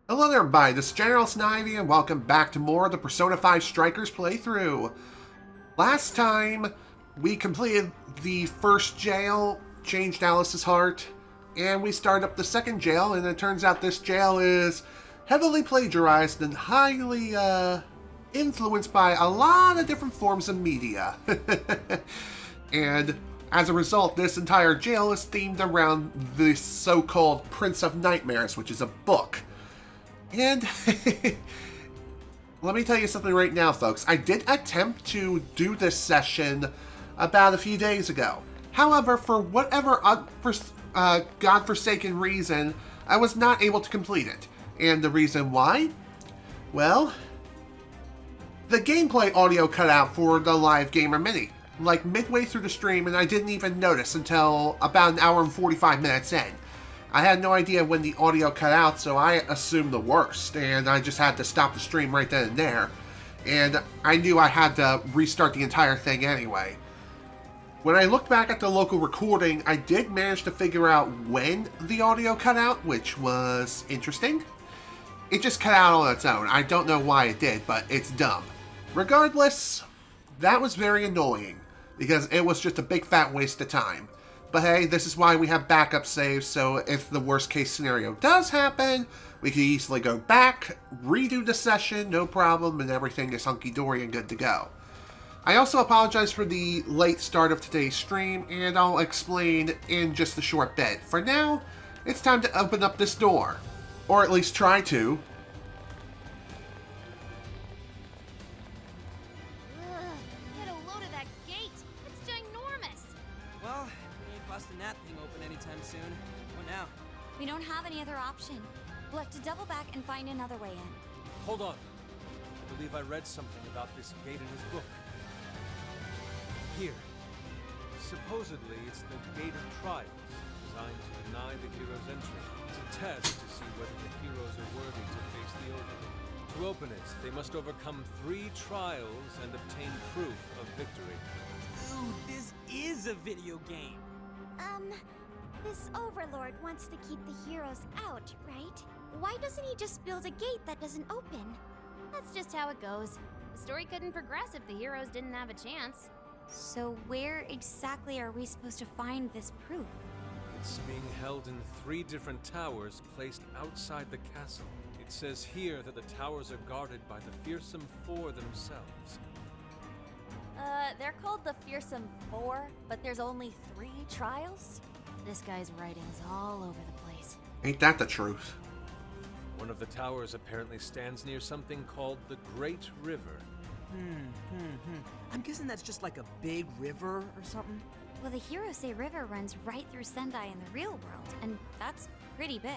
Hello there, everybody. This is General Snivy, and welcome back to more of the Persona 5 Strikers playthrough. Last time, we completed the first jail, changed Alice's heart, and we started up the second jail, and it turns out this jail is heavily plagiarized and highly, influenced by a lot of different forms of media. And as a result, this entire jail is themed around the so-called Prince of Nightmares, which is a book. And let me tell you something right now, folks. I did attempt to do this session about a few days ago. However, for whatever godforsaken reason, I was not able to complete it. And the reason why? Well, the gameplay audio cut out for the Live Gamer Mini, like midway through the stream, and I didn't even notice until about an hour and 45 minutes in. I had no idea when the audio cut out, so I assumed the worst, and I just had to stop the stream right then and there. And I knew I had to restart the entire thing anyway. When I looked back at the local recording, I did manage to figure out when the audio cut out, which was interesting. It just cut out on its own. I don't know why it did, but it's dumb. Regardless, that was very annoying, because it was just a big fat waste of time. But hey, this is why we have backup saves, so if the worst case scenario does happen, we can easily go back, redo the session, no problem, and everything is hunky-dory and good to go. I also apologize for the late start of today's stream, and I'll explain in just a short bit. For now, it's time to open up this door. Or at least try to. We don't have any other option. We'll have to double back and find another way in. Hold on. I believe I read something about this gate in his book. Here. Supposedly, it's the Gate of Trials, designed to deny the hero's entry. It's a test to see whether the heroes are worthy to face the Overlord. To open it, they must overcome 3 trials and obtain proof of victory. Dude, this is a video game! This Overlord wants to keep the heroes out, right? Why doesn't he just build a gate that doesn't open? That's just how it goes. The story couldn't progress if the heroes didn't have a chance. So where exactly are we supposed to find this proof? It's being held in 3 different towers placed outside the castle. It says here that the towers are guarded by the Fearsome Four themselves. They're called the Fearsome Four, but there's only 3 trials? This guy's writing's all over the place. Ain't that the truth? One of the towers apparently stands near something called the Great River. I'm guessing that's just like a big river or something? Well, the heroes say river runs right through Sendai in the real world, and that's pretty big.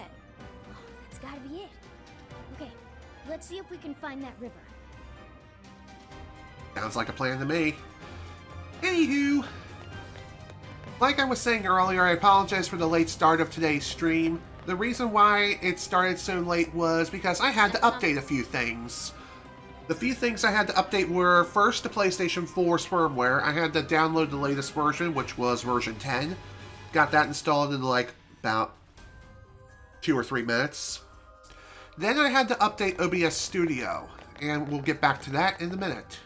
Oh, that's gotta be it. Okay, let's see if we can find that river. Sounds like a plan to me. Anywho, like I was saying earlier, I apologize for the late start of today's stream. The reason why it started so late was because I had to update a few things. The few things I had to update were, first, the PlayStation 4 firmware. I had to download the latest version, which was version 10. Got that installed in like about 2 or 3 minutes. Then I had to update OBS Studio, and we'll get back to that in a minute.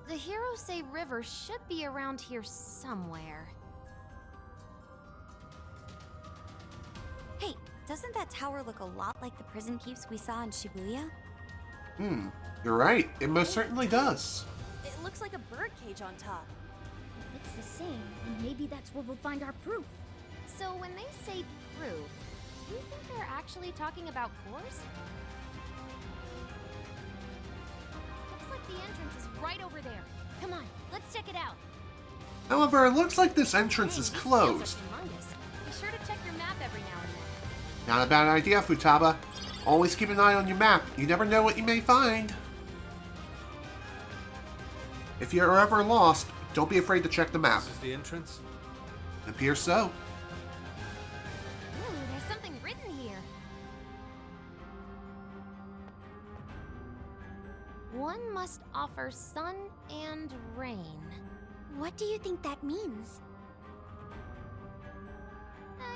The heroes say river should be around here somewhere. Hey, doesn't that tower look a lot like the prison keeps we saw in Shibuya? You're right. It most certainly does. It looks like a birdcage on top. If it's the same, then maybe that's where we'll find our proof. So when they say proof, do you think they're actually talking about cores? Looks like the entrance is right over there. Come on, let's check it out. However, it looks like this entrance is These closed. fields are humongous. Be sure to check your map every now and then. Not a bad idea, Futaba. Always keep an eye on your map. You never know what you may find. If you're ever lost, don't be afraid to check the map. This is the entrance? It appears so. Ooh, there's something written here. One must offer sun and rain. What do you think that means?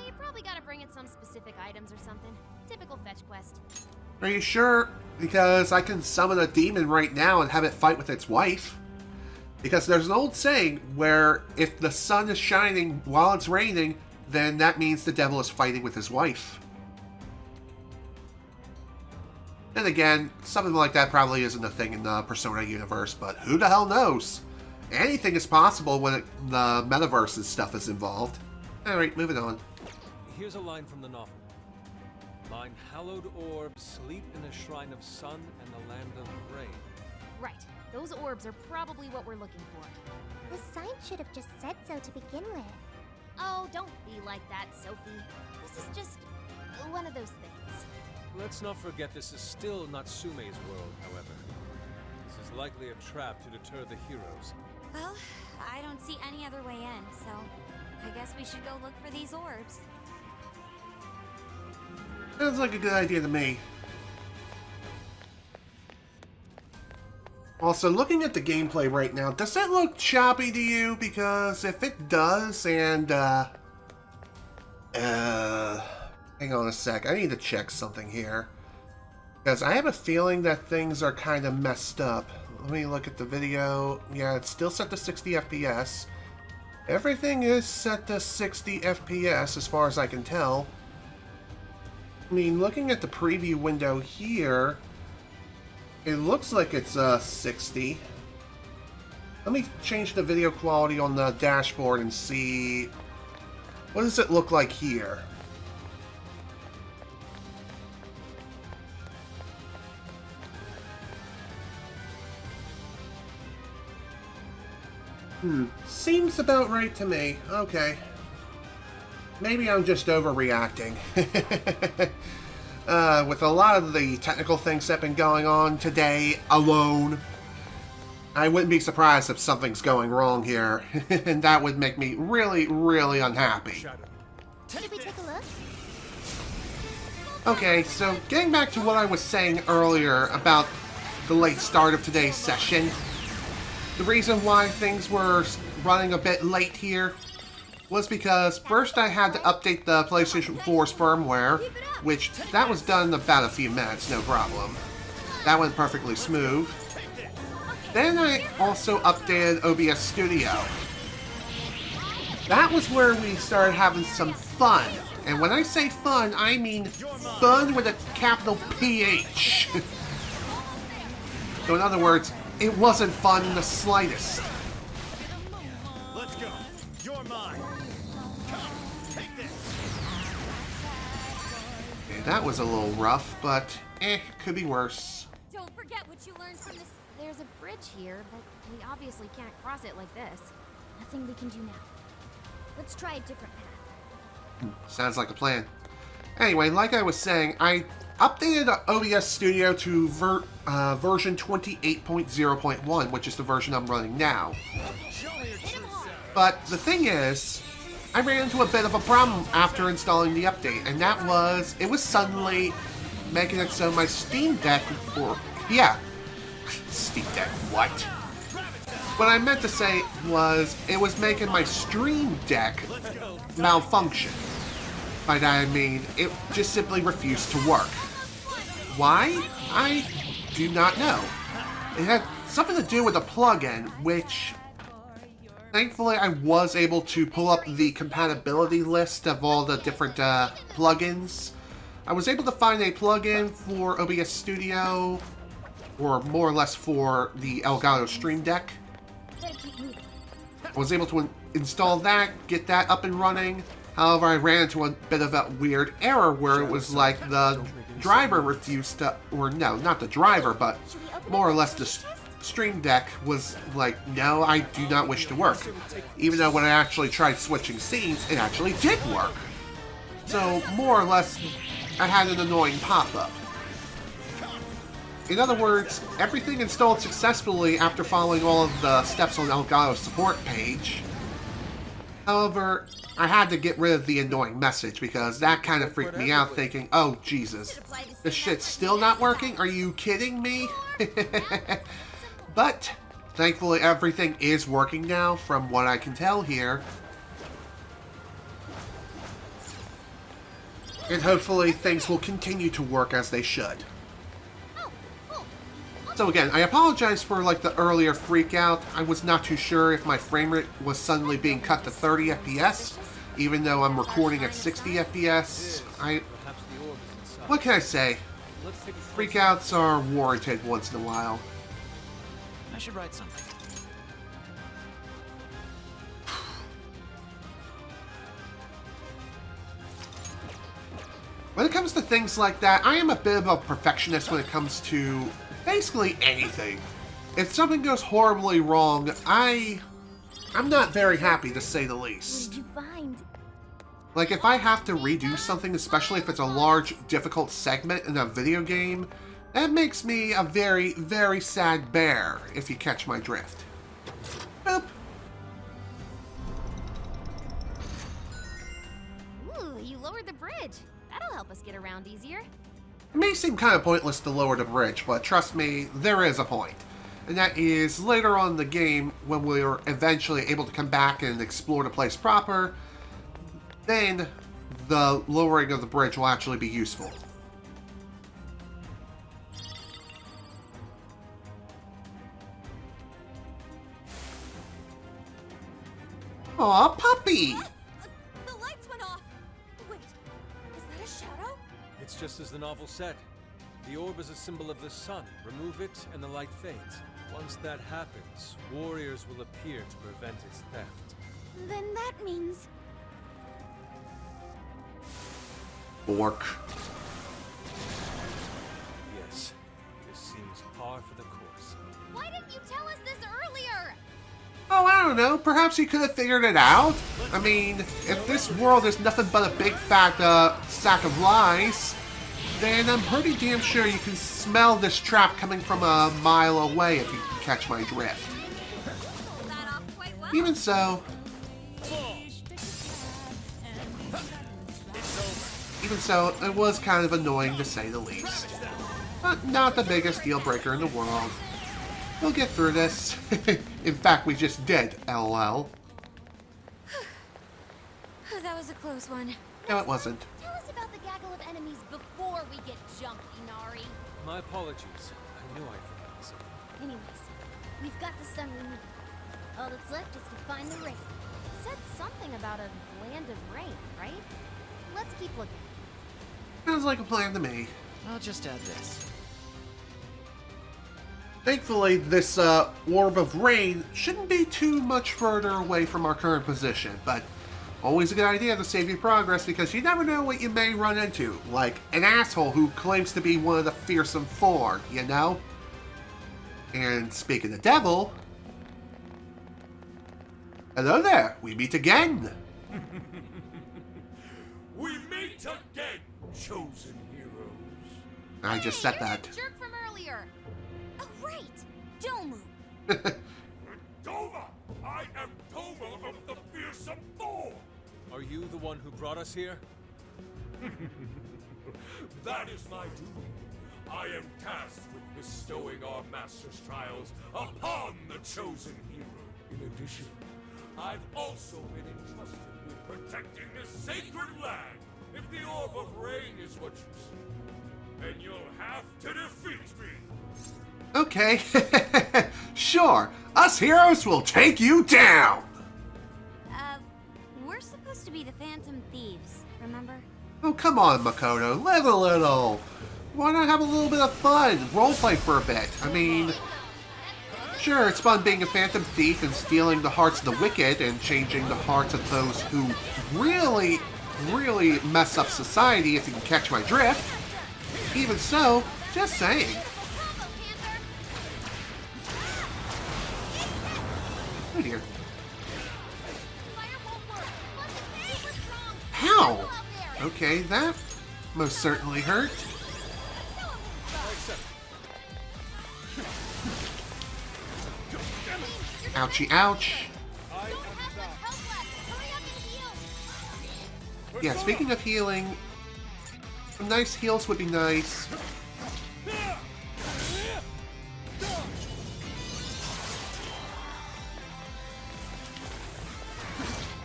You probably gotta bring in some specific items or something. Typical fetch quest. Are you sure? Because I can summon a demon right now and have it fight with its wife. Because there's an old saying where if the sun is shining while it's raining, then that means the devil is fighting with his wife. And again, something like that probably isn't a thing in the Persona universe, but who the hell knows? Anything is possible when the metaverse and stuff is involved. Alright, moving on. Here's a line from the novel. Mine hallowed orbs sleep in a shrine of sun and the land of rain. Right. Those orbs are probably what we're looking for. The sign should have just said so to begin with. Oh, don't be like that, Sophie. This is just one of those things. Let's not forget this is still Natsume's world, however. This is likely a trap to deter the heroes. Well, I don't see any other way in, so I guess we should go look for these orbs. Sounds like a good idea to me. Also, looking at the gameplay right now, does it look choppy to you? Because if it does, and, hang on a sec, I need to check something here. Because I have a feeling that things are kind of messed up. Let me look at the video. Yeah, it's still set to 60 FPS. Everything is set to 60 FPS as far as I can tell. I mean, looking at the preview window here, it looks like it's 60. Let me change the video quality on the dashboard and see what does it look like here. Seems about right to me. Okay. Maybe I'm just overreacting. With a lot of the technical things that have been going on today alone, I wouldn't be surprised if something's going wrong here. And that would make me really, really unhappy. Should we take a look? Okay, so getting back to what I was saying earlier about the late start of today's session, the reason why things were running a bit late here was because first I had to update the PlayStation 4's firmware, which that was done in about a few minutes, no problem. That went perfectly smooth. Then I also updated OBS Studio. That was where we started having some fun. And when I say fun, I mean fun with a capital PH. So in other words, it wasn't fun in the slightest. Let's go. You're mine. Come, take this. Okay, that was a little rough, but could be worse. Don't forget what you learned from this. There's a bridge here, but we obviously can't cross it like this. Nothing we can do now. Let's try a different path. Sounds like a plan. Anyway, like I was saying, I updated OBS Studio to version 28.0.1, which is the version I'm running now. But the thing is, I ran into a bit of a problem after installing the update, and that was, it was suddenly making it so my Steam Deck, Steam Deck, what? What I meant to say was, it was making my Stream Deck malfunction. By that I mean, it just simply refused to work. Why? I do not know. It had something to do with a plugin, which thankfully I was able to pull up the compatibility list of all the different plugins. I was able to find a plugin for OBS Studio, or more or less for the Elgato Stream Deck. I was able to install that, get that up and running. However, I ran into a bit of a weird error where it was like the driver refused to, or no, not the driver, but more or less the Stream Deck was like, no, I do not wish to work. Even though when I actually tried switching scenes, it actually did work. So, more or less, I had an annoying pop-up. In other words, everything installed successfully after following all of the steps on Elgato's support page. However, I had to get rid of the annoying message because that kind of freaked me out, thinking, oh Jesus, this shit's still not working? Are you kidding me? But thankfully everything is working now from what I can tell here. And hopefully things will continue to work as they should. Oh, cool. So again, I apologize for like the earlier freak out. I was not too sure if my frame rate was suddenly being cut to 30 FPS, even though I'm recording at 60 FPS. Perhaps the orb is inside. What can I say? Let's take a Freakouts are warranted once in a while. I should write something. When it comes to things like that, I am a bit of a perfectionist when it comes to basically anything. If something goes horribly wrong, I'm not very happy, to say the What least. did you find? Like, if I have to redo something, especially if it's a large, difficult segment in a video game, that makes me a very, very sad bear, if you catch my drift. Boop. Ooh, you lowered the bridge. That'll help us get around easier. It may seem kind of pointless to lower the bridge, but trust me, there is a point. And that is later on in the game, when we're eventually able to come back and explore the place proper, then the lowering of the bridge will actually be useful. Aw, puppy! The lights went off. Wait, is that a shadow? It's just as the novel said. The orb is a symbol of the sun. Remove it, and the light fades. Once that happens, warriors will appear to prevent its theft. Then that means... Bork. Yes, this seems par for the course. Why didn't you tell us this earlier? Oh, I don't know. Perhaps he could have figured it out. I mean, if this world is nothing but a big fat sack of lies, then I'm pretty damn sure you can smell this trap coming from a mile away if you can catch my drift. Pulled that off quite well. Even so, it was kind of annoying to say the least. But not the biggest deal breaker in the world. We'll get through this. In fact, we just did, LOL. That was a close one. No, it wasn't. Tell us about the gaggle of enemies before we get jumped, Inari. My apologies. I knew I'd forgotten something. Anyways, we've got the sun we need. All that's left is to find the rain. It said something about a land of rain, right? Let's keep looking. Sounds like a plan to me. I'll just add this. Thankfully, this orb of rain shouldn't be too much further away from our current position, but always a good idea to save your progress because you never know what you may run into, like an asshole who claims to be one of the Fearsome Four, you know? And speaking of devil, hello there, we meet again. We meet again, chosen heroes. I just said that. Jerk from earlier. Oh, right. Domu. Doma! I am Doma of the Fearsome Four! Are you the one who brought us here? That is my duty. I am tasked with bestowing our master's trials upon the chosen hero. In addition, I've also been entrusted with protecting this sacred land. If the Orb of Rain is what you see, then you'll have to defeat me. Okay, sure, us heroes will take you down. We're supposed to be the Phantom Thieves, remember? Oh, come on, Makoto, live a little. Why not have a little bit of fun, roleplay for a bit? I mean, sure, it's fun being a phantom thief and stealing the hearts of the wicked and changing the hearts of those who really, really mess up society, if you can catch my drift. Even so, just saying. Oh dear. How? Okay, that most certainly hurt. Ouchie, ouch. Yeah, speaking of healing, some nice heals would be nice.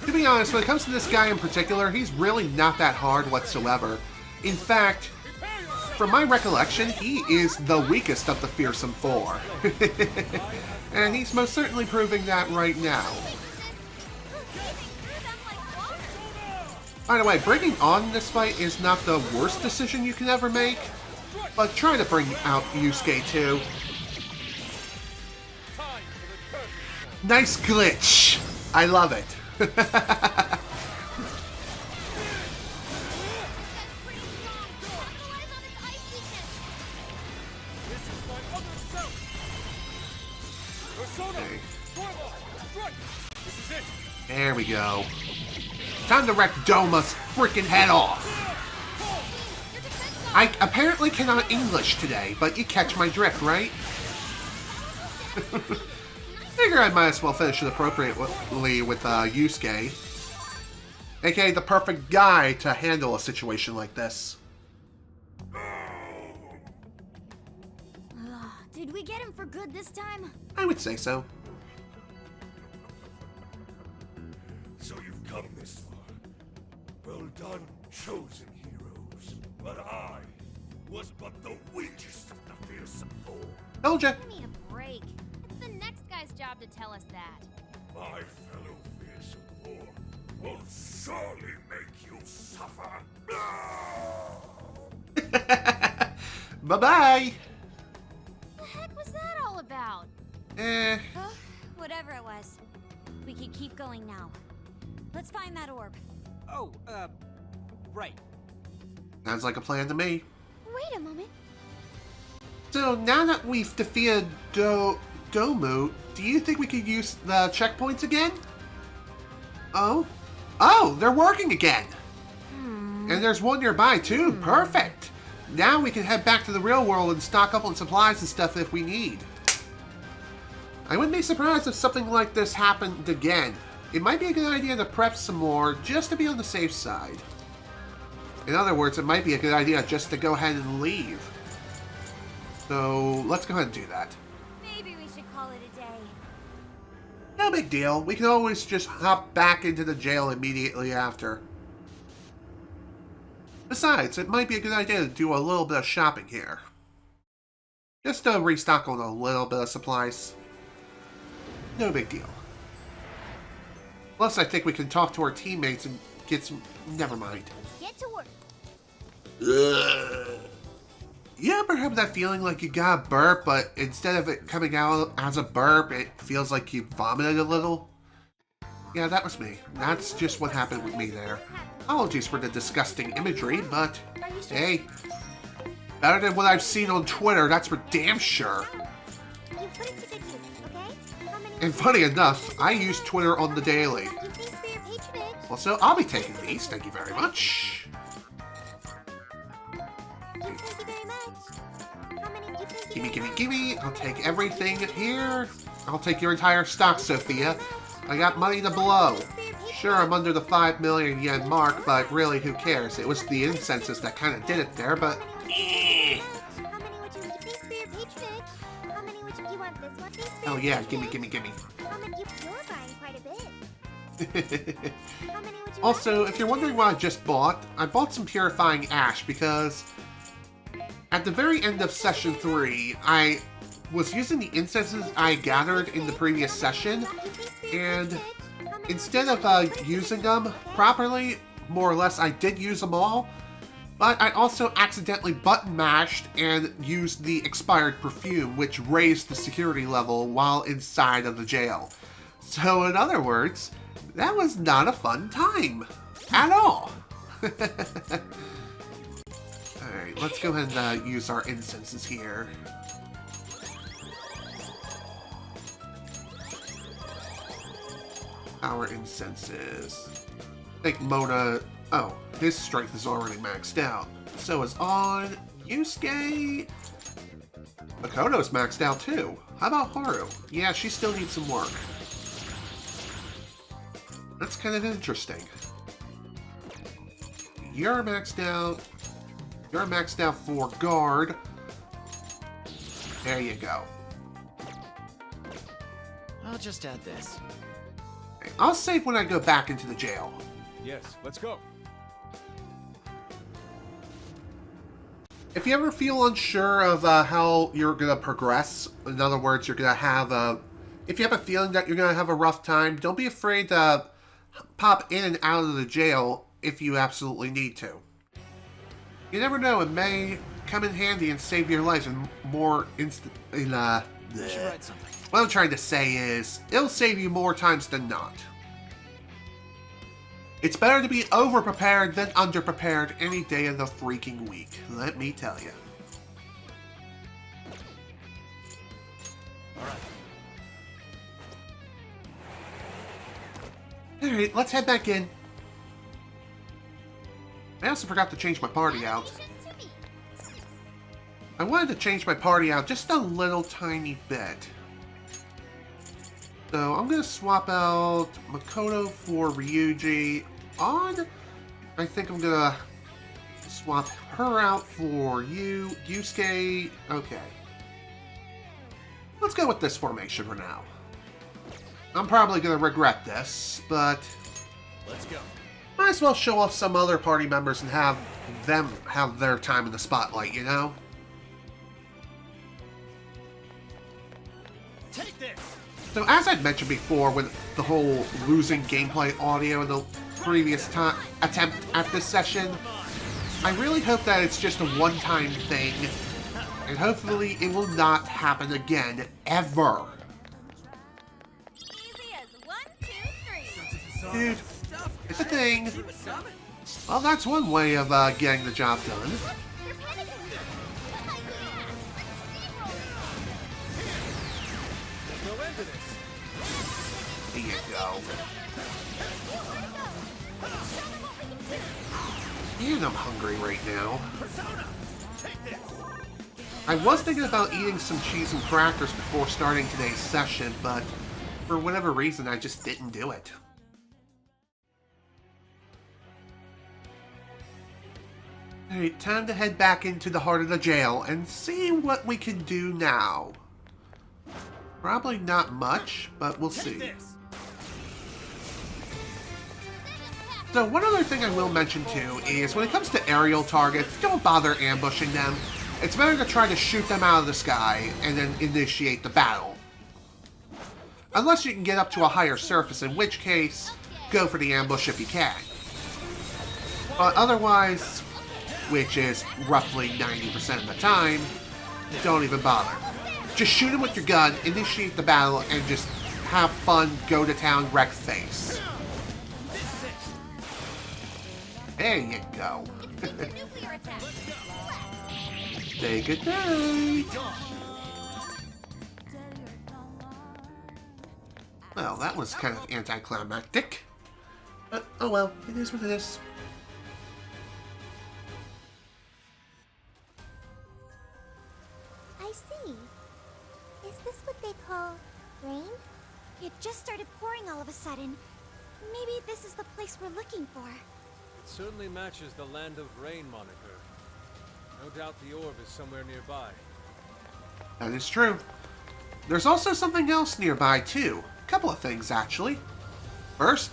To be honest, when it comes to this guy in particular, he's really not that hard whatsoever. In fact, from my recollection, he is the weakest of the Fearsome Four. And he's most certainly proving that right now. By the way, bringing on this fight is not the worst decision you can ever make, but try to bring out Yusuke too. Nice glitch! I love it. Okay. There we go. Time to wreck Doma's freaking head off. I apparently cannot English today, but you catch my drift, right? Figure I might as well finish it appropriately with Yusuke. AKA the perfect guy to handle a situation like this. Did we get him for good this time? I would say so. So you've come this far. Well done, chosen heroes. But I was but the weakest of the Fearsome Four. Told ya. Give me a break. It's the next guy's job to tell us that. My fellow Fearsome Four will surely make you suffer. Bye-bye. What the heck was that all about? Whatever it was. We can keep going now. Let's find that orb. Oh, right. Sounds like a plan to me. Wait a moment. So now that we've defeated Domu, do you think we could use the checkpoints again? Oh, they're working again. And there's one nearby too. Perfect. Now we can head back to the real world and stock up on supplies and stuff if we need. I wouldn't be surprised if something like this happened again. It might be a good idea to prep some more just to be on the safe side. In other words, it might be a good idea just to go ahead and leave. So let's go ahead and do that. Maybe we should call it a day. No big deal. We can always just hop back into the jail immediately after. Besides, it might be a good idea to do a little bit of shopping here. Just to restock on a little bit of supplies. No big deal. Plus, I think we can talk to our teammates and get some... Never mind. Get to work. You ever have that feeling like you got a burp, but instead of it coming out as a burp, it feels like you vomited a little? Yeah, that was me. That's just what happened with me there. Apologies for the disgusting imagery, but hey, better than what I've seen on Twitter, that's for damn sure. You put it to good use, okay? How many And funny enough, I use Twitter on the daily. you thanks for your patronage? Also, I'll be taking these, thank you very much. Thank you very much. How many you thank you Gimme, very gimme, much? gimme. I'll take everything here. I'll take your entire stock, Sophia. I got money to blow. Sure, I'm under the 5 million yen mark, but really, who cares? It was the incenses that kind of did it there, but... How many would you thanks for your patronage? How many would you want this one? Thanks for Oh your yeah, patronage. gimme. How many you're buying quite a bit. How many would you Also, want? if you're wondering what I just bought, I bought some Purifying Ash because at the very end of Session 3, I was using the incenses I gathered in the previous session, and instead of using them properly, more or less I did use them all, but I also accidentally button mashed and used the expired perfume, which raised the security level while inside of the jail. So in other words, that was not a fun time at all. Alright, let's go ahead and use our incenses here. Our incenses. I think Mona... Oh, his strength is already maxed out. So is on Yusuke. Makoto's maxed out too. How about Haru? Yeah, she still needs some work. That's kind of interesting. You're maxed out. You're maxed out for guard. There you go. I'll just add this. Okay, I'll save when I go back into the jail. Yes, let's go. If you ever feel unsure of how you're going to progress, in other words, you're going to have if you have a feeling that you're going to have a rough time, don't be afraid to pop in and out of the jail if you absolutely need to. You never know, it may come in handy and save your life in more instant. I should write something. What I'm trying to say is, it'll save you more times than not. It's better to be over-prepared than under-prepared any day of the freaking week, let me tell you. Alright, let's head back in. I also forgot to change my party out. I wanted to change my party out just a little tiny bit. So I'm going to swap out Makoto for Ryuji. I think I'm going to swap her out for Yusuke. Okay. Let's go with this formation for now. I'm probably going to regret this, but Let's go. might as well show off some other party members and have them have their time in the spotlight, you know? Take this. So as I'd mentioned before with the whole losing gameplay audio in the previous attempt at this session, I really hope that it's just a one-time thing, and hopefully it will not happen again, ever. Easy as 1, 2, 3. Dude, it's a thing. Well, that's one way of getting the job done. They're panicking! Yeah! Let's steamroll! No end to this. Here you go. And I'm hungry right now. I was thinking about eating some cheese and crackers before starting today's session, but for whatever reason, I just didn't do it. Alright, time to head back into the heart of the jail and see what we can do now. Probably not much, but we'll see. So one other thing I will mention too is when it comes to aerial targets, don't bother ambushing them. It's better to try to shoot them out of the sky and then initiate the battle. Unless you can get up to a higher surface, in which case, go for the ambush if you can. But otherwise, which is roughly 90% of the time, don't even bother. Just shoot them with your gun, initiate the battle, and just have fun, go to town, wreck face. There you go. Nuclear attack! Say goodnight. Well, that was kind of anticlimactic. But, oh well, it is what it is. I see. Is this what they call rain? It just started pouring all of a sudden. Maybe this is the place we're looking for. It certainly matches the Land of Rain moniker. No doubt the orb is somewhere nearby. That is true. There's also something else nearby, too. A couple of things, actually. First,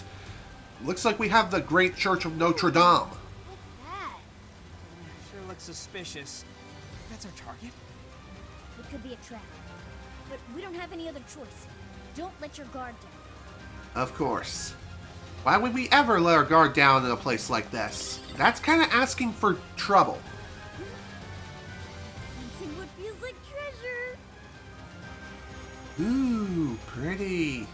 looks like we have the Great Church of Notre Dame. What's that? Sure looks suspicious. That's our target. It could be a trap. But we don't have any other choice. Don't let your guard down. Of course. Why would we ever let our guard down in a place like this? That's kind of asking for trouble. Sensing what feels like treasure. Ooh, pretty.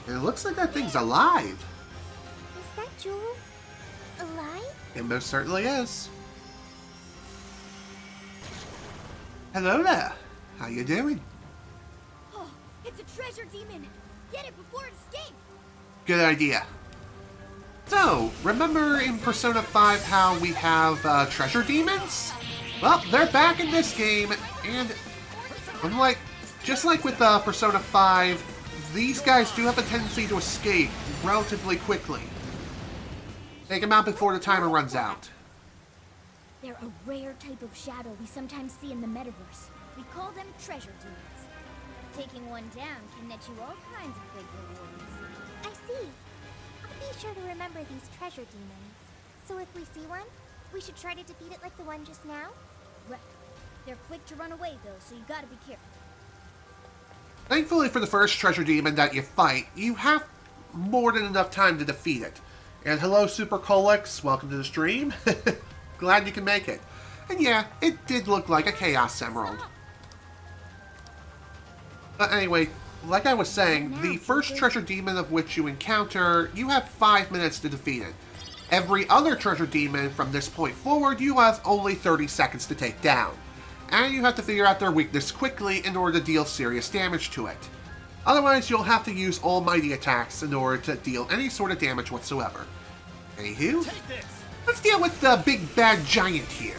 And it looks like that thing's alive. Is that Jewel alive? It most certainly is. Hello there. How you doing? Oh, it's a treasure demon. Get it before it escapes. Good idea. So, remember in Persona 5 how we have treasure demons? Well, they're back in this game, and just like with Persona 5, these guys do have a tendency to escape relatively quickly. Take them out before the timer runs out. They're a rare type of shadow we sometimes see in the metaverse. We call them treasure demons. Taking one down can net you all kinds of big rewards. I see. I'll be sure to remember these treasure demons. So if we see one, we should try to defeat it like the one just now? Right. They're quick to run away, though, so you gotta be careful. Thankfully for the first treasure demon that you fight, you have more than enough time to defeat it. And hello, Super Colix, welcome to the stream. Glad you can make it. And yeah, it did look like a Chaos Emerald. But anyway, like I was saying, the first treasure demon of which you encounter, you have 5 minutes to defeat it. Every other treasure demon from this point forward, you have only 30 seconds to take down. And you have to figure out their weakness quickly in order to deal serious damage to it. Otherwise, you'll have to use almighty attacks in order to deal any sort of damage whatsoever. Anywho, let's deal with the big bad giant here.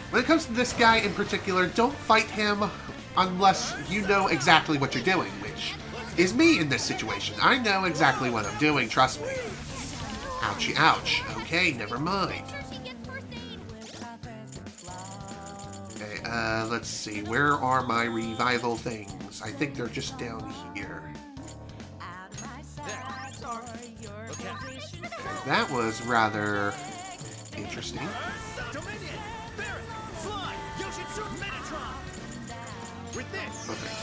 When it comes to this guy in particular, don't fight him unless you know exactly what you're doing, which is me in this situation. I know exactly what I'm doing, trust me. Ouchie, ouch. Okay, never mind. Okay, let's see. Where are my revival things? I think they're just down here. That was rather interesting. Okay.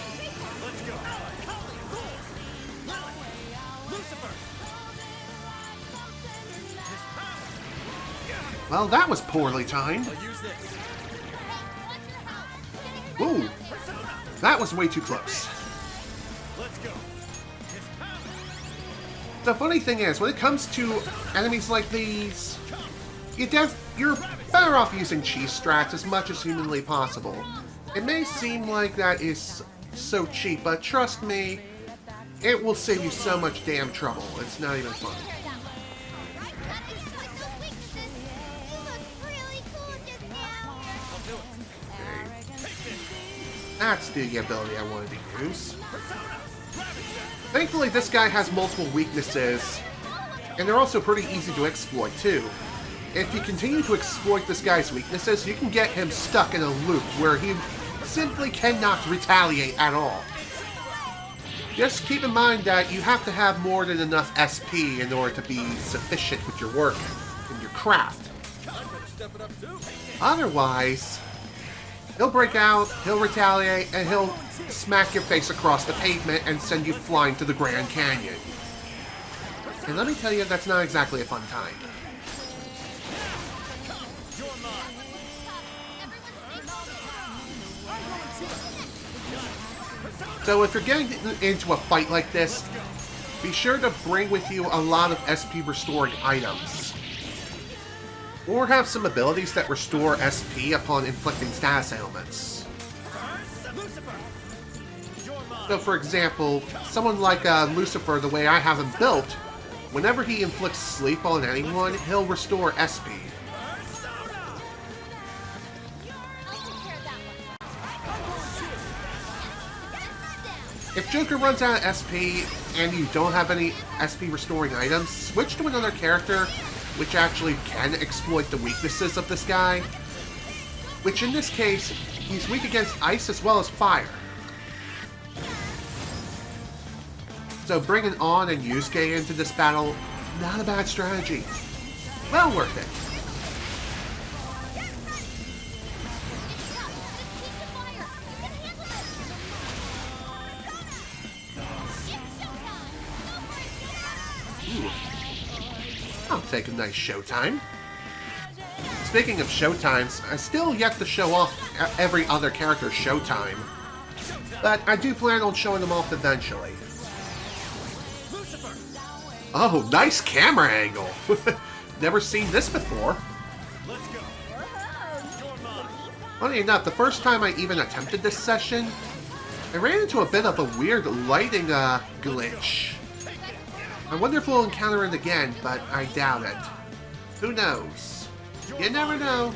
Well, that was poorly timed. Ooh, that was way too close. The funny thing is, when it comes to enemies like these, you're better off using cheese strats as much as humanly possible. It may seem like that is so cheap, but trust me, it will save you so much damn trouble. It's not even fun. That's the ability I wanted to use. Thankfully, this guy has multiple weaknesses, and they're also pretty easy to exploit, too. If you continue to exploit this guy's weaknesses, you can get him stuck in a loop where he simply cannot retaliate at all. Just keep in mind that you have to have more than enough SP in order to be sufficient with your work and your craft. Otherwise, he'll break out, he'll retaliate, and he'll smack your face across the pavement and send you flying to the Grand Canyon. And let me tell you, that's not exactly a fun time. So if you're getting into a fight like this, be sure to bring with you a lot of SP restoring items. Or have some abilities that restore SP upon inflicting status ailments. So for example, someone like Lucifer, the way I have him built, whenever he inflicts sleep on anyone, he'll restore SP. If Joker runs out of SP and you don't have any SP restoring items, switch to another character which actually can exploit the weaknesses of this guy. Which in this case, he's weak against ice as well as fire. So bringing On and Yusuke into this battle, not a bad strategy. Well worth it. Ooh. I'll take a nice showtime. Speaking of showtimes, I still yet to show off every other character's showtime. But I do plan on showing them off eventually. Oh, nice camera angle! Never seen this before. Funny enough, the first time I even attempted this session, I ran into a bit of a weird lighting glitch. I wonder if we'll encounter it again, but I doubt it. Who knows? You never know.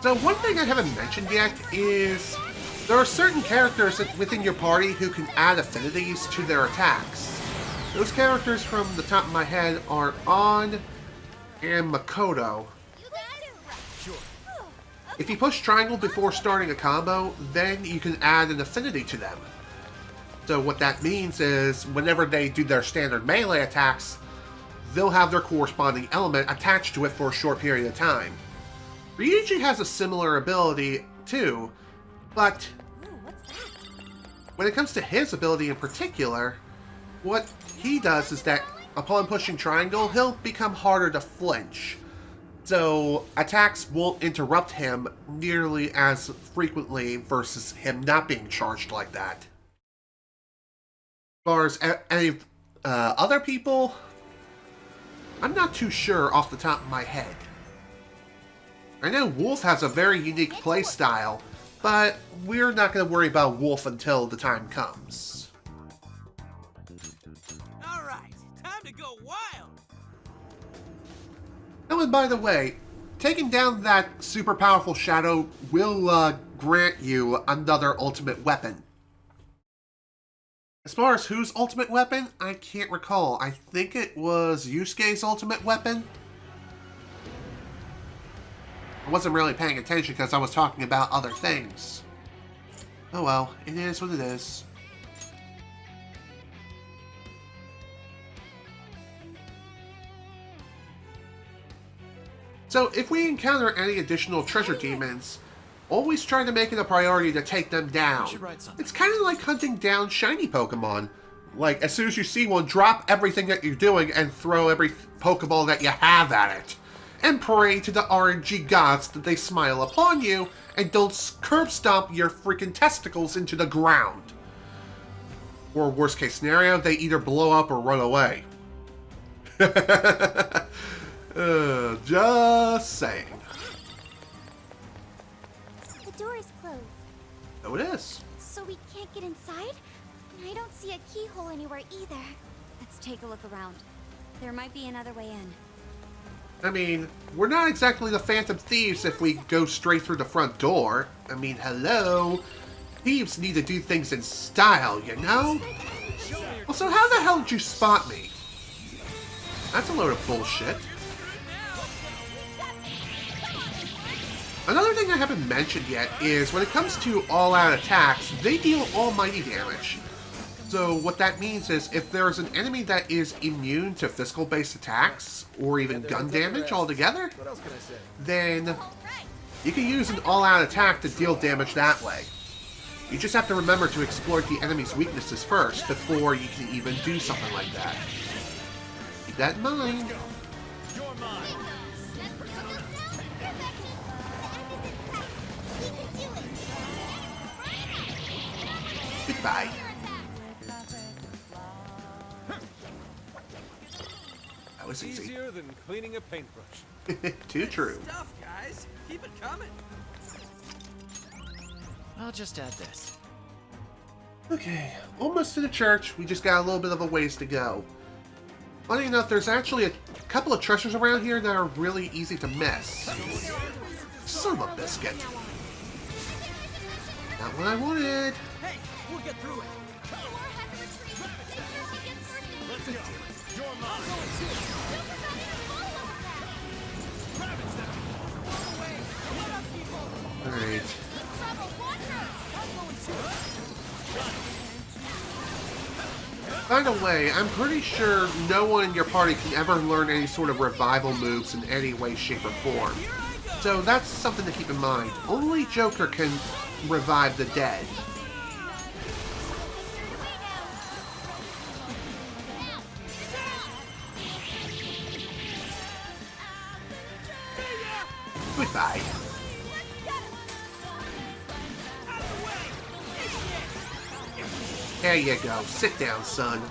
So one thing I haven't mentioned yet is there are certain characters within your party who can add affinities to their attacks. Those characters from the top of my head are On and Makoto. If you push triangle before starting a combo, then you can add an affinity to them. So what that means is, whenever they do their standard melee attacks, they'll have their corresponding element attached to it for a short period of time. Ryuji has a similar ability too, but when it comes to his ability in particular, what he does is that upon pushing triangle, he'll become harder to flinch. So attacks won't interrupt him nearly as frequently versus him not being charged like that. As far as any other people, I'm not too sure off the top of my head. I know Wolf has a very unique playstyle, but we're not going to worry about Wolf until the time comes. Alright, time to go wild! Oh, and by the way, taking down that super powerful shadow will grant you another ultimate weapon. As far as whose ultimate weapon, I can't recall. I think it was Yusuke's ultimate weapon. I wasn't really paying attention because I was talking about other things. Oh well, it is what it is. So if we encounter any additional treasure demons, always try to make it a priority to take them down. It's kind of like hunting down shiny Pokemon. Like, as soon as you see one, drop everything that you're doing and throw every Pokeball that you have at it. And pray to the RNG gods that they smile upon you and don't curb stomp your freaking testicles into the ground. Or worst case scenario, they either blow up or run away. Just saying. The door is closed. Oh, it is. So we can't get inside? I don't see a keyhole anywhere either. Let's take a look around. There might be another way in. I mean, we're not exactly the Phantom Thieves if we go straight through the front door. I mean, hello? Thieves need to do things in style, you know? Also, how the hell did you spot me? That's a load of bullshit. Another thing I haven't mentioned yet is when it comes to all-out attacks, they deal almighty damage. So what that means is if there's an enemy that is immune to physical-based attacks, or even gun damage altogether, then you can use an all-out attack to deal damage that way. You just have to remember to exploit the enemy's weaknesses first before you can even do something like that. Keep that in mind. Goodbye. That was easy. Easier than cleaning a paintbrush. Too true. Stuff, guys. Keep it coming. I'll just add this. Okay, almost to the church. We just got a little bit of a ways to go. Funny enough, there's actually a couple of treasures around here that are really easy to miss. Son of a biscuit. Not what I wanted. Hey, we'll get through it. Alright. By the way, I'm pretty sure no one in your party can ever learn any sort of revival moves in any way, shape, or form. So that's something to keep in mind. Only Joker can revive the dead. Goodbye. There you go. Sit down, son.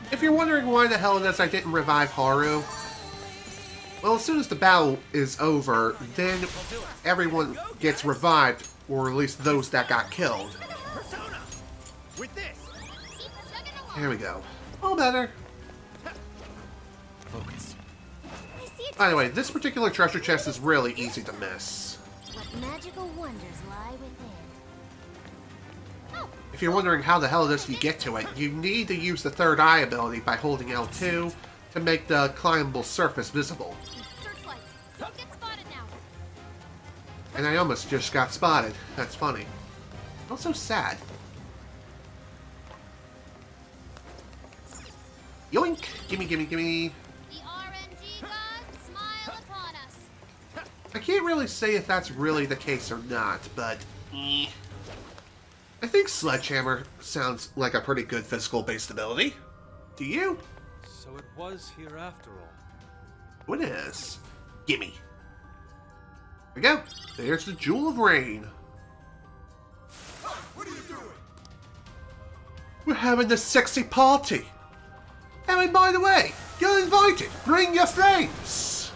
If you're wondering why the hell it is I didn't revive Haru, well, as soon as the battle is over, then everyone gets revived, or at least those that got killed. There we go. All better. Focus. By the way, this particular treasure chest is really easy to miss. What magical wonders lie within? Oh, If you're wondering how the hell does you get to it, you need to use the third eye ability by holding L2 to make the climbable surface visible. Searchlights. Don't get spotted now. And I almost just got spotted. That's funny. Also sad. Yoink! Gimme, gimme, gimme. The RNG gods smile upon us. I can't really say if that's really the case or not, but... I think Sledgehammer sounds like a pretty good physical-based ability. Do you? So it was here after all. What is? Gimme. There we go. There's the Jewel of Rain. What are you doing? We're having a sexy party. Oh, and by the way, you're invited. Bring your friends.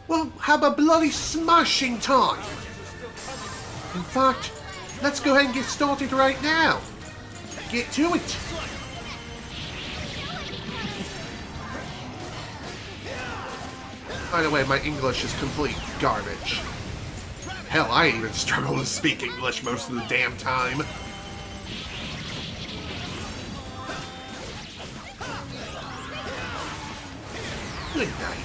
Well, have a bloody smashing time. In fact, let's go ahead and get started right now. Get to it. By the way, my English is complete garbage. Hell, I even struggle to speak English most of the damn time. Good night.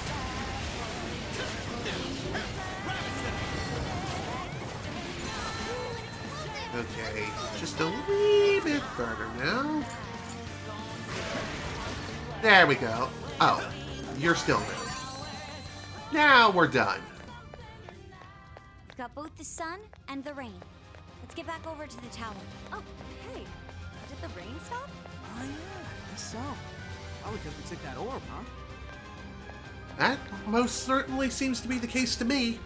Okay, just a wee bit further now. There we go. Oh, you're still there. Now we're done. We've got both the sun and the rain. Let's get back over to the tower. Oh, hey. Did the rain stop? Oh, yeah. I guess so. Probably because we took that orb, huh? That most certainly seems to be the case to me.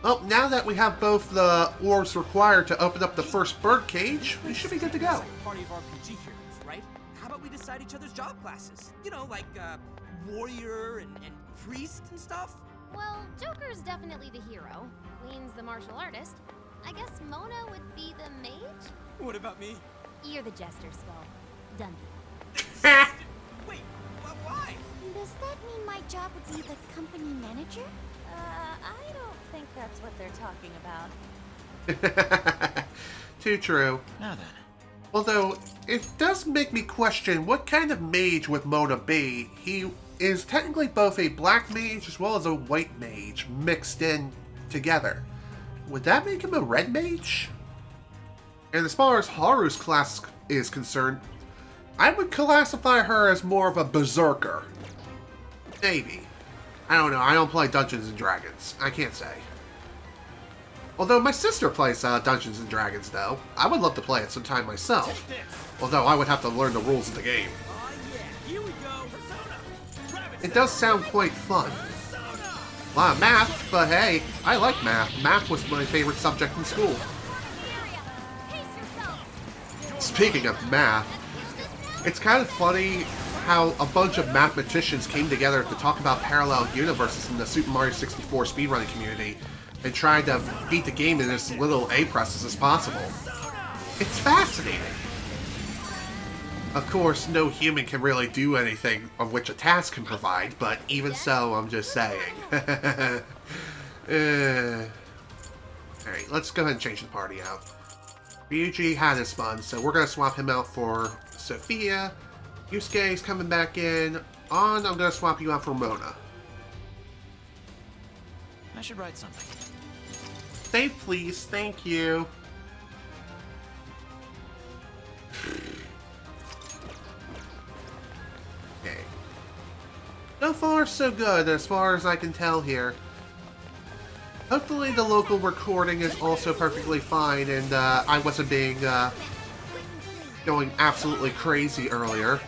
Well, now that we have both the orbs required to open up the first bird cage, we should be good to go. It's like a party of RPG heroes, right? How about we decide each other's job classes? You know, like, warrior and priest and stuff? Well, Joker's definitely the hero. Queen's the martial artist. I guess Mona would be the mage? What about me? You're the jester, Skull. Done. Wait, why? Does that mean my job would be the company manager? I don't think that's what they're talking about. Too true. Now then. Although, it does make me question what kind of mage would Mona be. He is technically both a black mage as well as a white mage mixed in together. Would that make him a red mage? And as far as Haru's class is concerned, I would classify her as more of a berserker. Maybe. I don't know, I don't play Dungeons & Dragons. I can't say. Although my sister plays Dungeons & Dragons, though. I would love to play it sometime myself. Although I would have to learn the rules of the game. Oh yeah, here we go. Persona. It does sound quite fun. A lot of math, but hey, I like math. Math was my favorite subject in school. Speaking of math, it's kind of funny how a bunch of mathematicians came together to talk about parallel universes in the Super Mario 64 speedrunning community and tried to beat the game in as little A-presses as possible. It's fascinating. Of course, no human can really do anything of which a task can provide, but even so, I'm just saying. Alright, let's go ahead and change the party out. Ryuji had his fun, so we're going to swap him out for Sophia. Yusuke's coming back in. I'm going to swap you out for Mona. I should write something. Save, please. Thank you. Okay. So far, so good, as far as I can tell here. Hopefully the local recording is also perfectly fine, and I wasn't being, going absolutely crazy earlier.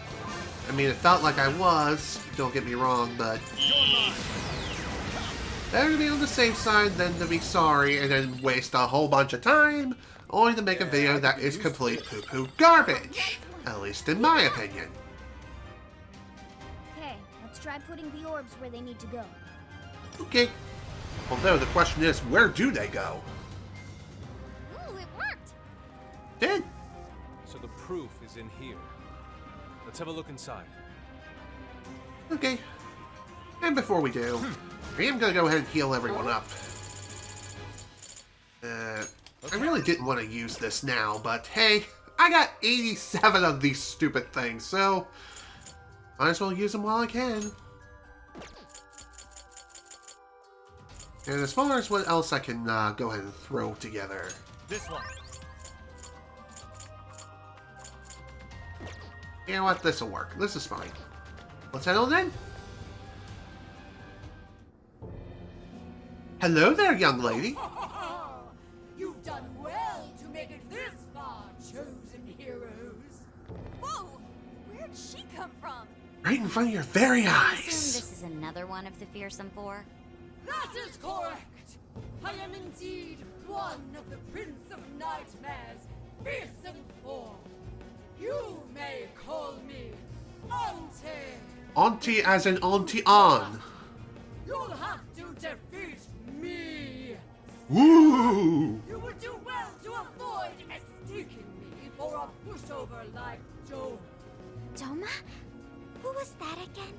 I mean, it felt like I was, don't get me wrong, but... better to be on the safe side than to be sorry and then waste a whole bunch of time only to make a video that is complete poo-poo garbage. At least in my opinion. Okay, let's try putting the orbs where they need to go. Okay. Although the question is, where do they go? Ooh, it worked! Did? So the proof is in here. Let's have a look inside. Okay. And before we do, I am going to go ahead and heal everyone up. I really didn't want to use this now, but hey, I got 87 of these stupid things, so might as well use them while I can. And as far as what else I can go ahead and throw together. This one. You know what? This will work. This is fine. Let's head on in. Hello there, young lady. You've done well to make it this far, chosen heroes. Whoa! Where'd she come from? Right in front of your very I eyes. assume this is another one of the Fearsome Four. That is correct. I am indeed one of the Prince of Nightmares, Fearsome Four. You may call me Auntie. Auntie as in Auntie on. You'll have to defeat me. Woo! You would do well to avoid mistaking me for a pushover like Joe. Doma? Who was that again?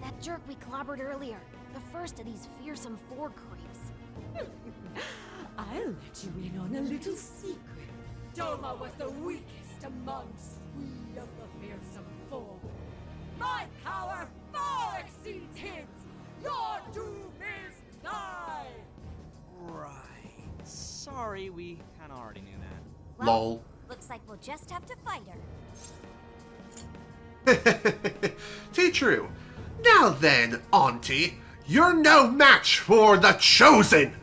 That jerk we clobbered earlier. The first of these Fearsome Four creeps. I'll let you in on a little secret. Doma was the weakest amongst we of the Fearsome Four. My power far exceeds his. Your doom is nigh. Right. Sorry, we kind of already knew that. Well, Lol. looks like we'll just have to fight her. Too true. Now then, Auntie, you're no match for the Chosen!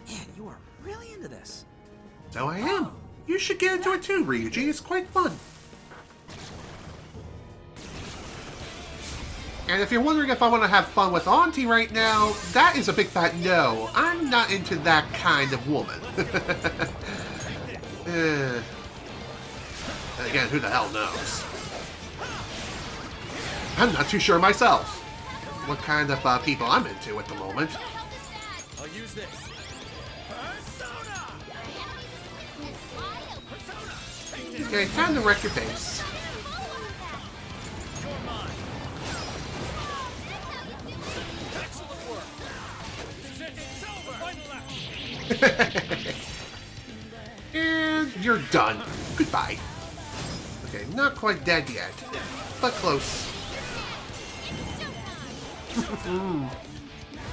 Man, you are really into this. So I am. You should get into it too, Ryuji. It's quite fun. And if you're wondering if I want to have fun with Auntie right now, that is a big fat no. I'm not into that kind of woman. Again, who the hell knows? I'm not too sure myself what kind of people I'm into at the moment. I'll use this. Okay, time to wreck your face. Excellent work. Final lap. And you're done. Goodbye. Okay, not quite dead yet, but close.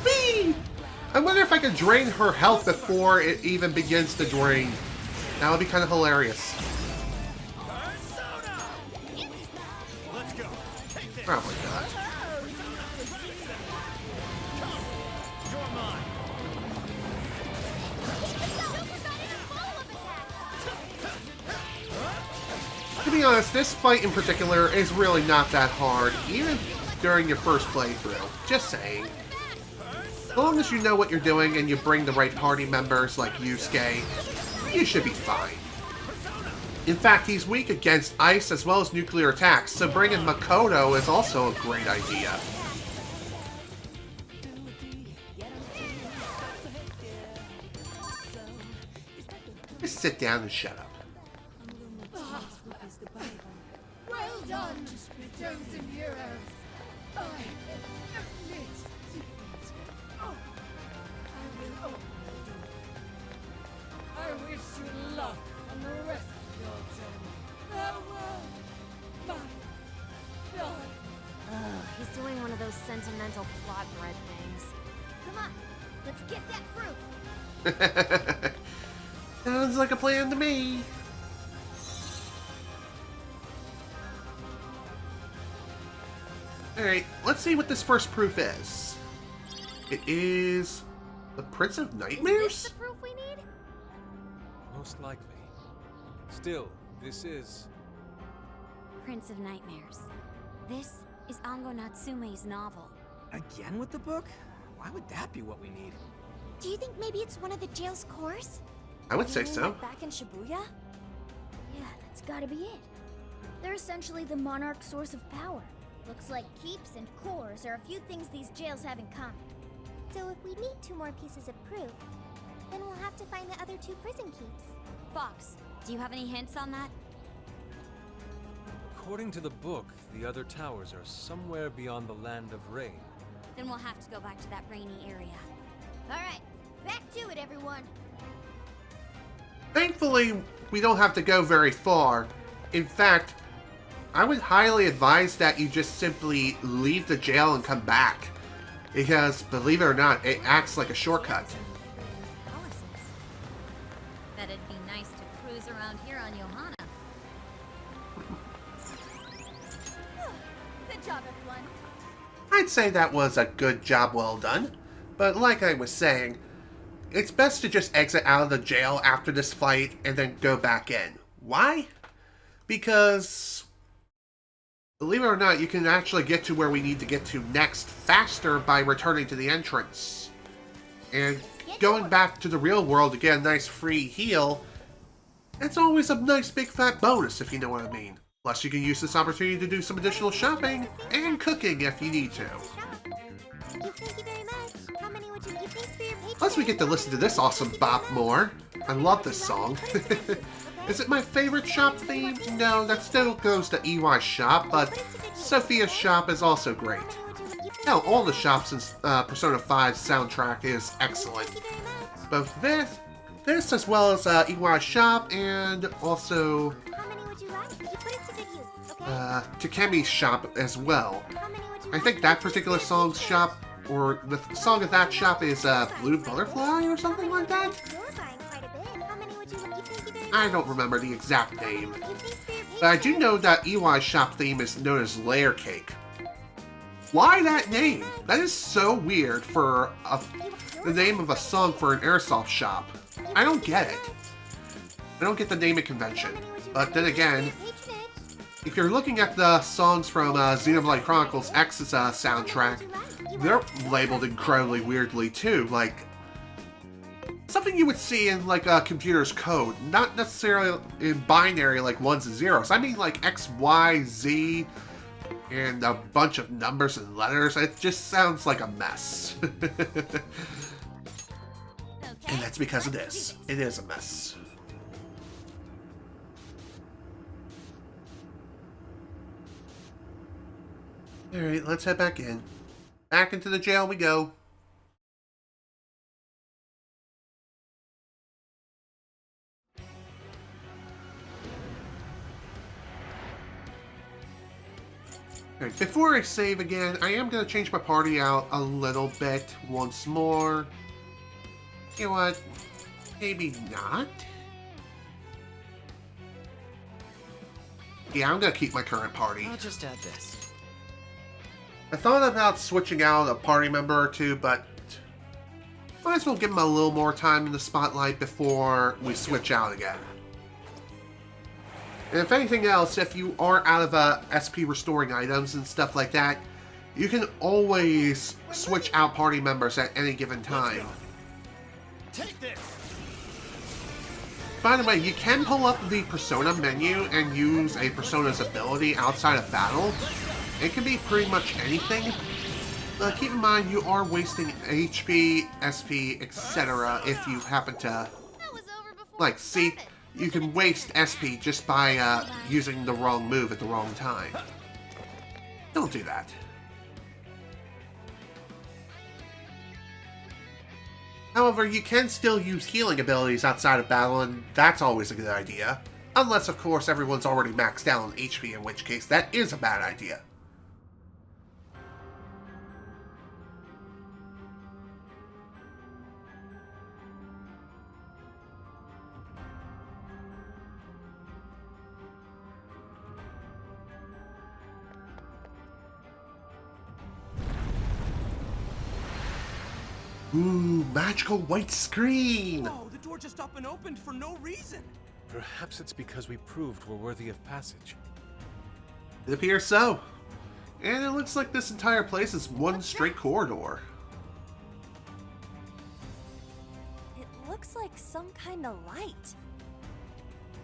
Whee! I wonder if I could drain her health before it even begins to drain. That would be kind of hilarious. Let's go. Take this. Probably not. You're mine. To be honest, this fight in particular is really not that hard, even during your first playthrough. Just saying. As long as you know what you're doing and you bring the right party members like Yusuke, you should be fine. In fact, he's weak against ice as well as nuclear attacks, so bringing Makoto is also a great idea. Just sit down and shut up. Well done, chosen heroes. I admit defeat. Oh, I will overdo it. I wish you luck on the rest of your journey. Farewell, my darling. He's doing one of those sentimental plot thread things. Come on, let's get that proof. Sounds like a plan to me. Alright, let's see what this first proof is. It is the Prince of Is Nightmares? this the proof we need? Most likely. Still, this is... Prince of Nightmares. This is Ango Natsume's novel. Again with the book? Why would that be what we need? Do you think maybe it's one of the jail's cores? I would say You mean, so. like back in Shibuya? Yeah, that's gotta be it. They're essentially the monarch's source of power. Looks like keeps and cores are a few things these jails have in common. So if we need 2 more pieces of proof, then we'll have to find the other 2 prison keeps. Fox, do you have any hints on that? According to the book, the other towers are somewhere beyond the land of rain. Then we'll have to go back to that rainy area. Alright, back to it, everyone. Thankfully, we don't have to go very far. In fact, I would highly advise that you just simply leave the jail and come back. Because, believe it or not, it acts like a shortcut. Palaces. Bet it'd be nice to cruise around here on Johanna. Good job, everyone. I'd say that was a good job well done. But like I was saying, it's best to just exit out of the jail after this fight and then go back in. Why? Because, believe it or not, you can actually get to where we need to get to next faster by returning to the entrance. And going back to the real world to get a nice free heal, it's always a nice big fat bonus, if you know what I mean. Plus, you can use this opportunity to do some additional shopping and cooking if you need to. Thank you very much. How many would you give for your patronage? Plus, we get to listen to this awesome bop more. I love this song. Is it my favorite shop theme? No, that still goes to EY's shop, but Sophia's shop is also great. Hell, all the shops in Persona 5's soundtrack is excellent. Both this as well as EY's shop and also How many would you like? You put it to good use, okay? Takemi's shop as well. How many would you I like? think that particular song's shop, or the song of that shop is Blue Butterfly or something like that? You're buying quite a bit. How many would you like? Thank you very much. I don't remember the exact name. You please for your But I do know that EY's shop theme is known as Layer Cake. Why that name? That is so weird for the name of a song for an airsoft shop. I don't get it. I don't get the naming convention. But then again, if you're looking at the songs from Xenoblade Chronicles X's soundtrack, they're labeled incredibly weirdly too, like something you would see in like a computer's code, not necessarily in binary like ones and zeros. I mean like X, Y, Z, and a bunch of numbers and letters. It just sounds like a mess. And that's because of this. It is a mess. Alright, let's head back in. Back into the jail we go. Alright, before I save again, I am going to change my party out a little bit once more. You know what? Maybe not? Yeah, I'm going to keep my current party. I'll just add this. I thought about switching out a party member or two, but might as well give them a little more time in the spotlight before we switch out again. And if anything else, if you are out of SP restoring items and stuff like that, you can always switch out party members at any given time. Take this! By the way, you can pull up the Persona menu and use a Persona's ability outside of battle. It can be pretty much anything, but keep in mind you are wasting HP, SP, etc. if you happen to, like, see, you can waste SP just by using the wrong move at the wrong time. Don't do that. However, you can still use healing abilities outside of battle, and that's always a good idea. Unless, of course, everyone's already maxed out on HP, in which case that is a bad idea. Ooh, magical white screen! Whoa, the door just up and opened for no reason. Perhaps it's because we proved we're worthy of passage. It appears so. And it looks like this entire place is one straight corridor. It looks like some kind of light.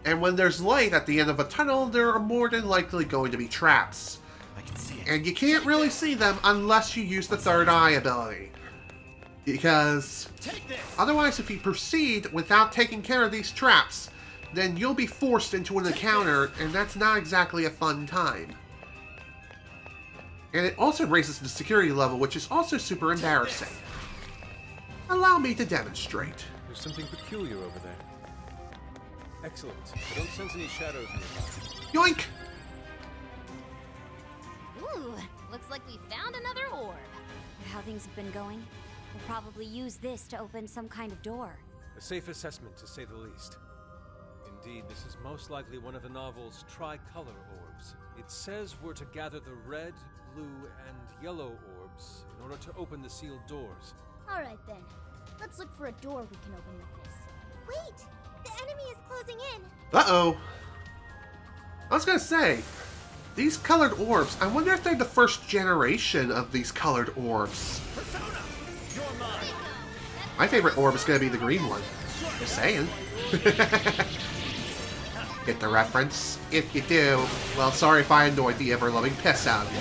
And when there's light at the end of a tunnel, there are more than likely going to be traps. I can see it. And you can't really see them unless you use the third eye ability. Because otherwise, if you proceed without taking care of these traps, then you'll be forced into an encounter, and that's not exactly a fun time. And it also raises the security level, which is also super embarrassing. Allow me to demonstrate. There's something peculiar over there. Excellent. I don't sense any shadows nearby. Yoink! Ooh, looks like we found another orb. How things have been going? We'll probably use this to open some kind of door. A safe assessment, to say the least. Indeed, this is most likely one of the novel's tricolor orbs. It says we're to gather the red, blue, and yellow orbs in order to open the sealed doors. Alright then. Let's look for a door we can open with this. Wait! The enemy is closing in! Uh-oh. I was gonna say, these colored orbs, I wonder if they're the first generation of these colored orbs. My favorite orb is gonna be the green one. Just saying. Get the reference? If you do, well, sorry if I annoyed the ever-loving piss out of you.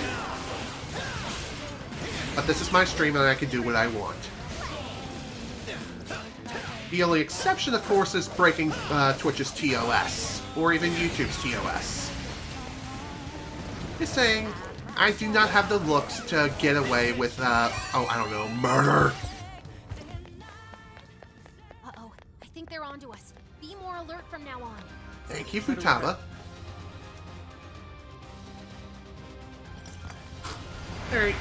But this is my stream and I can do what I want. The only exception, of course, is breaking Twitch's TOS, or even YouTube's TOS. Just saying, I do not have the looks to get away with, oh, I don't know, murder. Uh-oh, I think they're onto us. Be more alert from now on. Thank you, Futaba. Alright.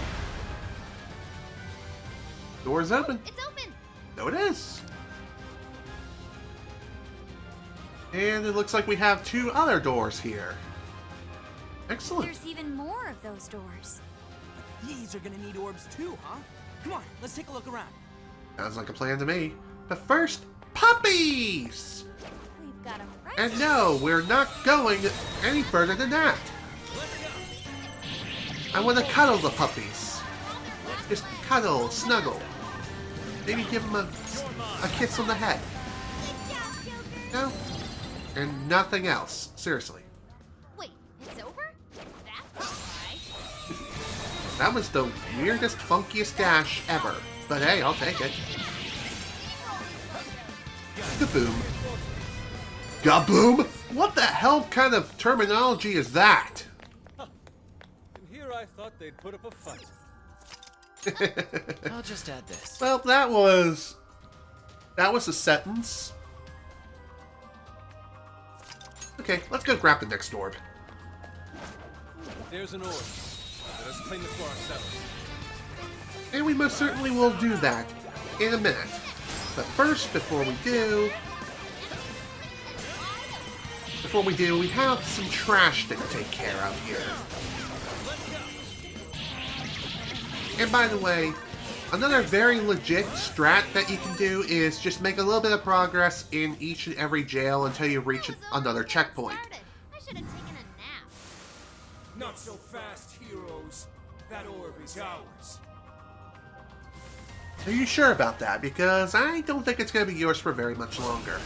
Door's open. It's open! No, it is. And it looks like we have two other doors here. Excellent. There's even more of those doors. These are gonna need orbs too, huh? Come on, let's take a look around. Sounds like a plan to me. But first, puppies! We've got 'em right. And no, we're not going any further than that. I want to cuddle the puppies. Just cuddle, snuggle. Maybe give them a kiss on the head. No? And nothing else. Seriously. Wait, it's over? That's alright. That was the weirdest, funkiest dash ever. But hey, I'll take it. Kaboom. Gaboom? What the hell kind of terminology is that? And here I thought they'd put up a fight. I'll just add this. Well, that was a sentence. Okay, let's go grab the next orb. There's an orb. Let us claim it for ourselves. And we most certainly will do that in a minute. But first, before we do, we have some trash to take care of here. And by the way, another very legit strat that you can do is just make a little bit of progress in each and every jail until you reach another checkpoint. I should have taken a nap. Not so fast, heroes. That orb is ours. Are you sure about that? Because I don't think it's going to be yours for very much longer.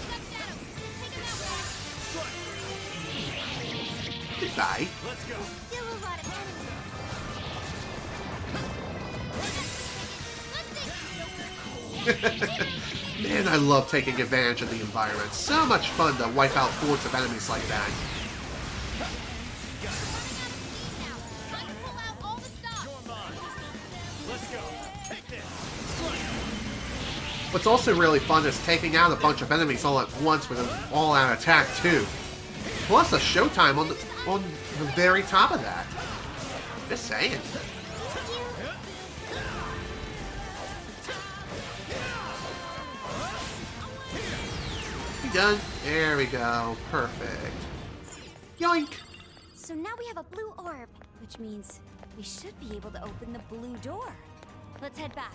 Goodbye. Let's go. Still a lot of Man, I love taking advantage of the environment. So much fun to wipe out hordes of enemies like that. What's also really fun is taking out a bunch of enemies all at once with an all-out attack too. Plus a showtime on the very top of that. Just saying. Done. There we go. Perfect. Yoink! So now we have a blue orb, which means we should be able to open the blue door. Let's head back.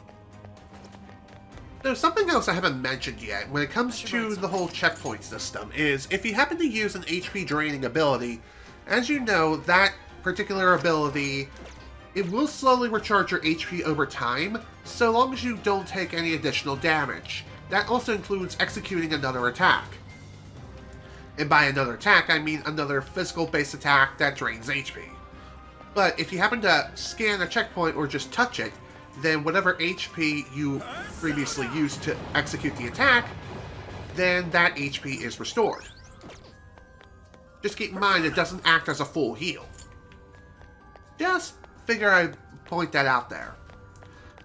There's something else I haven't mentioned yet when it comes to the whole checkpoint system is if you happen to use an HP draining ability, as you know, that particular ability, it will slowly recharge your HP over time, so long as you don't take any additional damage. That also includes executing another attack. And by another attack, I mean another physical-based attack that drains HP. But if you happen to scan a checkpoint or just touch it, then whatever HP you previously used to execute the attack, then that HP is restored. Just keep in mind it doesn't act as a full heal. Just figure I'd point that out there.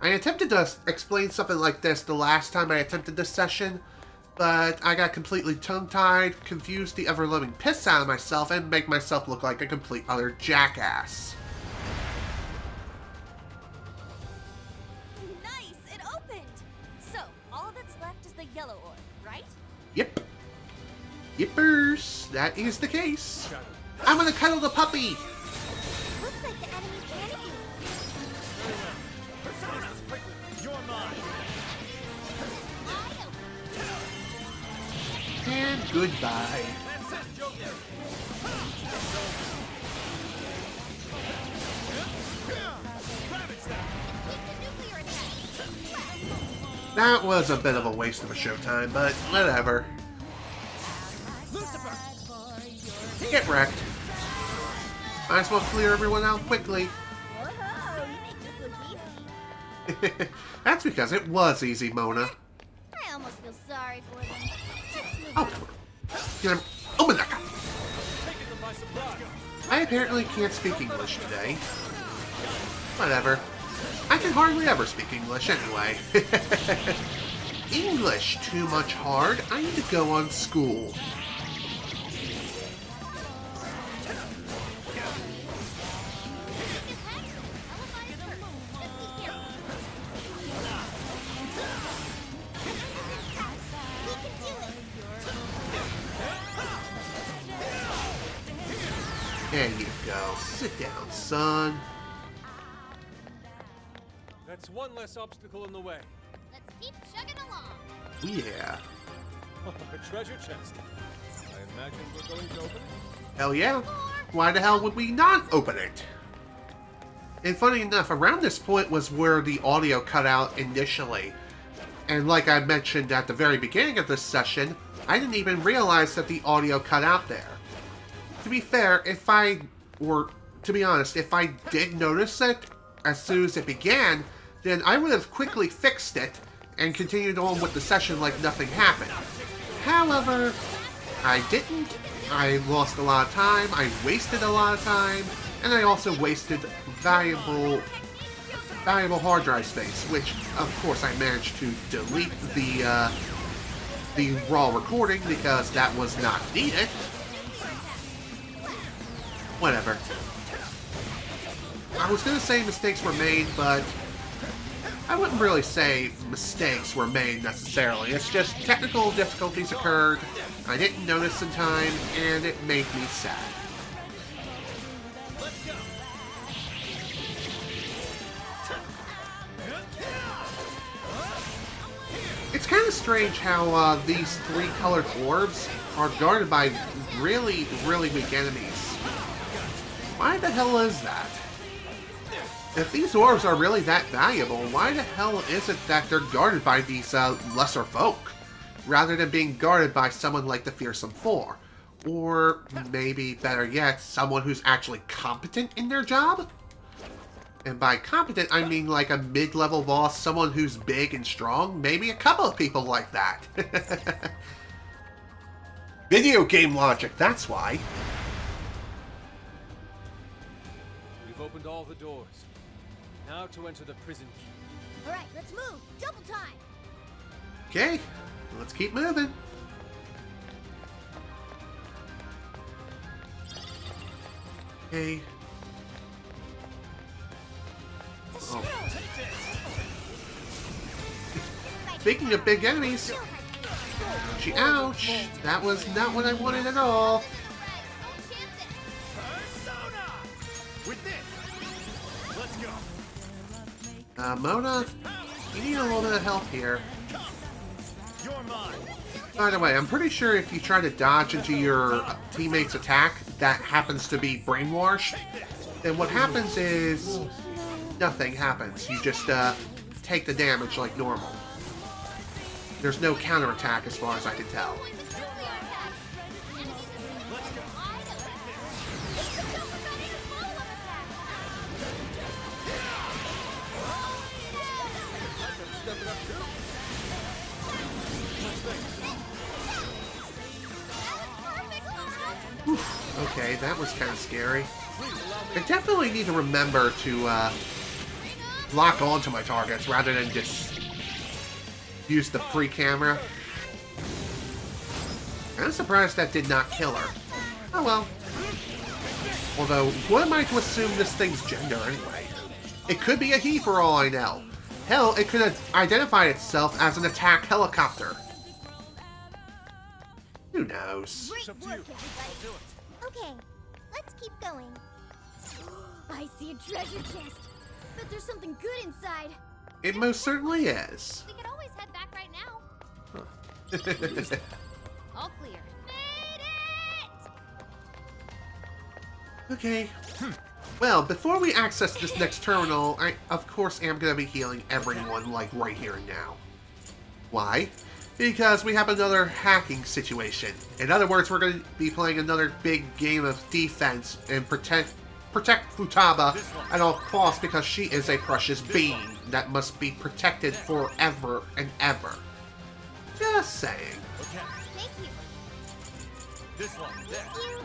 I attempted to explain something like this the last time I attempted this session, but I got completely tongue-tied, confused the ever-loving piss out of myself, and make myself look like a complete utter jackass. Nice! It opened! So, all that's left is the yellow orb, right? Yep. Yippers. That is the case. I'm gonna cuddle the puppy! Looks like the enemy's panicking. You're mine. And goodbye. That's it, Joker. That was a bit of a waste of a showtime, but whatever. Lucifer! Get wrecked. Might as well clear everyone out quickly. Whoa, you make this look easy. That's because it was easy, Mona. I almost feel sorry for them. Let's move Oh, on. get him. Open that guy. Taking them by surprise. I apparently can't speak English today. Whatever. I can hardly ever speak English anyway. English too much hard. I need to go on school. There you go. Sit down, son. That's one less obstacle in the way. Let's keep chugging along. Yeah. A treasure chest. I imagine we're going to open it. Hell yeah. Why the hell would we not open it? And funny enough, around this point was where the audio cut out initially. And like I mentioned at the very beginning of this session, I didn't even realize that the audio cut out there. To be fair, if I did notice it as soon as it began, then I would have quickly fixed it and continued on with the session like nothing happened. However, I didn't. I lost a lot of time, I wasted a lot of time, and I also wasted valuable hard drive space, which of course I managed to delete the raw recording because that was not needed. Whatever. I was gonna say mistakes were made, but I wouldn't really say mistakes were made necessarily. It's just technical difficulties occurred, I didn't notice in time, and it made me sad. It's kind of strange how these three colored orbs are guarded by really, really weak enemies. Why the hell is that? If these orbs are really that valuable, why the hell is it that they're guarded by these lesser folk, rather than being guarded by someone like the Fearsome Four? Or maybe, better yet, someone who's actually competent in their job? And by competent, I mean like a mid-level boss, someone who's big and strong, maybe a couple of people like that. Video game logic, that's why. We've opened all the doors. Now to enter the prison key. All right, let's move. Double time. Okay, let's keep moving. Okay. Oh. Speaking of big enemies, ouchie, ouch! That was not what I wanted at all. Mona, you need a little bit of help here. By the way, I'm pretty sure if you try to dodge into your teammate's attack that happens to be brainwashed, then what happens is nothing happens. You just take the damage like normal. There's no counterattack as far as I can tell. Okay, that was kind of scary. I definitely need to remember to lock onto my targets rather than just use the free camera. I'm surprised that did not kill her. Oh well. Although, what am I to assume this thing's gender anyway? It could be a he for all I know. Hell, it could identify itself as an attack helicopter. Who knows? Great work, everybody. Okay, let's keep going. I see a treasure chest. Bet there's something good inside. It most certainly is. We could always head back right now. Huh. All clear. Made it! Okay. Well, before we access this next terminal, I, of course, am going to be healing everyone, like, right here and now. Why? Because we have another hacking situation. In other words, we're going to be playing another big game of defense and protect Futaba at all costs because she is a precious being that must be protected forever and ever. Just saying. Okay. Thank you. This one. There. Thank you.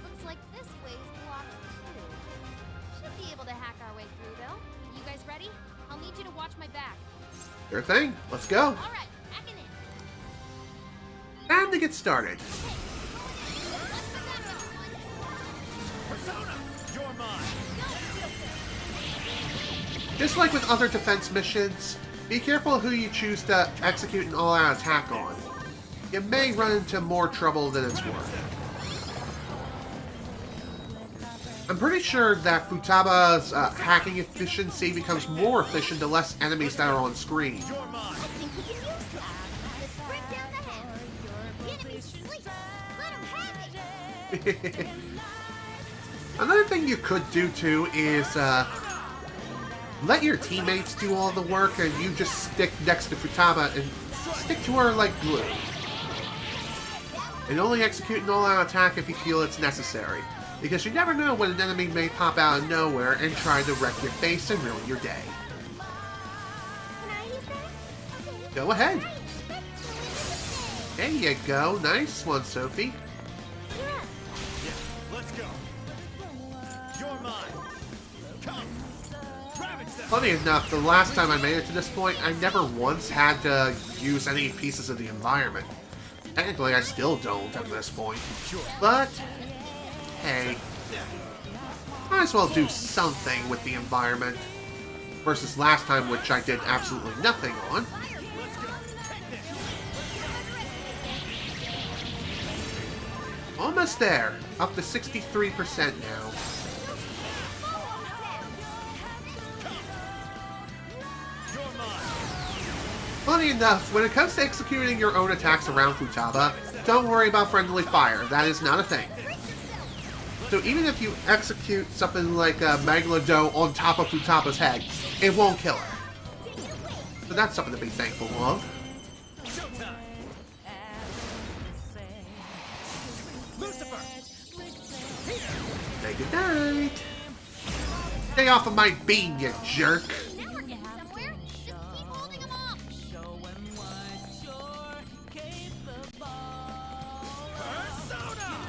Looks like this way's blocked too. Should be able to hack our way through though. You guys ready? I'll need you to watch my back. Sure thing. Let's go. All right, hacking in. Time to get started. Persona, you're mine. Just like with other defense missions, be careful who you choose to execute an all-out attack on. You may run into more trouble than it's worth. I'm pretty sure that Futaba's hacking efficiency becomes more efficient the less enemies that are on screen. You're mine. I think we can use this. Let's break down the hatch. The enemy's asleep. Let him have it. Another thing you could do too is let your teammates do all the work and you just stick next to Futaba and stick to her like glue. And only execute an all-out attack if you feel it's necessary. Because you never know when an enemy may pop out of nowhere and try to wreck your face and ruin your day. Can I use that? Okay. Go ahead. Nice. There you go. Nice one, Sophie. You're up. Yeah, let's go. You're mine. Come. Ravage them. Funny enough, the last time I made it to this point, I never once had to use any pieces of the environment. Technically, I still don't at this point. But, hey, might as well do something with the environment. Versus last time, which I did absolutely nothing on. Almost there. Up to 63% now. Funny enough, when it comes to executing your own attacks around Futaba, don't worry about friendly fire. That is not a thing. So even if you execute something like a Megalodon on top of Futaba's head, it won't kill her. So that's something to be thankful of. Say goodnight. Stay off of my beam, you jerk. Now we're getting somewhere. Just keep holding them off.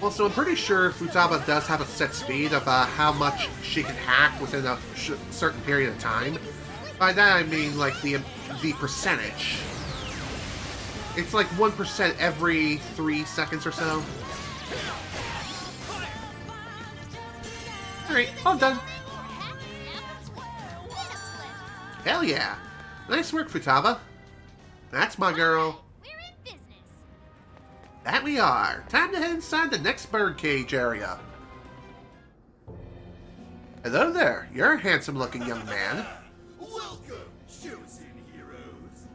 Also, I'm pretty sure Futaba does have a set speed of how much she can hack within a certain period of time. By that I mean like the percentage. It's like 1% every 3 seconds or so. Alright, all done. Hell yeah. Nice work, Futaba. That's my girl. We're in business. That we are. Time to head inside the next birdcage area. Hello there. You're a handsome-looking young man. Welcome, chosen heroes.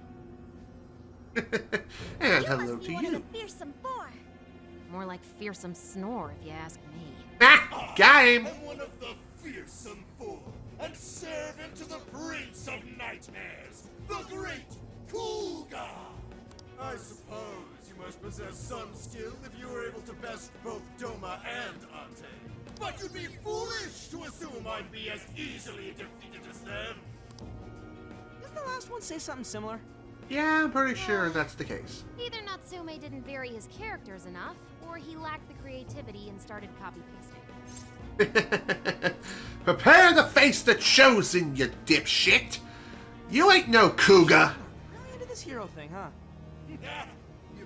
And You hello must to be one of you. the Fearsome Four. More like Fearsome Snore, if you ask me. Ah, got him. I'm one of the Fearsome Four, and servant to the Prince of Nightmares, the Great Kuga. I suppose you must possess some skill if you were able to best both Doma and Ante. But you'd be foolish to assume I'd be as easily defeated as them. Didn't the last one say something similar? Yeah, I'm pretty sure that's the case. Either Natsume didn't vary his characters enough, or he lacked the creativity and started copy-pasting. Prepare to face the chosen, you dipshit. You ain't no cougar. Really into this hero thing, huh? You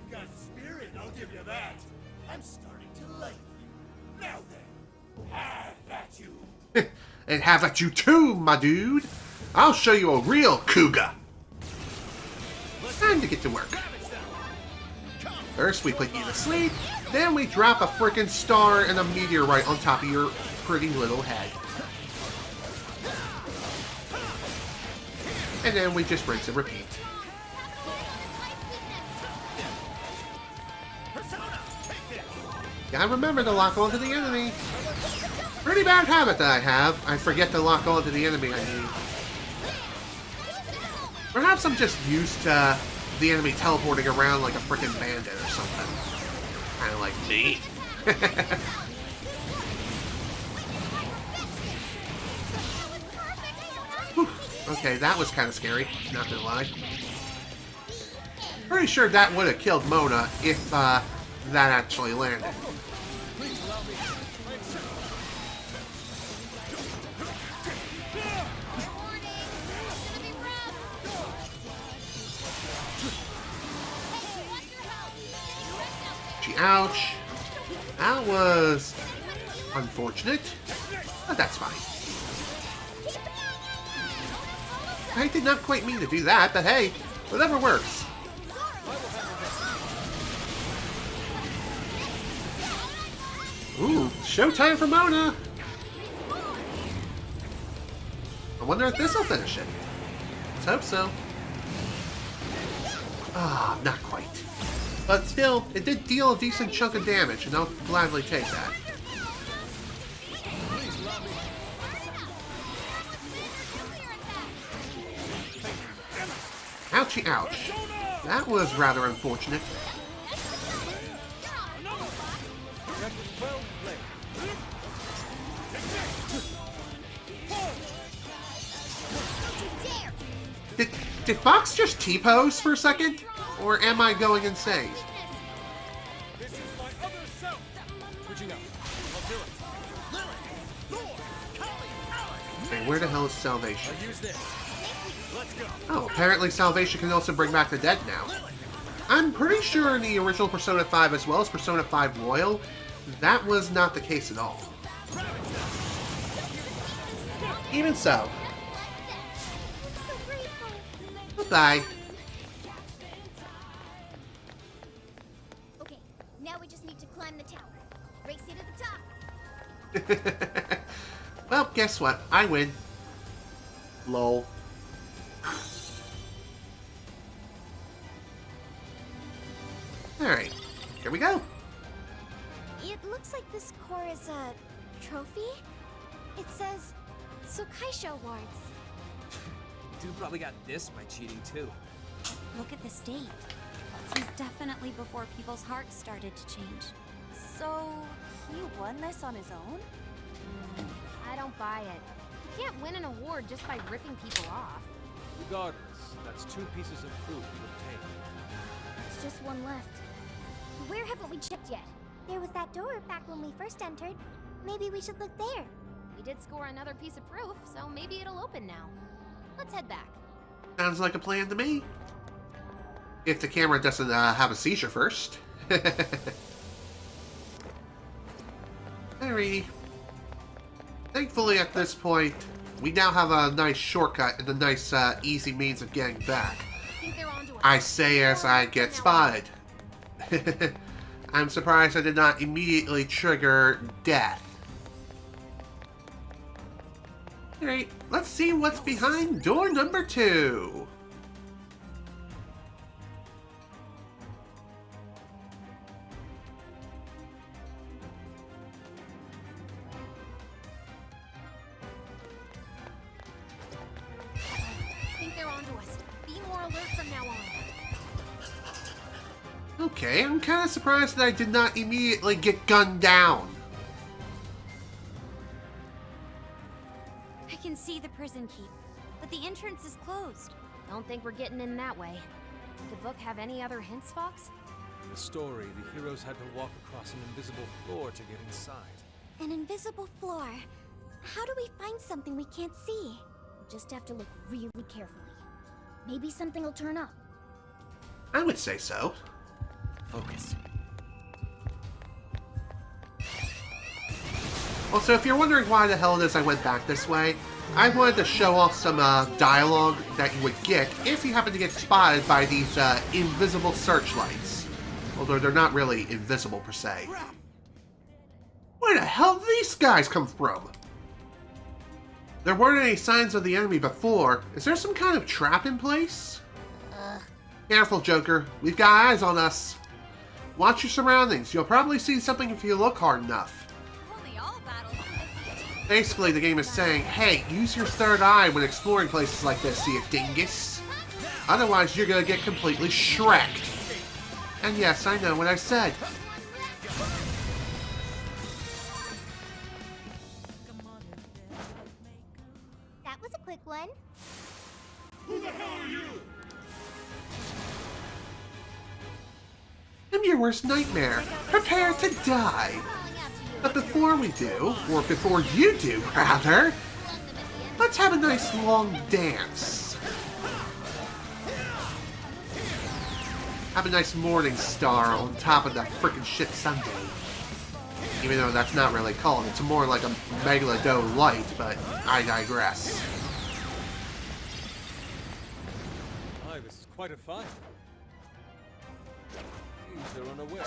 that, I'm starting to like you. Now then, have at you. And have at you too, my dude. I'll show you a real cougar. Time to get to work. First, we put you to sleep. Then we drop a frickin' star and a meteorite on top of your pretty little head. And then we just rinse and repeat. Gotta remember to lock onto the enemy. Pretty bad habit that I have. I forget to lock onto the enemy I need. Perhaps I'm just used to the enemy teleporting around like a frickin' bandit or something. Kinda like me. Okay, that was kind of scary, not gonna lie. Pretty sure that would have killed Mona if that actually landed. Ouch. That was unfortunate, but that's fine. I did not quite mean to do that, but hey, whatever works. Ooh, showtime for Mona! I wonder if this will finish it. Let's hope so. Ah, not quite. But still, it did deal a decent chunk of damage, and I'll gladly take that. Ouchie ouch. That was rather unfortunate. Did Fox just T-pose for a second? Or am I going insane? This is my other self. Switching out. I'll do it. Hey, where the hell is Salvation? I'll use this. Let's go. Oh, apparently Salvation can also bring back the dead now. I'm pretty sure in the original Persona 5 as well as Persona 5 Royal, that was not the case at all. Even so. Bye. Okay, now we just need to climb the tower. Race it to the top. Well, guess what? I win. Lol. Alright, here we go. It looks like this core is a trophy. It says Sokaisho Awards. Dude probably got this by cheating too. Look at this date. This was definitely before people's hearts started to change. So, he won this on his own? I don't buy it. You can't win an award just by ripping people off. Regardless, that's 2 pieces of proof you obtained. There's just one left. Where haven't we checked yet? There was that door back when we first entered. Maybe we should look there. We did score another piece of proof, so maybe it'll open now. Let's head back. Sounds like a plan to me. If the camera doesn't have a seizure first. Alrighty. Thankfully at this point, we now have a nice shortcut and a nice easy means of getting back. I say as I get spotted. I'm surprised I did not immediately trigger death. Alright, let's see what's behind door number 2. I think they're onto us. Be more alert from now on. Okay, I'm kind of surprised that I did not immediately get gunned down. I can see the prison keep, but the entrance is closed. Don't think we're getting in that way. Did the book have any other hints, Fox? In the story, the heroes had to walk across an invisible floor to get inside. An invisible floor. How do we find something we can't see? Just have to look really carefully. Maybe something will turn up. I would say so. Focus. Also, if you're wondering why the hell it is I went back this way, I wanted to show off some dialogue that you would get if you happen to get spotted by these invisible searchlights. Although they're not really invisible per se. Where the hell did these guys come from? There weren't any signs of the enemy before. Is there some kind of trap in place? Careful, Joker. We've got eyes on us. Watch your surroundings. You'll probably see something if you look hard enough. Basically, the game is saying, hey, use your third eye when exploring places like this, you dingus. Otherwise, you're gonna get completely shreked. And yes, I know what I said. That was a quick one. Who the hell are you? I'm your worst nightmare. Prepare to die. But before we do, or before you do, rather, let's have a nice long dance. Have a nice morning star on top of that frickin' shit Sunday. Even though that's not really called, it's more like a Megalodon light, but I digress. My, this is quite a fight. These are unaware.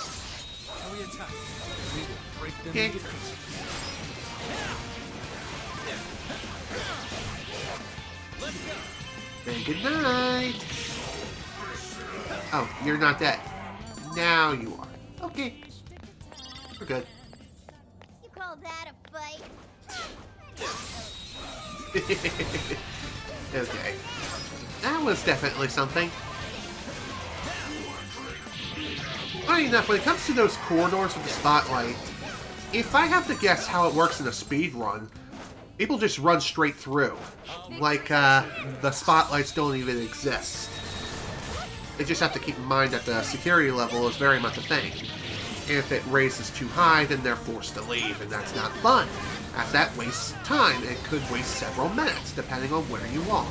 Can we attack? We will break them into pieces. Let's go. Say goodnight. Oh, you're not dead. Now you are. Okay. We're good. You call that a fight? Okay. That was definitely something. Funny enough, when it comes to those corridors with the spotlight, if I have to guess how it works in a speed run, people just run straight through. Like, the spotlights don't even exist. They just have to keep in mind that the security level is very much a thing. If it raises too high, then they're forced to leave, and that's not fun, as that wastes time. It could waste several minutes, depending on where you are.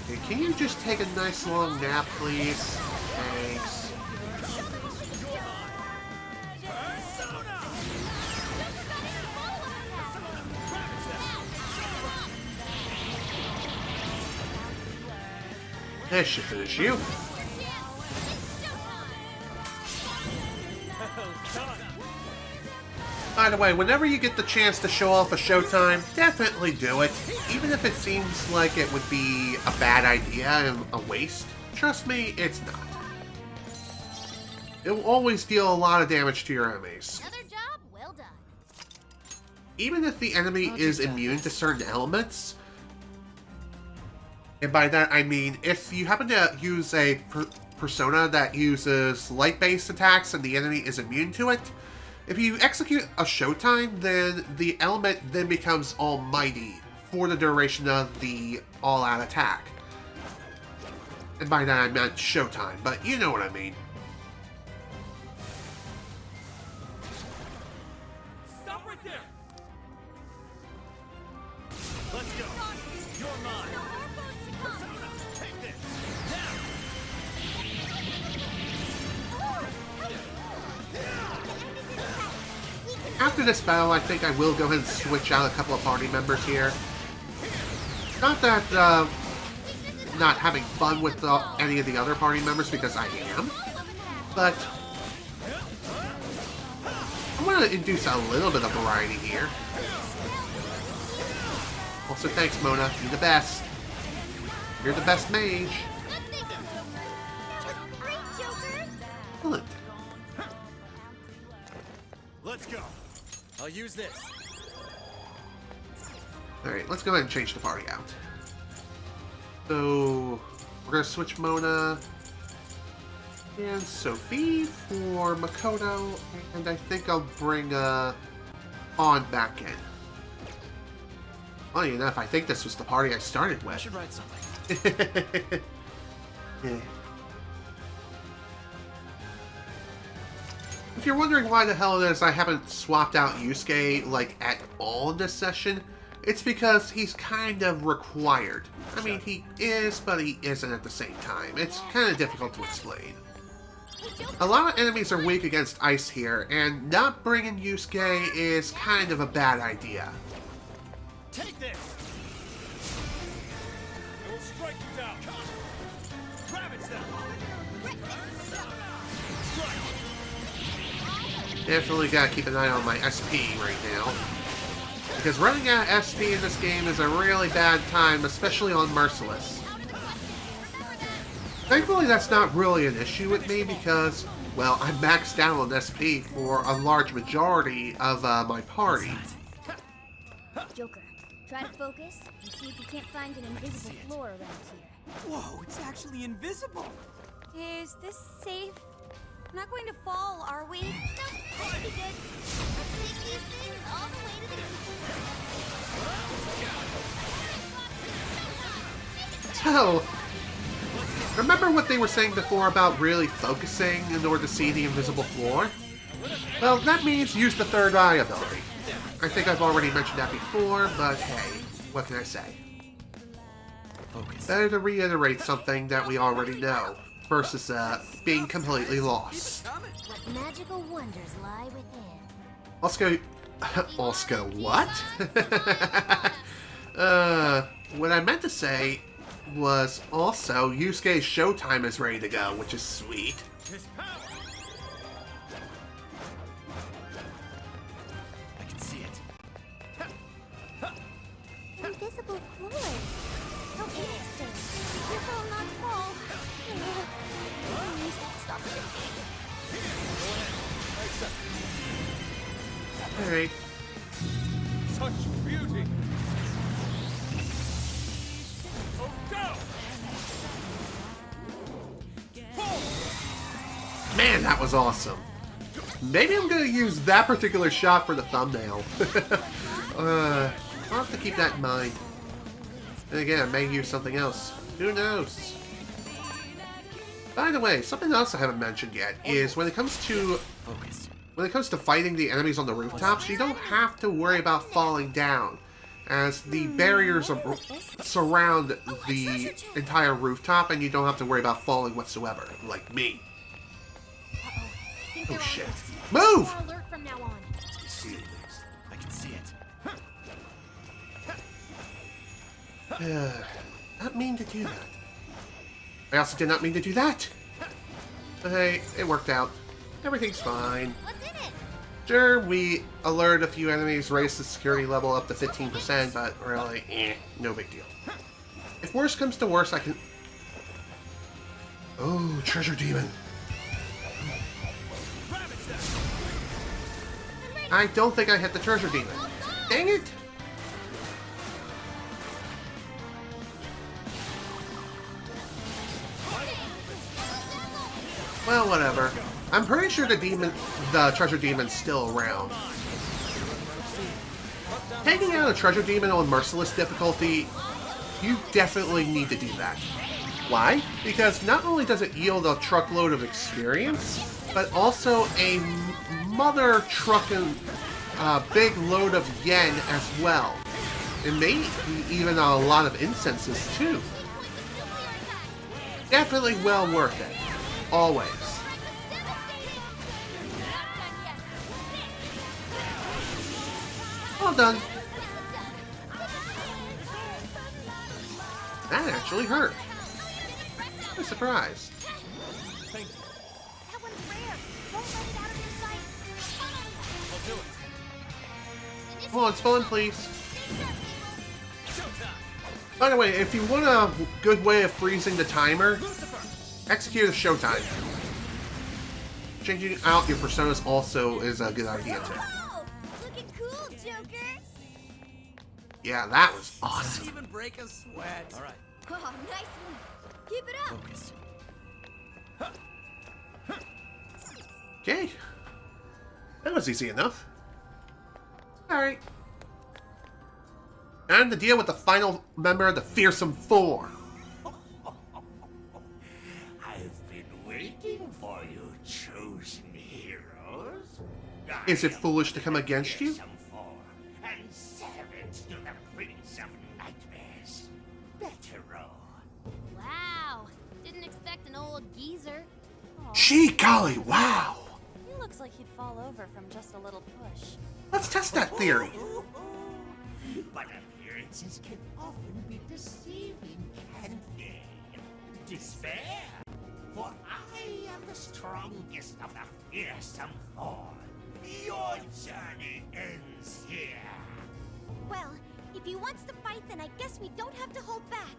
Okay, can you just take a nice long nap, please? Thanks. This should finish you. By the way, whenever you get the chance to show off a showtime, definitely do it. Even if it seems like it would be a bad idea and a waste. Trust me, it's not. It will always deal a lot of damage to your enemies. Another job well done. Even if the enemy is immune to certain elements, and by that I mean if you happen to use a persona that uses light-based attacks and the enemy is immune to it, if you execute a showtime, then the element then becomes almighty for the duration of the all-out attack. And by that I meant showtime, but you know what I mean. Stop right there! Let's go! You're mine! Take this! After this battle, I think I will go ahead and switch out a couple of party members here. Not that, not having fun with any of the other party members, because I am. But I want to induce a little bit of variety here. Also, thanks, Mona. You're the best. You're the best mage. Excellent. Let's go! I'll use this. Alright, let's go ahead and change the party out. So, we're going to switch Mona and Sophie for Makoto, and I think I'll bring On back in. Funny enough, I think this was the party I started with. I should write something. Yeah. If you're wondering why the hell it is I haven't swapped out Yusuke, like, at all in this session, it's because he's kind of required. I mean, he is, but he isn't at the same time. It's kind of difficult to explain. A lot of enemies are weak against ice here, and not bringing Yusuke is kind of a bad idea. Take this! I will strike you down! Ravage them! Definitely gotta keep an eye on my SP right now. Because running out of SP in this game is a really bad time, especially on Merciless. Thankfully, that's not really an issue with me because, well, I'm maxed out on SP for a large majority of my party. Joker, try to focus and see if you can't find an invisible floor around here. Whoa, it's actually invisible. Is this safe? We're not going to fall, are we? No, that'll be good. Let's take these things all the way to the So, remember what they were saying before about really focusing in order to see the invisible floor? Well, that means use the third eye ability. I think I've already mentioned that before, but hey, what can I say? Better to reiterate something that we already know, versus being completely lost. magical wonders lie within. Oscar, what? What I meant to say was also Yusuke's showtime is ready to go, which is sweet. I can see it. Invisible floors. How interesting. Be careful not to fall. Please, stop it. Alright. Such beauty! Oh, go! Man, that was awesome. Maybe I'm gonna use that particular shot for the thumbnail. I'll have to keep that in mind. And again, I may use something else. Who knows? By the way, something else I haven't mentioned yet is when it comes to fighting the enemies on the rooftops, you don't have to worry about falling down, as the barriers surround the entire rooftop, and you don't have to worry about falling whatsoever, like me. Oh shit! Move! Alert from now on. I can see it. Not mean to do that. I also did not mean to do that. But hey, it worked out. Everything's fine. What's in it? Sure, we alert a few enemies, raise the security level up to 15%, but really, no big deal. If worse comes to worse, I can... Oh, treasure demon. I don't think I hit the treasure demon. Dang it! Well, whatever. I'm pretty sure the treasure demon's still around. Taking out a treasure demon on Merciless difficulty, you definitely need to do that. Why? Because not only does it yield a truckload of experience, but also a mother truckin' big load of yen as well. And maybe even a lot of incenses too. Definitely well worth it. Always. Well done. That actually hurt. I'm surprised. Thank you. That one's rare. Don't let it out of your sights. I'll do it. Come on, spawn, please. By the way, if you want a good way of freezing the timer, execute a showtime. Changing out your personas also is a good idea too. Oh, looking cool, Joker. Yeah, that was awesome. Even break a sweat. All right. Oh, nice one. Keep it up. Okay. That was easy enough. Alright. Time to deal with the final member of the Fearsome Four. I've been waiting for you, chosen heroes. Is it foolish to come against you? Fearsome Four, and servant to the old geezer. Aw, Gee golly, wow! He looks like he'd fall over from just a little push. Let's test that theory. But appearances can often be deceiving, can't they? Despair! For I am the strongest of the Fearsome Four. Your journey ends here. Well, if he wants to fight, then I guess we don't have to hold back.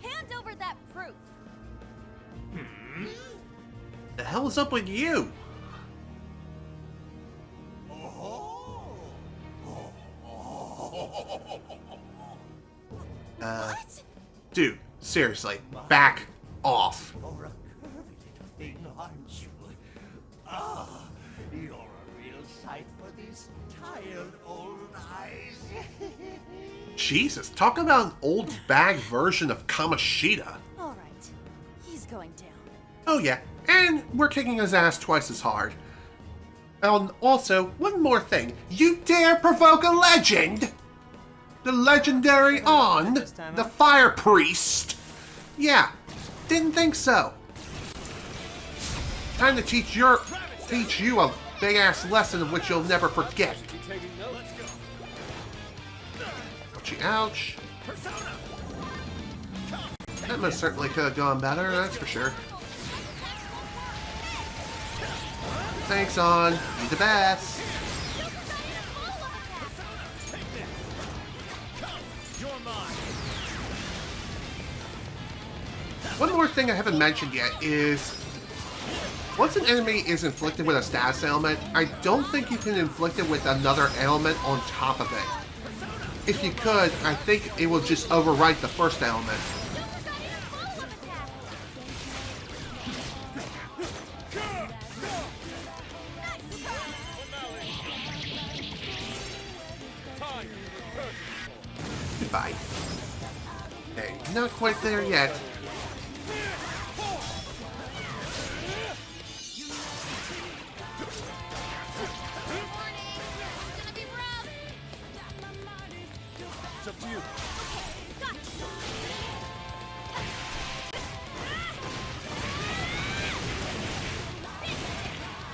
Hand over that proof. The hell is up with you? Dude, seriously, back off. You're a curvy little thing, aren't you? Ah, you're a real sight for these tired old eyes. Jesus, talk about an old bag version of Kamoshida. All right, he's going down. Oh yeah, and we're kicking his ass twice as hard. And also, one more thing. You dare provoke a legend? The legendary On, the Fire Priest. Yeah, didn't think so. Time to teach you a big-ass lesson of which you'll never forget. Ouchie, ouch. That most certainly could have gone better, that's for sure. Thanks, On. You're the best. One more thing I haven't mentioned yet is, once an enemy is inflicted with a status ailment, I don't think you can inflict it with another ailment on top of it. If you could, I think it will just overwrite the first ailment. Goodbye. Hey, not quite there yet. It's up to you.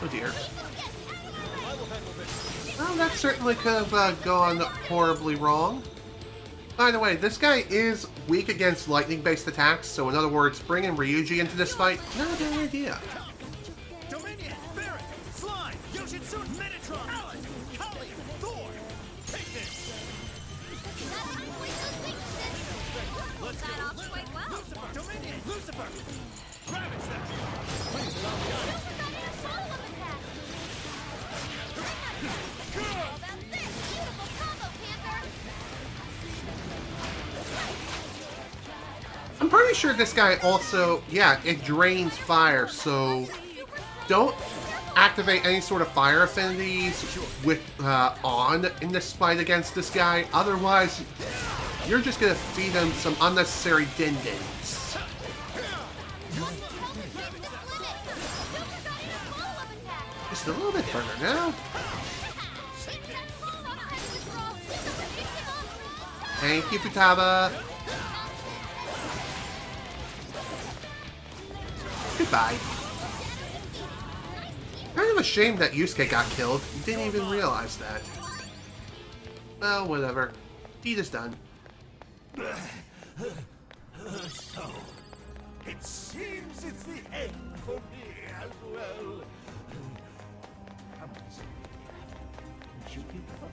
Oh dear. Well, that certainly could have gone horribly wrong. By the way, this guy is weak against lightning-based attacks, so in other words, bringing Ryuji into this fight, not a bad idea. Dominion, Barret, Slime, Yoshitsu, Metatron, Alan, Kali, Thor. Take this. Let's got off quite well. Lucifer, Dominion, Lucifer. Ravage them. Please allow me on. How about this? Beautiful combo, Panther! I'm pretty sure this guy also, yeah, it drains fire, so don't activate any sort of fire affinities with On in this fight against this guy. Otherwise, you're just gonna feed him some unnecessary din-dins. Just a little bit further now. Thank you, Futaba. Goodbye. Kind of a shame that Yusuke got killed. Didn't even realize that. Well, whatever. Deed is done. So, it seems it's the end for me as well. How much would you give up?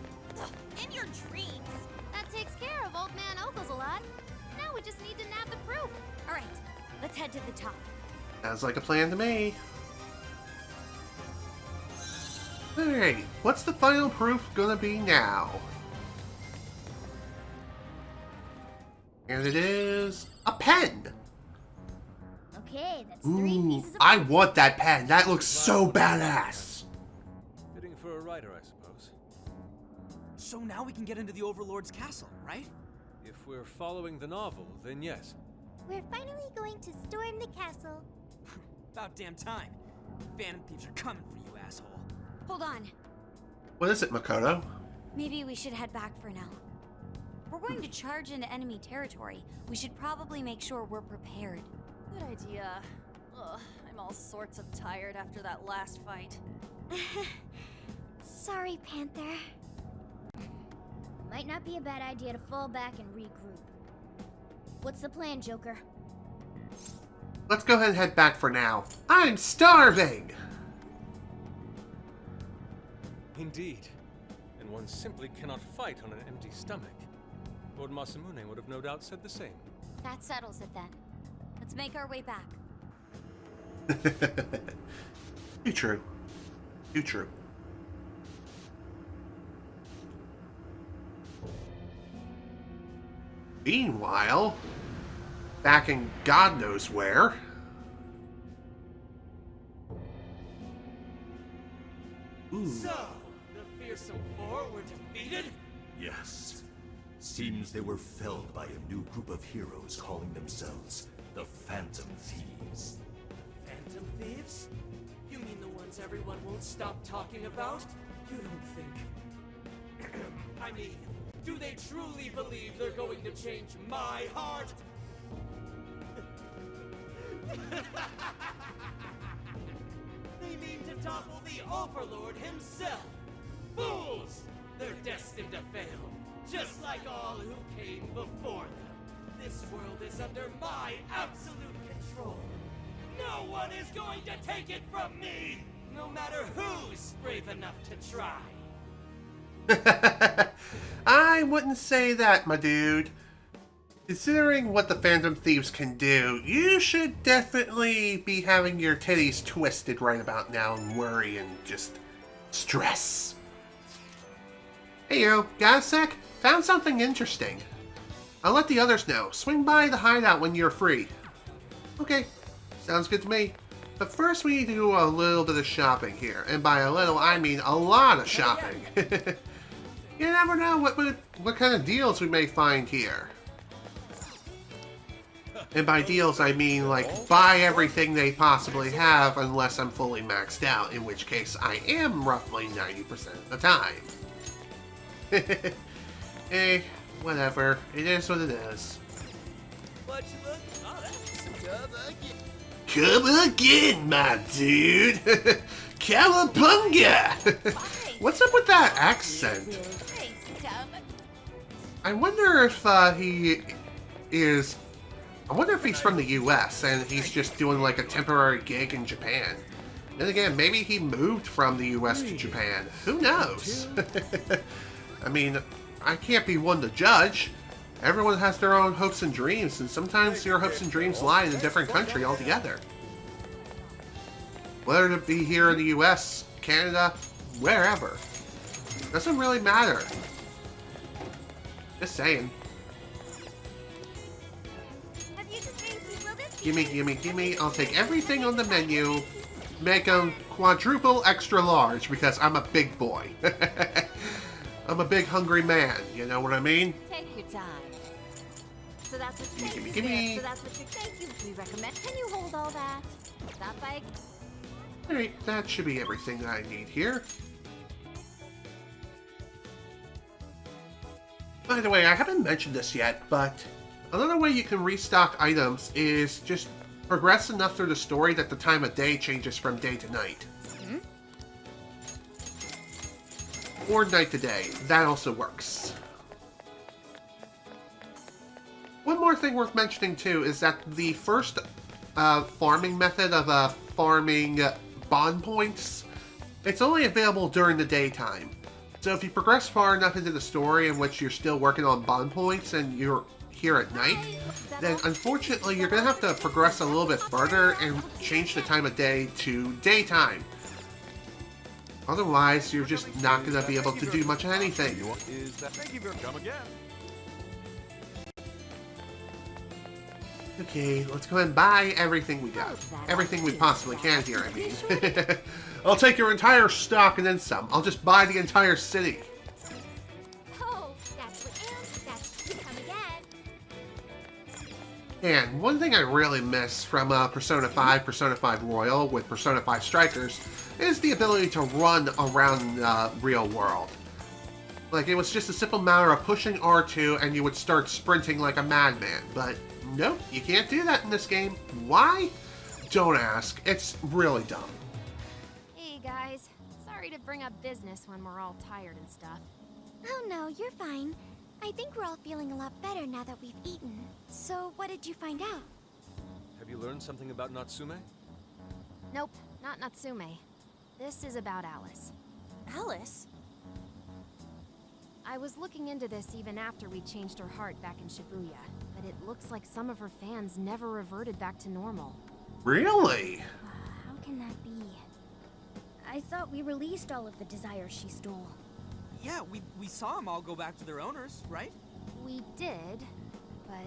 In your dreams! That takes care of Old Man Ogles a lot. Now we just need to nab the proof. Alright, let's head to the top. Sounds like a plan to me. Alright, what's the final proof gonna be now? And it is a pen! Okay, that's 3 Ooh, pieces of... I want that pen. That looks so badass. Fitting for a writer, I suppose. So now we can get into the Overlord's castle, right? If we're following the novel, then yes. We're finally going to storm the castle. About damn time. Phantom thieves are coming for you, asshole. Hold on. What is it, Makoto? Maybe we should head back for now. We're going to charge into enemy territory. We should probably make sure we're prepared. Good idea. Ugh. Ugh, I'm all sorts of tired after that last fight. Sorry, Panther. Might not be a bad idea to fall back and regroup. What's the plan, Joker? Let's go ahead and head back for now. I'm starving! Indeed. And one simply cannot fight on an empty stomach. Lord Masamune would have no doubt said the same. That settles it then. Let's make our way back. Too true. Too true. Meanwhile, back in God knows where. Ooh. So, the Fearsome Four were defeated? Yes. Seems they were felled by a new group of heroes calling themselves the Phantom Thieves. Phantom Thieves? You mean the ones everyone won't stop talking about? You don't think... I mean, do they truly believe they're going to change my heart? They mean to topple the Overlord himself! Fools! They're destined to fail, just like all who came before them. This world is under my absolute control. No one is going to take it from me, no matter who's brave enough to try. I wouldn't say that, my dude. Considering what the Phantom Thieves can do, you should definitely be having your titties twisted right about now and worry and just stress. Hey yo, got a sec? Found something interesting. I'll let the others know. Swing by the hideout when you're free. Okay, sounds good to me. But first we need to do a little bit of shopping here. And by a little, I mean a lot of shopping. You never know what kind of deals we may find here. And by deals, I mean, like, buy everything they possibly have unless I'm fully maxed out, in which case I am roughly 90% of the time. Eh, whatever. It is what it is. What you look? Oh, that's Come again, my dude! Cowabunga! What's up with that accent? I wonder if he is... I wonder if he's from the US and he's just doing like a temporary gig in Japan. Then again, maybe he moved from the US to Japan. Who knows? I mean, I can't be one to judge. Everyone has their own hopes and dreams, and sometimes your hopes and dreams lie in a different country altogether. Whether it be here in the US, Canada, wherever. Doesn't really matter. Just saying. Gimme, gimme, gimme. I'll take everything on the menu. Make them quadruple extra large because I'm a big boy. I'm a big hungry man. You know what I mean? Take your time. So that's what you Gimme, think. gimme. So that's what you thank you. We recommend. Can you hold all that? Stop by. Alright, that should be everything that I need here. By the way, I haven't mentioned this yet, but another way you can restock items is just progress enough through the story that the time of day changes from day to night. Or night to day. That also works. One more thing worth mentioning too is that the first farming method of farming bond points, it's only available during the daytime. So if you progress far enough into the story in which you're still working on bond points and you're here at night, then unfortunately you're going to have to progress a little bit further and change the time of day to daytime. Otherwise, you're just not going to be able to do much of anything. Thank you for coming again. Okay, let's go ahead and buy everything we got. Everything we possibly can here, I mean. I'll take your entire stock and then some. I'll just buy the entire city. Oh, that's what that's you come again. And one thing I really miss from Persona 5, Persona 5 Royal with Persona 5 Strikers is the ability to run around real world. Like, it was just a simple matter of pushing R2 and you would start sprinting like a madman, but nope, you can't do that in this game. Why? don't ask. It's really dumb. Hey guys, sorry to bring up business when we're all tired and stuff. Oh no, you're fine. I think we're all feeling a lot better now that we've eaten. So, what did you find out? Have you learned something about Natsume? Nope, not Natsume. This is about Alice. Alice? I was looking into this even after we changed her heart back in Shibuya, but it looks like some of her fans never reverted back to normal. Really? How can that be? I thought we released all of the desires she stole. Yeah, we saw them all go back to their owners, right? We did, but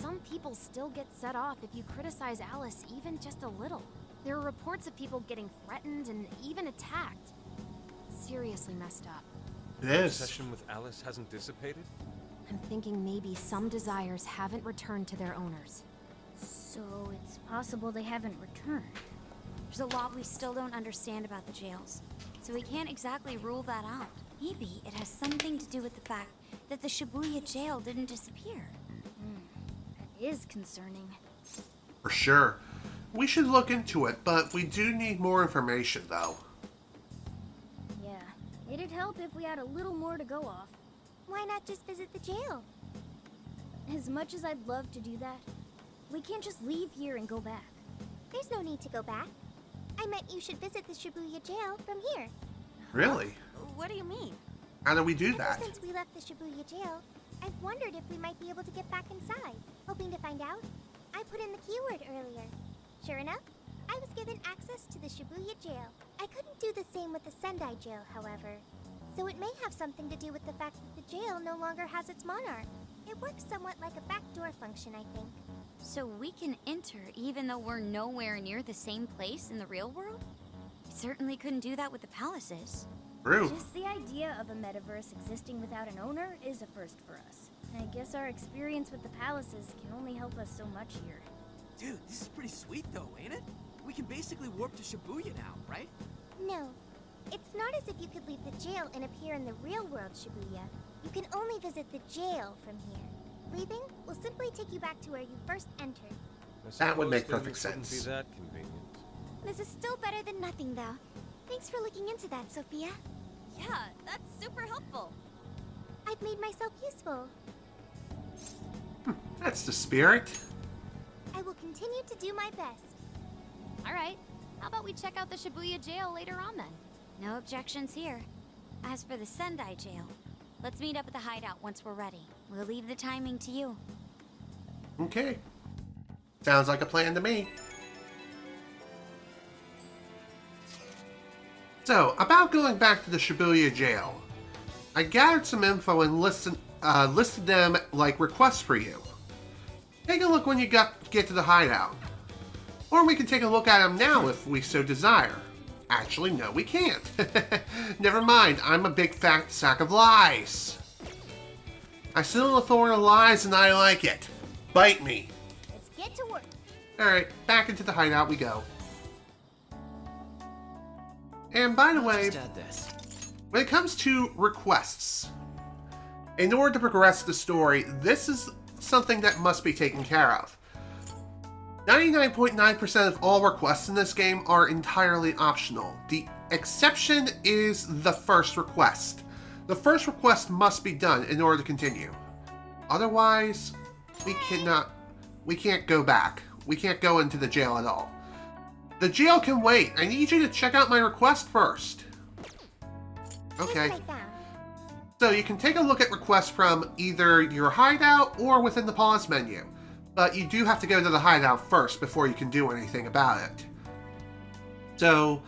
some people still get set off if you criticize Alice even just a little. There are reports of people getting threatened and even attacked. Seriously messed up. It The is. obsession with Alice hasn't dissipated? I'm thinking maybe some desires haven't returned to their owners. So it's possible they haven't returned. There's a lot we still don't understand about the jails, so we can't exactly rule that out. Maybe it has something to do with the fact that the Shibuya jail didn't disappear. That is concerning. For sure. We should look into it, but we do need more information, though. Yeah, it'd help if we had a little more to go off. Why not just visit the jail? As much as I'd love to do that, we can't just leave here and go back. There's no need to go back. I meant you should visit the Shibuya jail from here. Really? What do you mean? How do we do Ever that? since we left the Shibuya jail, I've wondered if we might be able to get back inside. Hoping to find out, I put in the keyword earlier. Sure enough, I was given access to the Shibuya jail. I couldn't do the same with the Sendai jail, however. So it may have something to do with the fact that the jail no longer has its monarch. It works somewhat like a backdoor function, I think. So we can enter even though we're nowhere near the same place in the real world? We certainly couldn't do that with the palaces. True. Just the idea of a metaverse existing without an owner is a first for us. I guess our experience with the palaces can only help us so much here. Dude, this is pretty sweet though, ain't it? We can basically warp to Shibuya now, right? No. It's not as if you could leave the jail and appear in the real world, Shibuya. You can only visit the jail from here. Leaving will simply take you back to where you first entered. That would make Suppose perfect things wouldn't sense. be that convenient. This is still better than nothing, though. Thanks for looking into that, Sophia. Yeah, that's super helpful. I've made myself useful. That's the spirit. I will continue to do my best. Alright, how about we check out the Shibuya jail later on then? No objections here. As for the Sendai jail, let's meet up at the hideout once we're ready. We'll leave the timing to you. Okay. Sounds like a plan to me. So, about going back to the Shibuya jail. I gathered some info and listed them like requests for you. Take a look when you get to the hideout. Or we can take a look at them now if we so desire. Actually, no, we can't. Never mind, I'm a big fat sack of lies. I sit on the thorn of lies and I like it. Bite me. Let's get to work. Alright, back into the hideout we go. And by the way, when it comes to requests, in order to progress the story, this is something that must be taken care of. 99.9% of all requests in this game are entirely optional. The exception is the first request. The first request must be done in order to continue. Otherwise, we can't go back. We can't go into the jail at all. The jail can wait. I need you to check out my request first. Okay. So you can take a look at requests from either your hideout or within the pause menu. But you do have to go to the hideout first before you can do anything about it. So,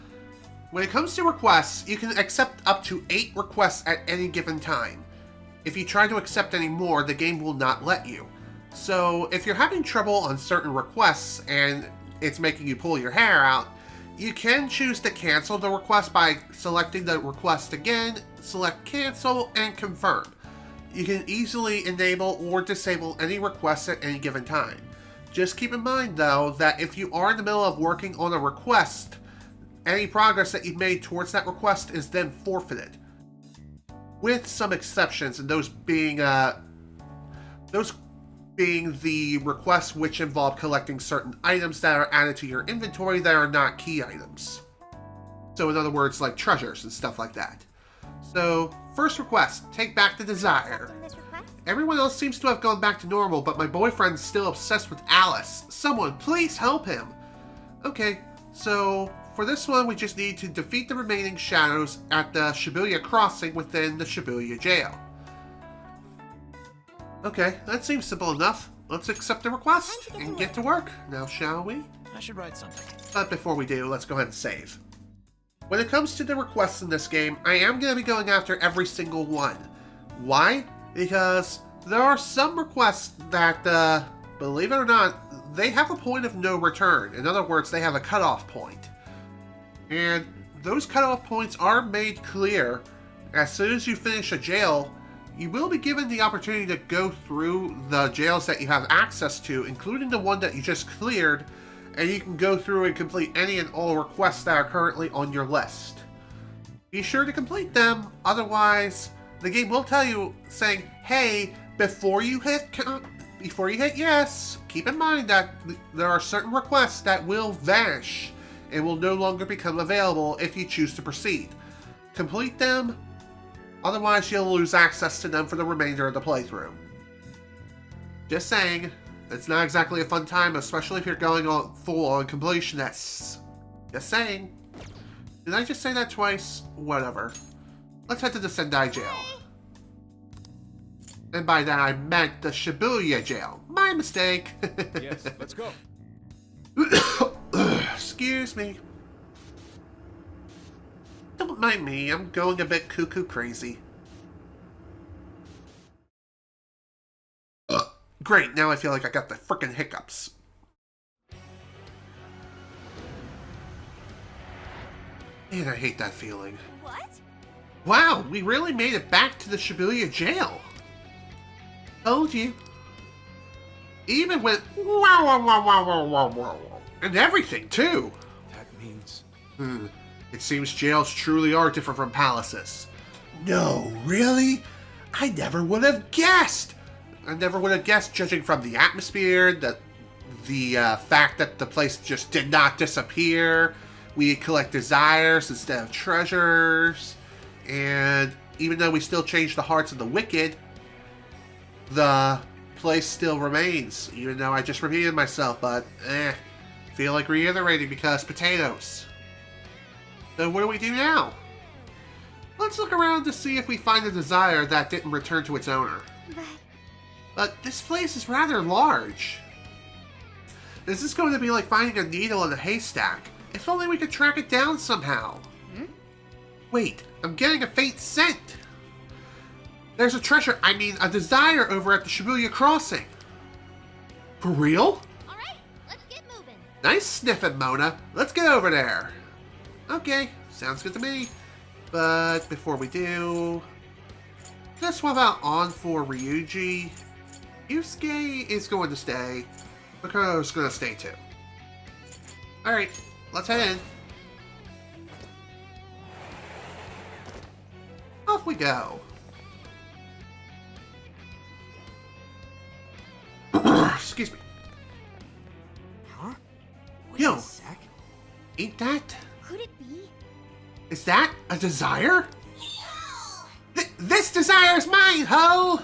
when it comes to requests, you can accept up to 8 requests at any given time. If you try to accept any more, the game will not let you. So, if you're having trouble on certain requests and it's making you pull your hair out, you can choose to cancel the request by selecting the request again, select cancel, and confirm. You can easily enable or disable any requests at any given time. Just keep in mind, though, that if you are in the middle of working on a request, any progress that you've made towards that request is then forfeited. With some exceptions, and those being, those being the requests which involve collecting certain items that are added to your inventory that are not key items. So in other words, like treasures and stuff like that. So, first request, take back the desire. Everyone else seems to have gone back to normal, but my boyfriend's still obsessed with Alice. Someone, please help him. Okay, so for this one, we just need to defeat the remaining shadows at the Shibuya crossing within the Shibuya jail. Okay, that seems simple enough. Let's accept the request and get to work. Now, shall we? I should write something. But before we do, let's go ahead and save. When it comes to the requests in this game, I am going to be going after every single one. Why? Because there are some requests that, believe it or not, they have a point of no return. In other words, they have a cutoff point. And those cutoff points are made clear. As soon as you finish a jail, you will be given the opportunity to go through the jails that you have access to, including the one that you just cleared, and you can go through and complete any and all requests that are currently on your list. Be sure to complete them, otherwise the game will tell you, saying, hey, before you hit yes, keep in mind that there are certain requests that will vanish and will no longer become available if you choose to proceed. Complete them, otherwise you'll lose access to them for the remainder of the playthrough. Just saying. It's not exactly a fun time, especially if you're going on full-on completionists. Just saying. Did I just say that twice? Whatever. Let's head to the Sendai jail. And by that I meant the Shibuya jail. My mistake. Yes, let's go. Excuse me. Don't mind me, I'm going a bit cuckoo crazy. Great, now I feel like I got the frickin' hiccups. Man, I hate that feeling. What? Wow, we really made it back to the Shibuya jail. Told you. Even went wow, wow, wow, wow, wow, wow, wow, and everything too. That means... It seems jails truly are different from palaces. No, really? I never would have guessed. I never would have guessed, judging from the atmosphere, the fact that the place just did not disappear. We collect desires instead of treasures. And even though we still change the hearts of the wicked, the place still remains. Even though I just repeated myself, but feel like reiterating because potatoes. So what do we do now? Let's look around to see if we find a desire that didn't return to its owner. But this place is rather large. This is going to be like finding a needle in a haystack. If only we could track it down somehow. Wait, I'm getting a faint scent. There's a desire over at the Shibuya crossing. For real? Alright, let's get moving. Nice sniffing, Mona. Let's get over there. Okay, sounds good to me. But before we do, let's swap out on for Ryuji. Yusuke is going to stay. Makoto's going to stay too. Alright, let's head in. Off we go. Excuse me. Huh? Wait Yo, a sec. ain't that... Could it be? Is that a desire? This desire is mine, ho!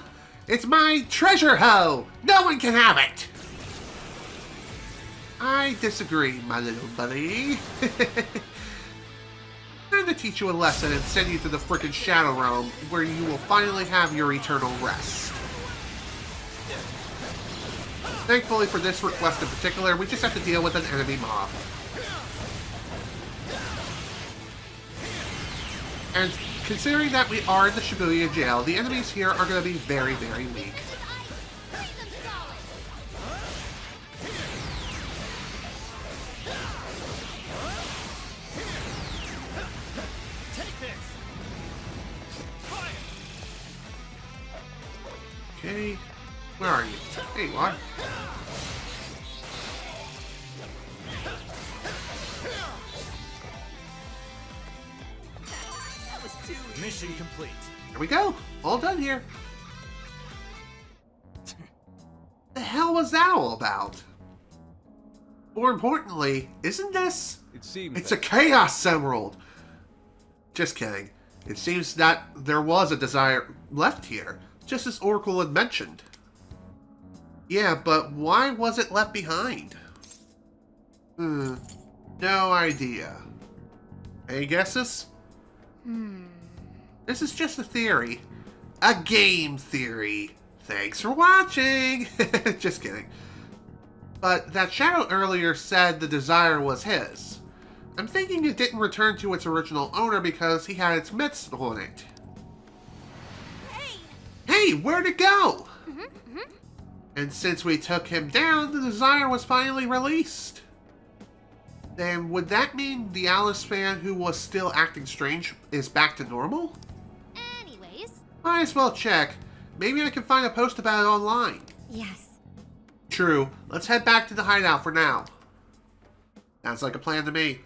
It's my treasure, ho! No one can have it! I disagree, my little buddy. Time to teach you a lesson and send you to the frickin' Shadow Realm, where you will finally have your eternal rest. Thankfully for this request in particular, we just have to deal with an enemy mob. And considering that we are in the Shibuya jail, the enemies here are going to be very, very weak. Okay, where are you? There you are. Mission complete. There we go. All done here. The was that all about? More importantly, isn't this... It seems It's a Chaos Emerald! Just kidding. It seems that there was a desire left here, just as Oracle had mentioned. Yeah, but why was it left behind? No idea. Any guesses? This is just a theory. A game theory. Thanks for watching! Just kidding. But that shadow earlier said the desire was his. I'm thinking it didn't return to its original owner because he had its mitts on it. Hey, where'd it go? And since we took him down, the desire was finally released. Then would that mean the Alice fan who was still acting strange is back to normal? Anyways. Might as well check. Maybe I can find a post about it online. Yes. True. Let's head back to the hideout for now. Sounds like a plan to me.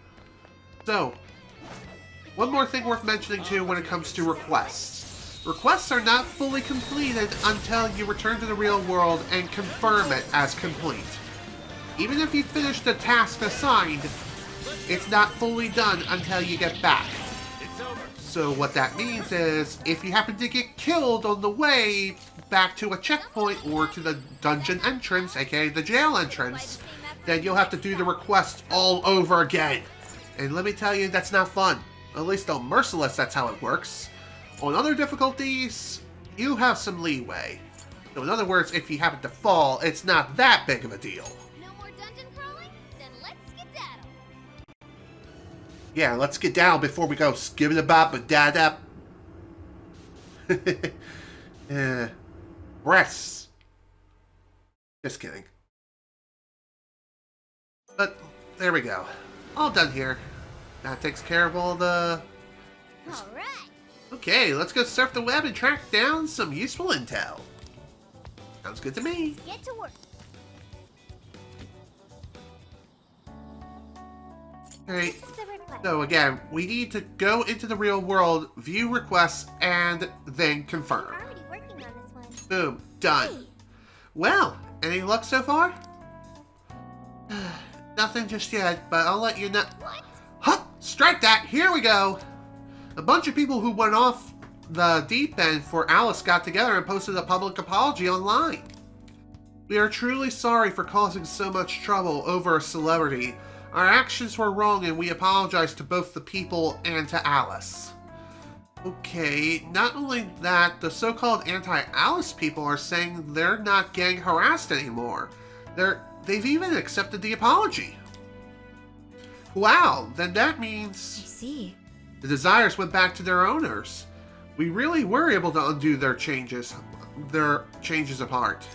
So, one more thing worth mentioning too when it comes to requests. Requests are not fully completed until you return to the real world and confirm it as complete. Even if you finish the task assigned, it's not fully done until you get back. So what that means is, if you happen to get killed on the way back to a checkpoint or to the dungeon entrance, aka the jail entrance, then you'll have to do the request all over again. And let me tell you, that's not fun. At least on Merciless, that's how it works. On other difficulties, you have some leeway. So in other words, if you happen to fall, it's not that big of a deal. No more dungeon crawling? Then let's skedaddle. Yeah, let's get down before we go skibbing about and dad up. Breasts. Just kidding. But there we go. All done here. That takes care of all the... Alright. Okay, let's go surf the web and track down some useful intel. Sounds good to me. Get to work. Alright, This is the request. so again, we need to go into the real world, view requests, and then I'm confirm. already working on this one. Boom, done. Well, any luck so far? Nothing just yet, but I'll let you know. What? Huh! Strike that! Here we go! A bunch of people who went off the deep end for Alice got together and posted a public apology online. We are truly sorry for causing so much trouble over a celebrity. Our actions were wrong and we apologize to both the people and to Alice. Okay, not only that, the so-called anti-Alice people are saying they're not getting harassed anymore. They've even accepted the apology. Wow, then that means... I see. The desires went back to their owners. We really were able to undo their changes of heart.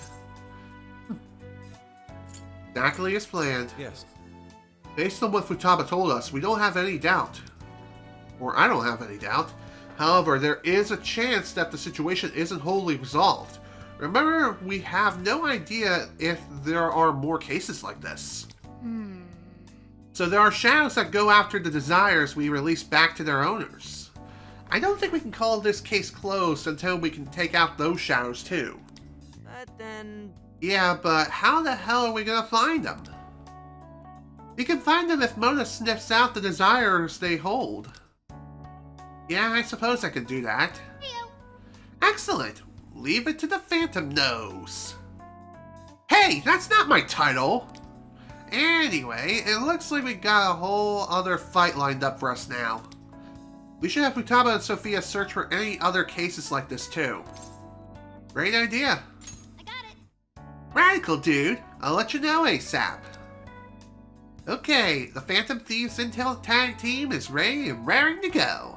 Exactly as planned. Yes. Based on what Futaba told us, we don't have any doubt. Or I don't have any doubt. However, there is a chance that the situation isn't wholly resolved. Remember, we have no idea if there are more cases like this. So there are shadows that go after the desires we release back to their owners. I don't think we can call this case closed until we can take out those shadows too. But then... Yeah, but how the hell are we gonna find them? You can find them if Mona sniffs out the desires they hold. Yeah, I suppose I could do that. Excellent! Leave it to the Phantom knows. Hey, that's not my title! Anyway, it looks like we got a whole other fight lined up for us now. We should have Futaba and Sophia search for any other cases like this too. Great idea. I got it. Radical, dude. I'll let you know ASAP. Okay, the Phantom Thieves Intel Tag Team is ready and raring to go.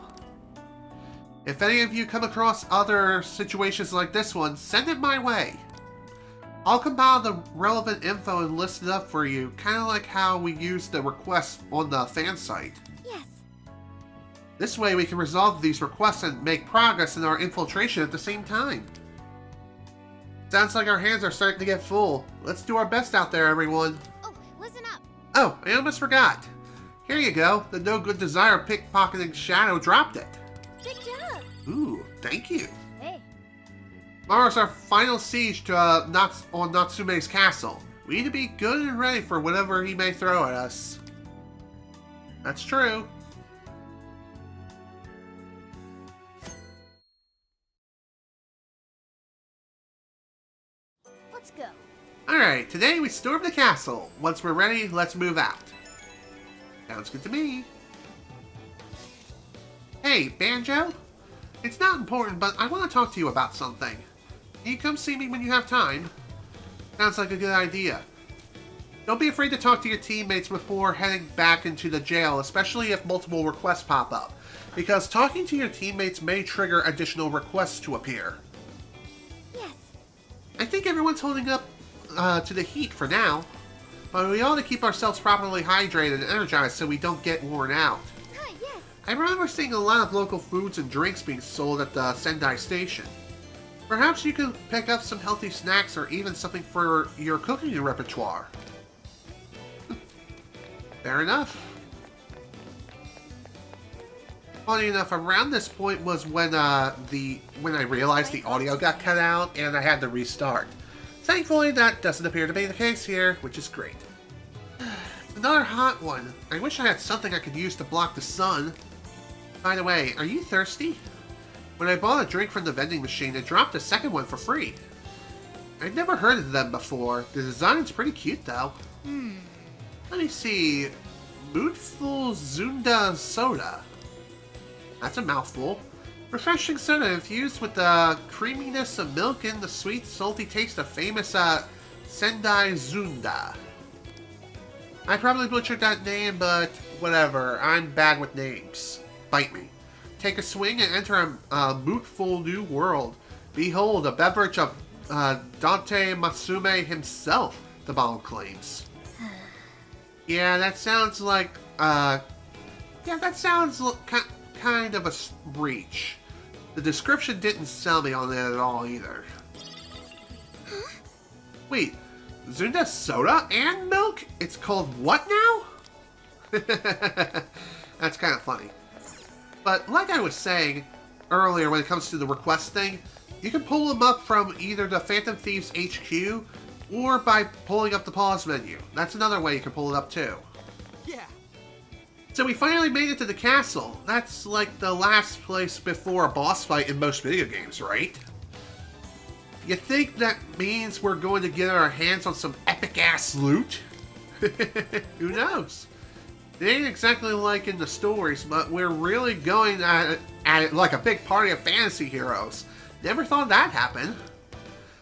If any of you come across other situations like this one, send it my way. I'll compile the relevant info and list it up for you, kind of like how we used the requests on the fan site. Yes. This way we can resolve these requests and make progress in our infiltration at the same time. Sounds like our hands are starting to get full. Let's do our best out there, everyone. Oh, listen up. Oh, I almost forgot. Here you go. The no good desire pickpocketing shadow dropped it. Good job. Ooh, thank you. Hey. Tomorrow's our final siege to on Natsume's castle. We need to be good and ready for whatever he may throw at us. That's true. Let's go. Alright, today we storm the castle. Once we're ready, let's move out. Sounds good to me. Hey, Banjo? It's not important, but I want to talk to you about something. Can you come see me when you have time? Sounds like a good idea. Don't be afraid to talk to your teammates before heading back into the jail, especially if multiple requests pop up, because talking to your teammates may trigger additional requests to appear. Yes. I think everyone's holding up to the heat for now, but we ought to keep ourselves properly hydrated and energized so we don't get worn out. Yes. I remember seeing a lot of local foods and drinks being sold at the Sendai station. Perhaps you could pick up some healthy snacks or even something for your cooking repertoire. Fair enough. Funny enough, around this point was when I realized the audio got cut out and I had to restart. Thankfully, that doesn't appear to be the case here, which is great. Another hot one. I wish I had something I could use to block the sun. By the way, are you thirsty? When I bought a drink from the vending machine, it dropped a second one for free. I'd never heard of them before. The design's pretty cute, though. Let me see. Moodful Zunda Soda. That's a mouthful. Refreshing soda infused with the creaminess of milk and the sweet, salty taste of famous Sendai Zunda. I probably butchered that name, but whatever. I'm bad with names. Bite me. Take a swing and enter a mootful new world. Behold, a beverage of Dante Matsume himself, the bottle claims. Yeah, that sounds like, kind of a reach. The description didn't sell me on it at all either. Wait, Zunda soda and milk? It's called what now? That's kind of funny. But like I was saying earlier when it comes to the request thing, you can pull them up from either the Phantom Thieves HQ or by pulling up the pause menu. That's another way you can pull it up too. Yeah. So we finally made it to the castle. That's like the last place before a boss fight in most video games, right? You think that means we're going to get our hands on some epic-ass loot? Who knows? It ain't exactly like in the stories, but we're really going at it like a big party of fantasy heroes. Never thought that'd happen.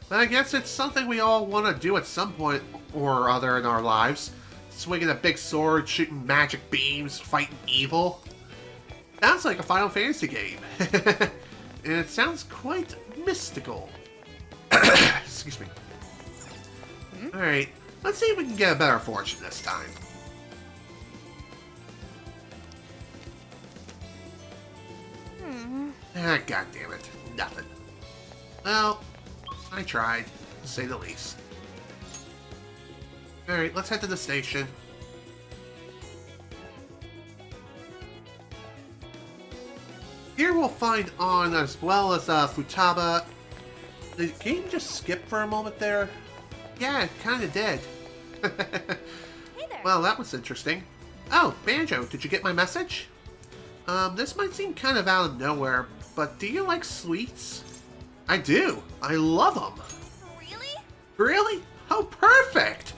But I guess it's something we all want to do at some point or other in our lives. Swinging a big sword, shooting magic beams, fighting evil. Sounds like a Final Fantasy game. And it sounds quite mystical. Excuse me. Alright, let's see if we can get a better fortune this time. Ah, God damn it. Nothing. Well, I tried, to say the least. Alright, let's head to the station. Here we'll find On as well as Futaba. The game just skipped for a moment there. Yeah, it kinda did. Hey there. Well, that was interesting. Oh, Banjo, did you get my message? This might seem kind of out of nowhere, but do you like sweets? I do. I love them. Really? Really? Oh, perfect!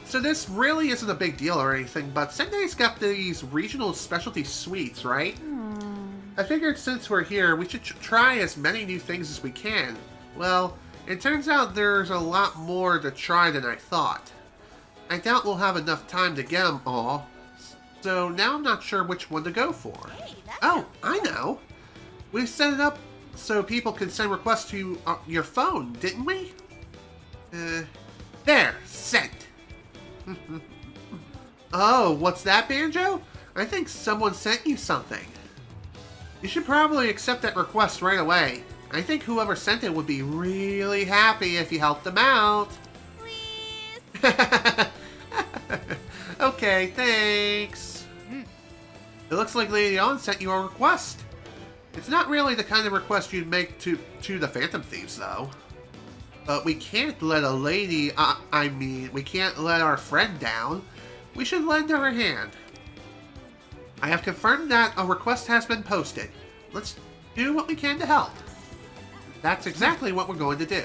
So this really isn't a big deal or anything, but Sendai's got these regional specialty sweets, right? I figured since we're here, we should try as many new things as we can. Well, it turns out there's a lot more to try than I thought. I doubt we'll have enough time to get them all, so now I'm not sure which one to go for. Hey, Oh, I know! We set it up so people can send requests to your phone, didn't we? There, sent! Oh, what's that, Banjo? I think someone sent you something. You should probably accept that request right away. I think whoever sent it would be really happy if you helped them out. Please. Okay, thanks. It looks like Lady On sent you a request. It's not really the kind of request you'd make to the Phantom Thieves, though. But we can't let a lady, we can't let our friend down. We should lend her a hand. I have confirmed that a request has been posted. Let's do what we can to help. That's exactly what we're going to do.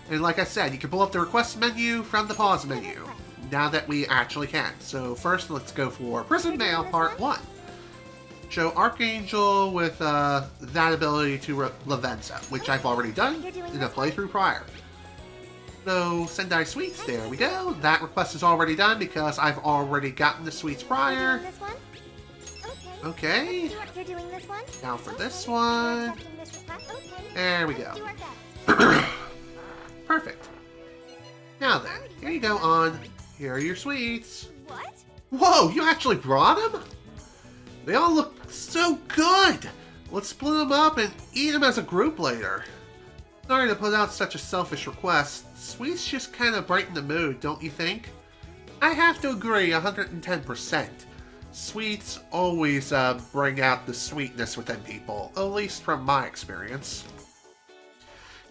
And like I said, you can pull up the request menu from the pause menu, now that we actually can. So first, let's go for Prison Mail Part 1. Show Archangel with that ability to Lavenza, which I've already done in a playthrough prior. So, Sendai Sweets, there we go. That request is already done because I've already gotten the sweets prior. Okay. Now for this one. There we go. Perfect. Now then, here you go on. Here are your sweets. What? Whoa, you actually brought them? They all look so good! Let's split them up and eat them as a group later. Sorry to put out such a selfish request. Sweets just kind of brighten the mood, don't you think? I have to agree 110%. Sweets always bring out the sweetness within people, at least from my experience.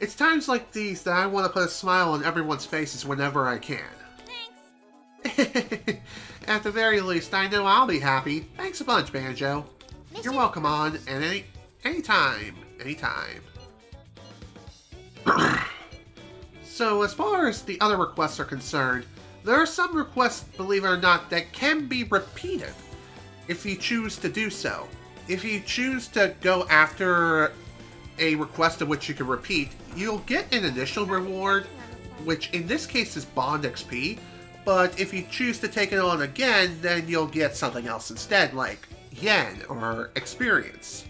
It's times like these that I want to put a smile on everyone's faces whenever I can. Thanks! At the very least, I know I'll be happy. Thanks a bunch, Banjo. You're welcome on, and anytime. So, as far as the other requests are concerned, there are some requests, believe it or not, that can be repeated if you choose to do so. If you choose to go after a request of which you can repeat, you'll get an initial reward, which in this case is Bond XP, but if you choose to take it on again, then you'll get something else instead, like yen or experience.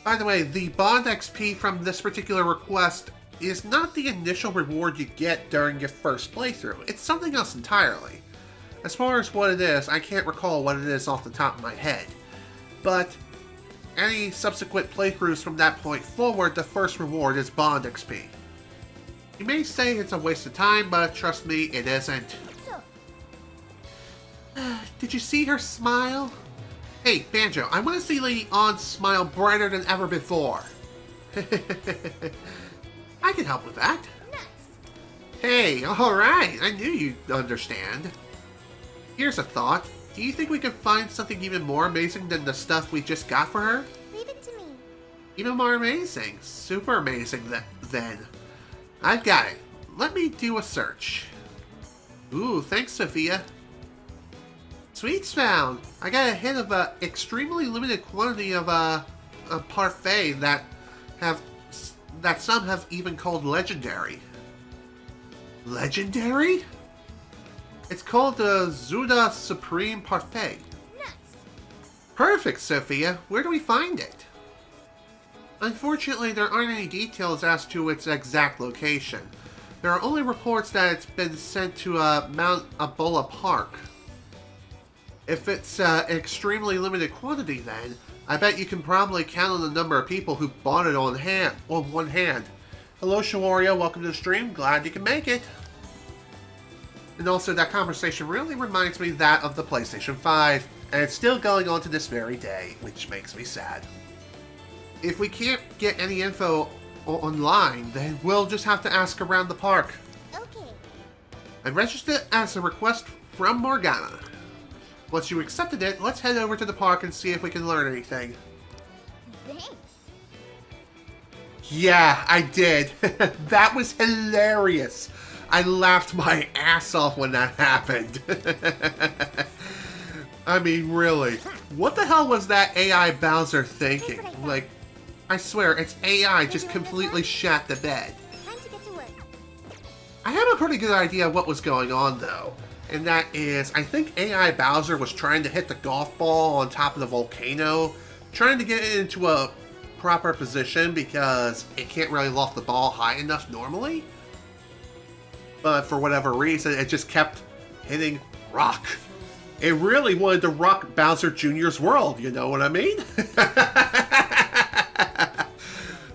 By the way, the Bond XP from this particular request is not the initial reward you get during your first playthrough. It's something else entirely. As far as what it is, I can't recall what it is off the top of my head. But any subsequent playthroughs from that point forward, the first reward is Bond XP. You may say it's a waste of time, but trust me, it isn't. Did you see her smile? Hey, Banjo, I want to see Lady Ann's smile brighter than ever before. I can help with that. Nice. Hey, alright, I knew you'd understand. Here's a thought. Do you think we could find something even more amazing than the stuff we just got for her? Leave it to me. Even more amazing. Super amazing then. I've got it. Let me do a search. Ooh, thanks, Sophia. Sweets found! I got a hit of an extremely limited quantity of a parfait that some have even called legendary. Legendary? It's called the Zuda Supreme Parfait. Nice. Perfect, Sophia. Where do we find it? Unfortunately, there aren't any details as to its exact location. There are only reports that it's been sent to Mount Ebola Park. If it's an extremely limited quantity, then I bet you can probably count on the number of people who bought it on one hand. Hello, Shawario. Welcome to the stream. Glad you can make it. And also, that conversation really reminds me that of the PlayStation 5, and it's still going on to this very day, which makes me sad. If we can't get any info online, then we'll just have to ask around the park. Okay. I registered it as a request from Morgana. Once you accepted it, let's head over to the park and see if we can learn anything. Thanks. Yeah, I did. That was hilarious. I laughed my ass off when that happened. I mean, really. What the hell was that AI Bowser thinking? Like, I swear, it's AI just completely shat the bed. Time to get to work. I have a pretty good idea of what was going on, though. And that is, I think AI Bowser was trying to hit the golf ball on top of the volcano, trying to get it into a proper position because it can't really loft the ball high enough normally. But for whatever reason, it just kept hitting rock. It really wanted to rock Bowser Jr.'s world, you know what I mean?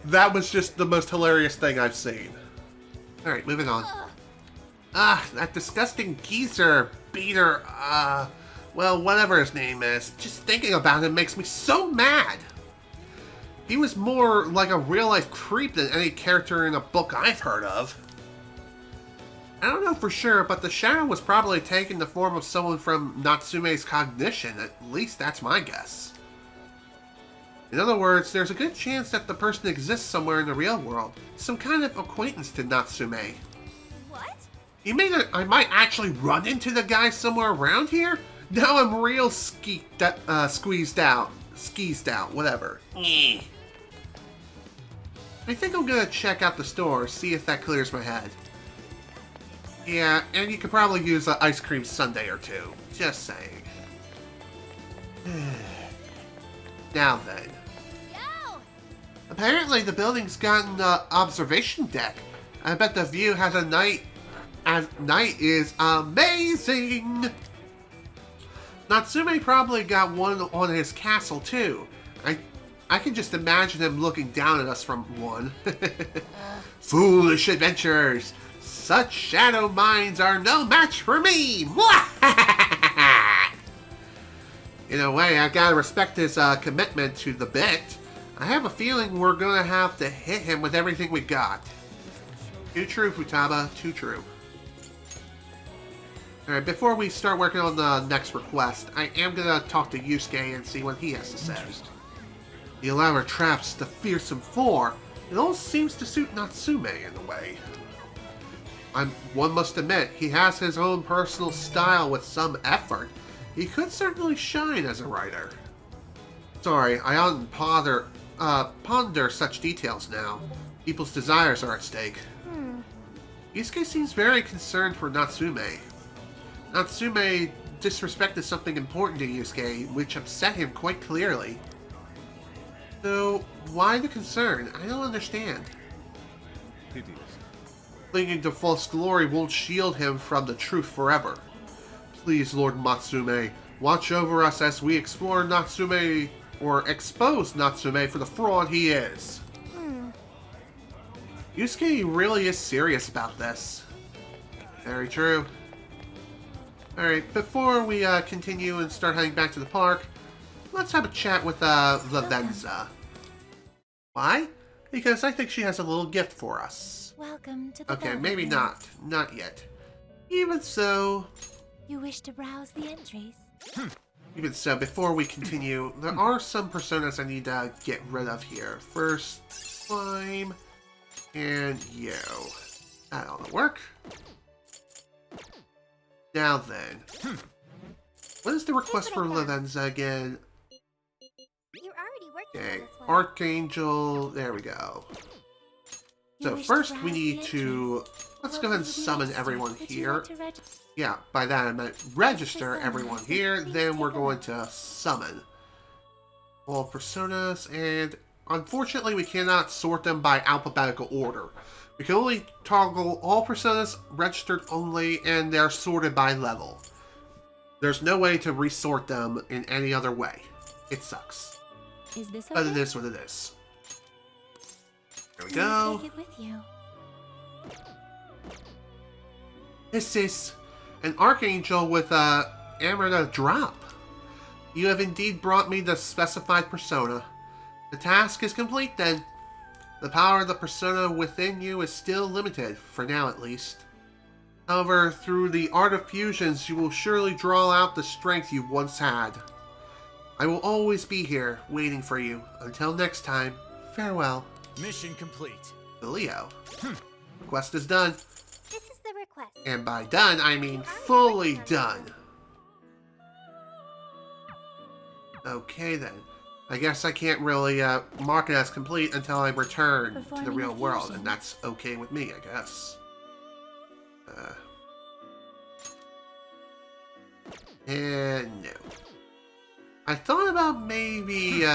That was just the most hilarious thing I've seen. Alright, moving on. That disgusting geezer, beater, well, whatever his name is. Just thinking about him makes me so mad. He was more like a real-life creep than any character in a book I've heard of. I don't know for sure, but the shadow was probably taking the form of someone from Natsume's cognition. At least that's my guess. In other words, there's a good chance that the person exists somewhere in the real world. Some kind of acquaintance to Natsume. What? You mean that I might actually run into the guy somewhere around here? Now I'm real squeezed out. Skeezed out, whatever. I think I'm gonna check out the store, see if that clears my head. Yeah, and you could probably use an ice cream sundae or two. Just saying. Now then. Yo! Apparently the building's got an observation deck. I bet the view has a night is amazing! Natsume probably got one on his castle too. I can just imagine him looking down at us from one. Foolish adventurers! Such shadow minds are no match for me! In a way, I gotta respect his commitment to the bit. I have a feeling we're gonna have to hit him with everything we got. Too true, Futaba. Too true. Alright, before we start working on the next request, I am gonna talk to Yusuke and see what he has to say. The elaborate traps, the Fearsome Four, it all seems to suit Natsume in a way. One must admit, he has his own personal style with some effort. He could certainly shine as a writer. Sorry, I oughtn't ponder such details now. People's desires are at stake. Yusuke seems very concerned for Natsume. Natsume disrespected something important to Yusuke, which upset him quite clearly. So, why the concern? I don't understand. Clinging to false glory won't shield him from the truth forever. Please, Lord Natsume, watch over us as we explore Natsume, or expose Natsume for the fraud he is. Yusuke really is serious about this. Very true. Alright, before we continue and start heading back to the park, let's have a chat with Lavenza. Why? Because I think she has a little gift for us. Welcome to the Okay, Velvet maybe Room. not. Not yet. Even so... You wish to browse the entries? Even so, before we continue, there are some personas I need to get rid of here. First, Slime, and you. That ought to work. Now then. What is the request for Lavenza again? You're already working Okay, on this one. Archangel, there we go. So first we need to, let's go ahead and summon everyone here. Yeah, by that I meant register everyone here, then we're going to summon all personas, and unfortunately we cannot sort them by alphabetical order. We can only toggle all personas registered only, and they're sorted by level. There's no way to resort them in any other way. It sucks. Is this okay? But it is what it is. There we go. Take it with you. This is an Archangel with a Emerald Drop. You have indeed brought me the specified persona. The task is complete then. The power of the persona within you is still limited, for now at least. However, through the art of fusions, you will surely draw out the strength you once had. I will always be here, waiting for you. Until next time, farewell. Mission complete. Leo. Request is done. This is the request. And by done, I mean fully done. Okay then. I guess I can't really mark it as complete until I return to the real world, and that's okay with me, I guess. And no. I thought about maybe,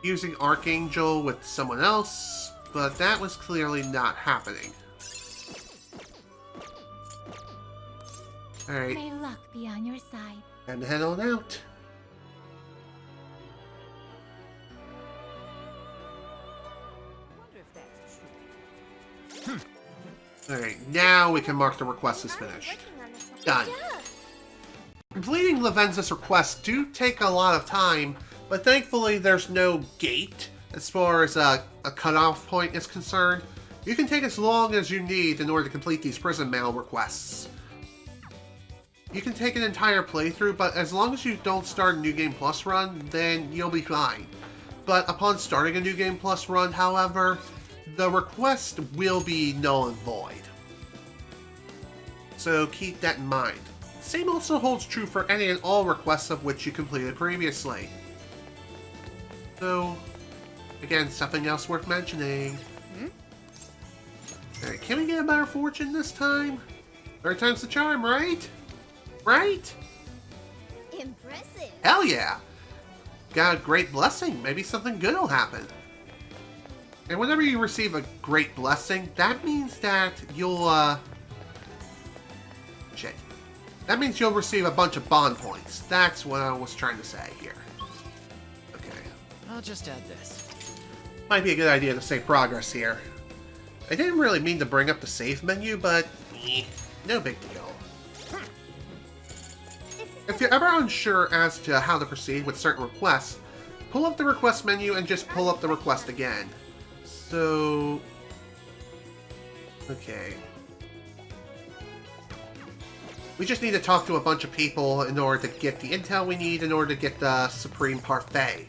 using Archangel with someone else, but that was clearly not happening. Alright, May luck be on your side. and head on out. Alright, now we can mark the request as finished. Done. Completing Lavenza's requests do take a lot of time, but thankfully there's no gate as far as a cutoff point is concerned. You can take as long as you need in order to complete these prison mail requests. You can take an entire playthrough, but as long as you don't start a New Game Plus run, then you'll be fine. But upon starting a New Game Plus run, however, the request will be null and void. So keep that in mind. Same also holds true for any and all requests of which you completed previously. So, again, something else worth mentioning. Alright, can we get a better fortune this time? Third time's the charm, right? Right? Impressive. Hell yeah! Got a great blessing. Maybe something good will happen. And whenever you receive a great blessing, that means that you'll, shit. That means you'll receive a bunch of bond points. That's what I was trying to say here. Okay. I'll just add this. Might be a good idea to save progress here. I didn't really mean to bring up the save menu, but no big deal. If you're ever unsure as to how to proceed with certain requests, pull up the request menu and just pull up the request again. So... okay. We just need to talk to a bunch of people in order to get the intel we need in order to get the Supreme Parfait.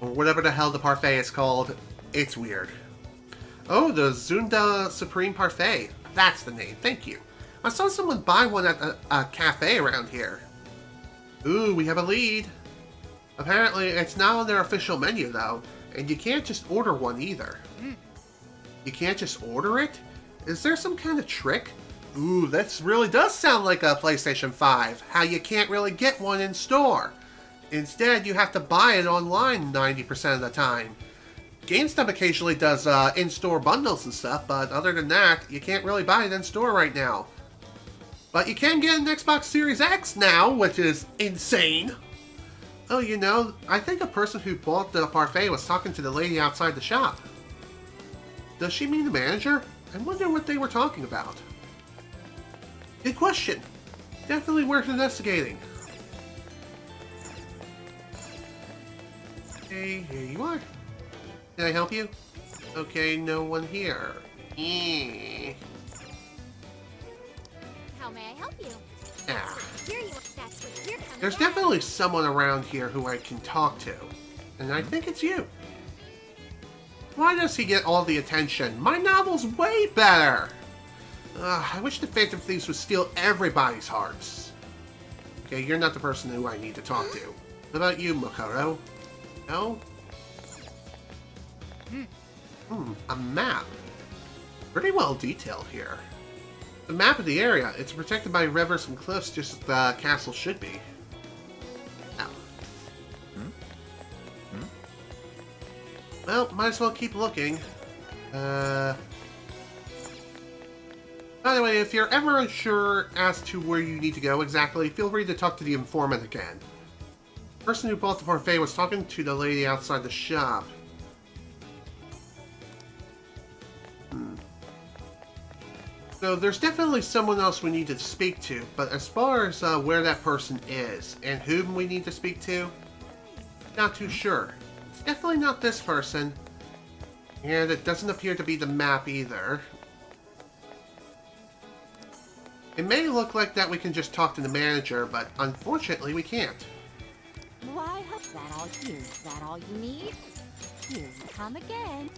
Or whatever the hell the parfait is called. It's weird. Oh, the Zunda Supreme Parfait. That's the name, thank you. I saw someone buy one at a cafe around here. Ooh, we have a lead. Apparently, it's not on their official menu, though, and you can't just order one either. You can't just order it? Is there some kind of trick? Ooh, that really does sound like a PlayStation 5, how you can't really get one in store. Instead, you have to buy it online 90% of the time. GameStop occasionally does in-store bundles and stuff, but other than that, you can't really buy it in store right now. But you can get an Xbox Series X now, which is insane. Oh, you know, I think a person who bought the parfait was talking to the lady outside the shop. Does she mean the manager? I wonder what they were talking about. Good question. Definitely worth investigating. Okay, here you are. Can I help you? Okay, no one here. How may I help you? Ah. Here you are. That's what you're coming There's at. definitely someone around here who I can talk to. And I think it's you. Why does he get all the attention? My novel's way better! I wish the Phantom Thieves would steal everybody's hearts. Okay, you're not the person who I need to talk to. What about you, Makoto? No? A map. Pretty well detailed here. The map of the area. It's protected by rivers and cliffs just as the castle should be. Oh. Well, might as well keep looking. By the way, if you're ever unsure as to where you need to go exactly, feel free to talk to the informant again. The person who bought the parfait was talking to the lady outside the shop. So there's definitely someone else we need to speak to, but as far as where that person is and whom we need to speak to, not too sure. It's definitely not this person, and it doesn't appear to be the map either. It may look like that we can just talk to the manager, but unfortunately we can't. Why, is that all you? Is that all you need? Here you come again.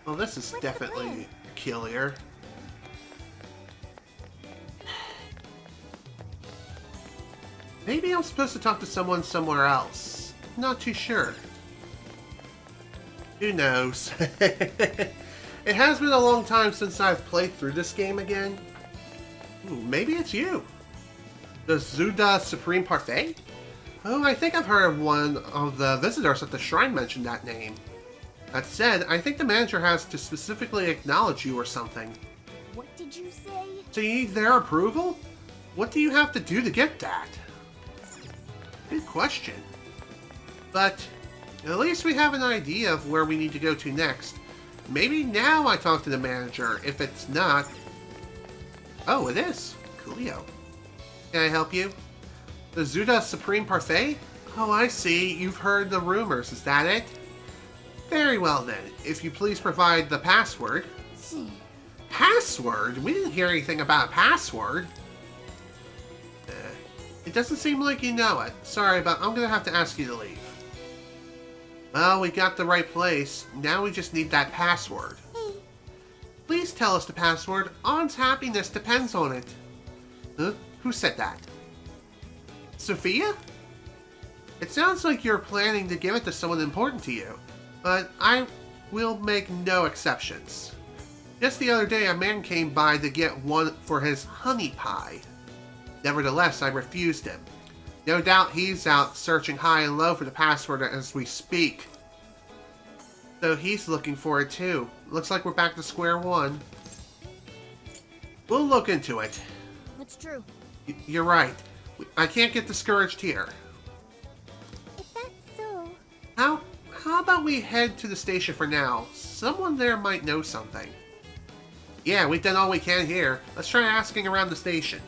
Well, this is definitely peculiar. Maybe I'm supposed to talk to someone somewhere else. Not too sure. Who knows? It has been a long time since I've played through this game again. Ooh, maybe it's you. The Zuda Supreme Parfait? Oh, I think I've heard of one of the visitors at the shrine mention that name. That said, I think the manager has to specifically acknowledge you or something. What did you say? So you need their approval? What do you have to do to get that? Good question. But at least we have an idea of where we need to go to next. Maybe now I talk to the manager. If it's not... Oh, it is. Coolio. Can I help you? The Zuda Supreme Parfait? Oh, I see. You've heard the rumors. Is that it? Very well then. If you please provide the password. Password? We didn't hear anything about a password. It doesn't seem like you know it. Sorry, but I'm gonna have to ask you to leave. Well, we got the right place. Now we just need that password. Please tell us the password. On's happiness depends on it. Huh? Who said that? Sophia? It sounds like you're planning to give it to someone important to you, but I will make no exceptions. Just the other day, a man came by to get one for his honey pie. Nevertheless, I refused him. No doubt he's out searching high and low for the password as we speak. So he's looking for it too. Looks like we're back to square one. We'll look into it. That's true. You're right. I can't get discouraged here. If that's so... How about we head to the station for now? Someone there might know something. Yeah, we've done all we can here. Let's try asking around the station.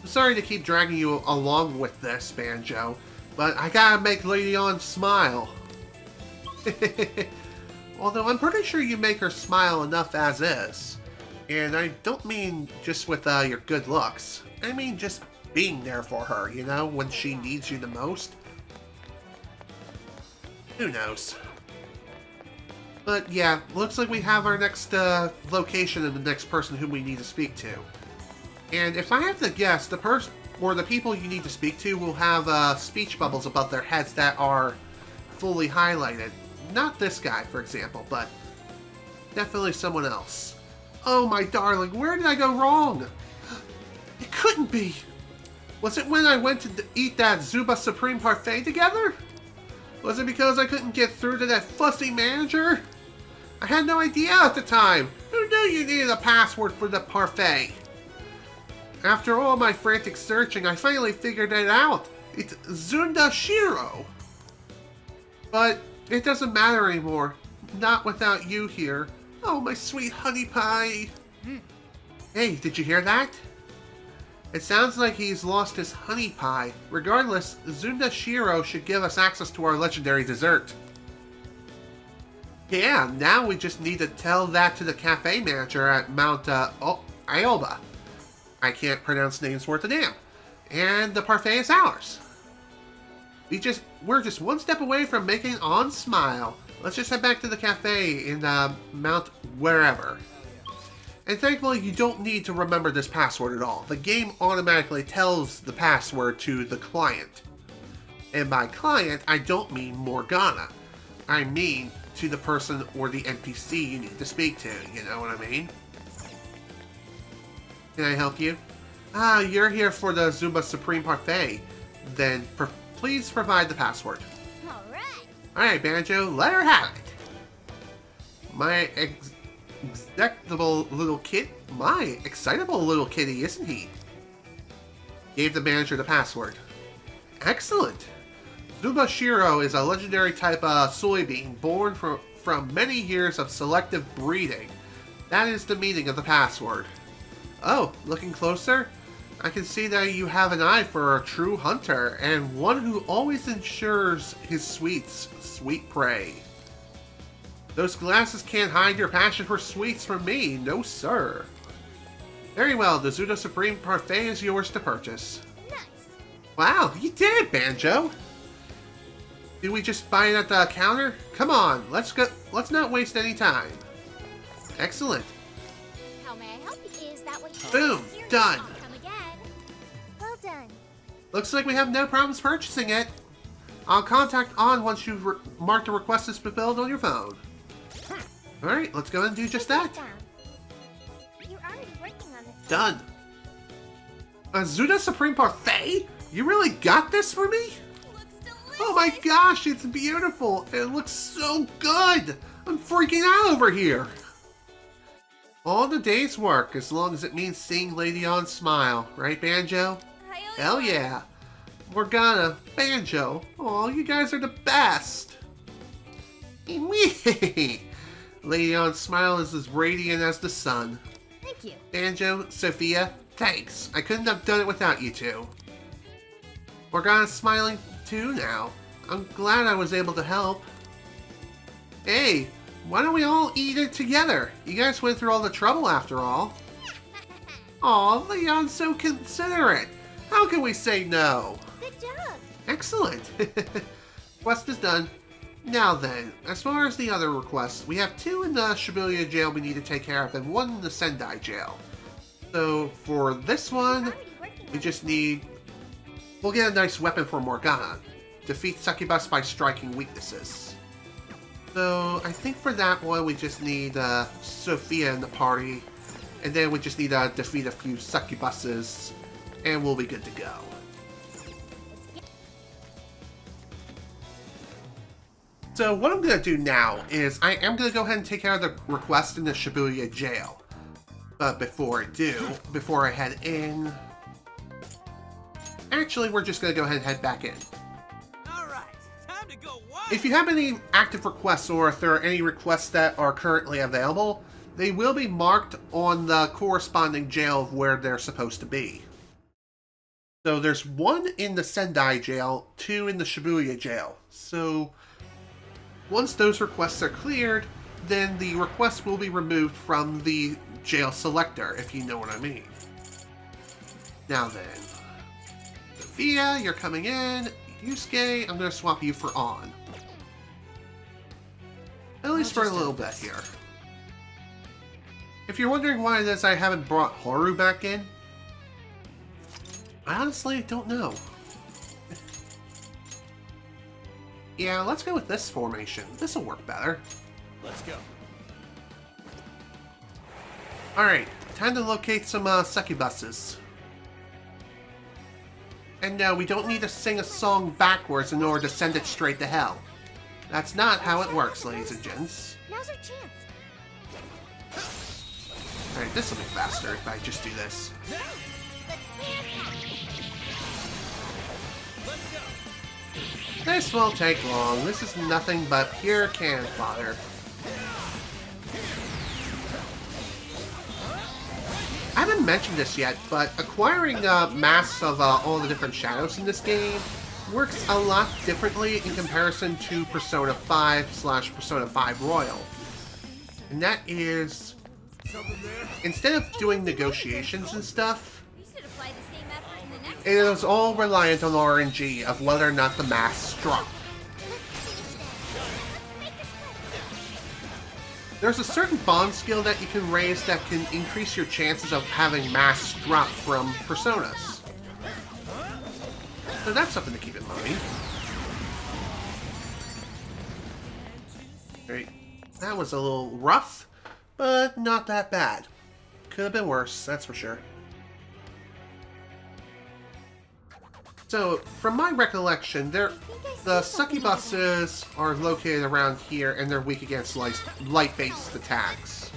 I'm sorry to keep dragging you along with this, Banjo, but I gotta make Lady On smile. Although I'm pretty sure you make her smile enough as is. And I don't mean just with your good looks. I mean just being there for her, you know, when she needs you the most. Who knows? But yeah, looks like we have our next location and the next person who we need to speak to. And if I have to guess, the person or the people you need to speak to will have speech bubbles above their heads that are fully highlighted. Not this guy, for example, but definitely someone else. Oh my darling, where did I go wrong? It couldn't be. Was it when I went to eat that Zuba Supreme Parfait together? Was it because I couldn't get through to that fussy manager? I had no idea at the time. Who knew you needed a password for the parfait? After all my frantic searching, I finally figured it out. It's Zunda Shiro. But it doesn't matter anymore. Not without you here. Oh, my sweet honey pie. Hey, did you hear that? It sounds like he's lost his honey pie. Regardless, Zunda Shiro should give us access to our legendary dessert. Yeah, now we just need to tell that to the cafe manager at Mount Ioba. I can't pronounce names worth a damn. And the parfait is ours. We're just one step away from making On smile. Let's just head back to the cafe in Mount wherever. And thankfully, you don't need to remember this password at all. The game automatically tells the password to the client. And by client, I don't mean Morgana. I mean to the person or the NPC you need to speak to. You know what I mean? Can I help you? Ah, you're here for the Zuba Supreme Parfait. Then please provide the password. Alright, Banjo, let her have it. My excitable little kitty, isn't he? Gave the manager the password. Excellent. Zuba Shiro is a legendary type of soybean born from many years of selective breeding. That is the meaning of the password. Oh, looking closer? I can see that you have an eye for a true hunter, and one who always ensures his sweet prey. Those glasses can't hide your passion for sweets from me, no sir. Very well, the Zuda Supreme Parfait is yours to purchase. Nice. Wow, you did it, Banjo! Did we just buy it at the counter? Come on, let's go. Let's not waste any time. Excellent. How may I help you? Is that what you... Boom, done. Come again. Well done. Looks like we have no problems purchasing it. I'll contact On once you've marked the request as fulfilled on your phone. Alright, let's go and do just that. You're already working on this. Done. A Zuda Supreme Parfait? You really got this for me? Oh my gosh, it's beautiful. It looks so good. I'm freaking out over here. All the day's work, as long as it means seeing Lady On smile. Right, Banjo? Hell yeah. Morgana, Banjo. Oh, you guys are the best. Lady On's smile is as radiant as the sun. Thank you. Banjo, Sophia, thanks. I couldn't have done it without you two. Morgana's smiling too now. I'm glad I was able to help. Hey, why don't we all eat it together? You guys went through all the trouble after all. Aw, Leon's so considerate. How can we say no? Good job. Excellent. Quest is done. Now then, as far as the other requests, we have 2 in the Shibuya jail we need to take care of and 1 in the Sendai jail. So for this one, we just need... We'll get a nice weapon for Morgana. Defeat Succubus by striking weaknesses. So I think for that one we just need Sophia in the party. And then we just need to defeat a few Succubuses. And we'll be good to go. So what I'm going to do now is I am going to go ahead and take care of the request in the Shibuya jail. But before I head in... Actually, we're just going to go ahead and head back in. Alright, time to go wild! If you have any active requests or if there are any requests that are currently available, they will be marked on the corresponding jail of where they're supposed to be. So there's 1 in the Sendai jail, 2 in the Shibuya jail. So once those requests are cleared, then the request will be removed from the jail selector, if you know what I mean. Now then, Sophia, you're coming in. Yusuke, I'm going to swap you for On. At least for a little bit here. If you're wondering why it is I haven't brought Haru back in, I honestly don't know. Yeah, let's go with this formation. This'll work better. Let's go. Alright, time to locate some succubuses. And no, we don't need to sing a song backwards in order to send it straight to hell. That's not how it works, ladies and gents. Now's our chance. Alright, this'll be faster if I just do this. This won't take long. This is nothing but pure cannon fodder. I haven't mentioned this yet, but acquiring masks of all the different shadows in this game works a lot differently in comparison to Persona 5/Persona 5 Royal. And that is, instead of doing negotiations and stuff, it is all reliant on RNG of whether or not the masks drop. There's a certain bond skill that you can raise that can increase your chances of having masks drop from personas. So that's something to keep in mind. Great. That was a little rough, but not that bad. Could have been worse, that's for sure. So, from my recollection, the succubuses are located around here, and they're weak against light-based attacks.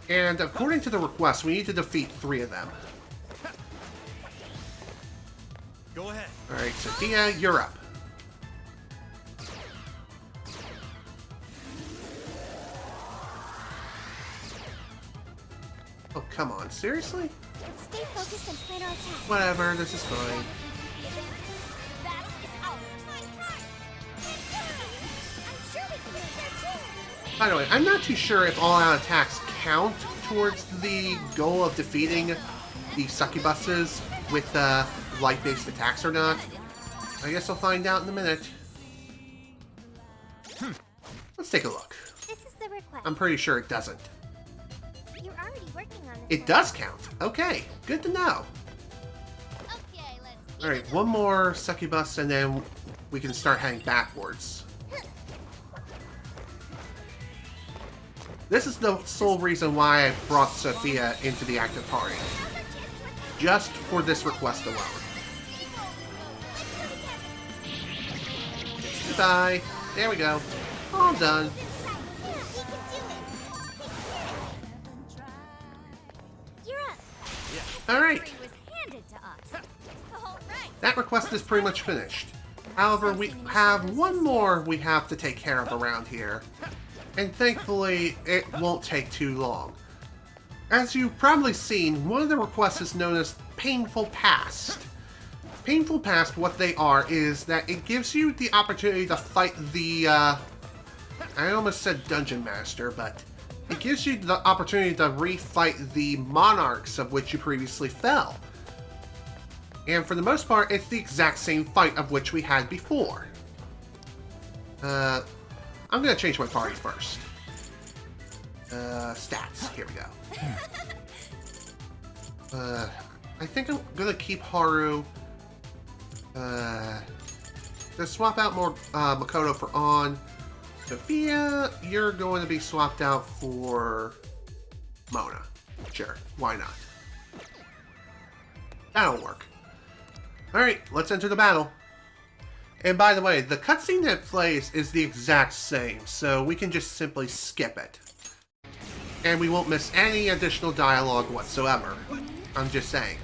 And according to the request, we need to defeat 3 of them. Go ahead. Alright, Sophia, you're up. Oh, come on, seriously? Let's stay focused and plan our attack. Whatever, this is fine. By the way, I'm not too sure if all-out attacks count towards the goal of defeating the succubuses with light-based attacks or not. I guess I'll find out in a minute. Let's take a look. This is the request. I'm pretty sure it doesn't. You're already working on this. It does count. Okay, good to know. Alright, one more succubus and then we can start heading backwards. This is the sole reason why I brought Sophia into the active party. Just for this request alone. Goodbye. There we go. All done. Alright. That request is pretty much finished. However, we have one more we have to take care of around here. and thankfully it won't take too long. As you've probably seen, one of the requests is known as Painful Past. Painful Past, what they are, is that it gives you the opportunity to fight the, I almost said Dungeon Master, but it gives you the opportunity to refight the monarchs of which you previously fell. And for the most part, it's the exact same fight of which we had before. I'm gonna change my party first. Stats, here we go. I think I'm gonna keep Haru. Gonna swap out more Makoto for On. Sophia, you're going to be swapped out for Mona. Sure, why not? That'll work. Alright, let's enter the battle. And by the way, the cutscene that plays is the exact same, so we can just simply skip it. And we won't miss any additional dialogue whatsoever. I'm just saying.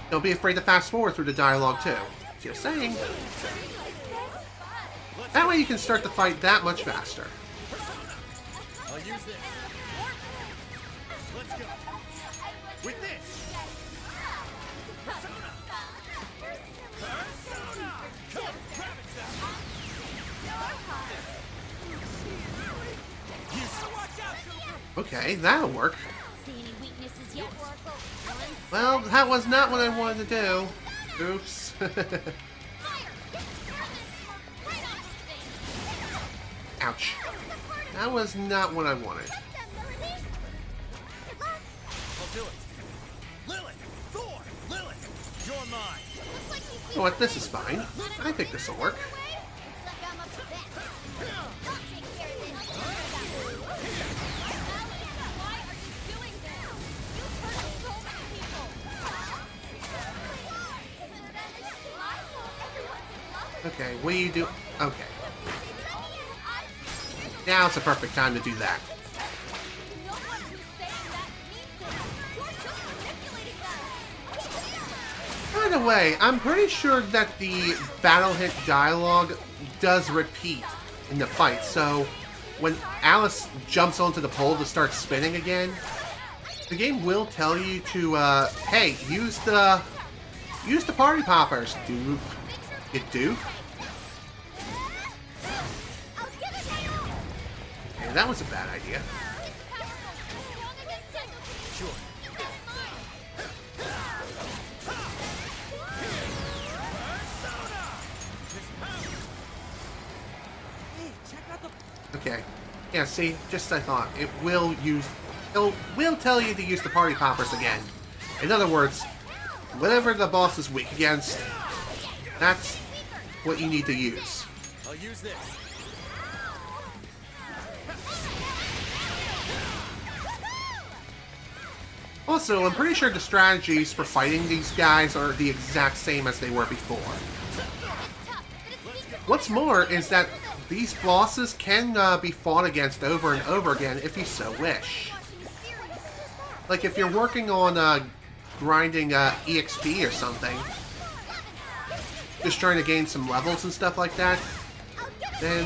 Don't be afraid to fast forward through the dialogue too. Just saying. That way you can start the fight that much faster. I'll use this. Let's go. With this. Okay, that'll work. Well, that was not what I wanted to do. Oops. Ouch. That was not what I wanted. I'll do it. Lilith! Thor! Lilith! You're mine! You know what? This is fine. I think this will work. Okay, what do you do? Okay. Now it's a perfect time to do that. By the way, I'm pretty sure that the battle hit dialogue does repeat in the fight, so when Alice jumps onto the pole to start spinning again, the game will tell you to, hey, use the party poppers, dude. It do? Okay, that was a bad idea. Sure. Okay. Yeah, see, just as I thought. It will tell you to use the party poppers again. In other words, whatever the boss is weak against, that's what you need to use. I'll use this. Also, I'm pretty sure the strategies for fighting these guys are the exact same as they were before. What's more is that these bosses can be fought against over and over again if you so wish. Like if you're working on grinding EXP or something, just trying to gain some levels and stuff like that, then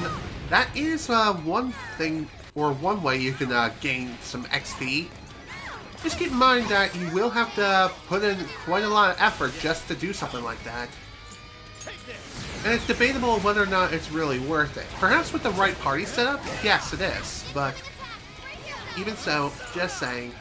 that is one thing, or one way you can gain some XP. Just keep in mind that you will have to put in quite a lot of effort just to do something like that. And it's debatable whether or not it's really worth it. Perhaps with the right party setup, yes it is, but even so, just saying.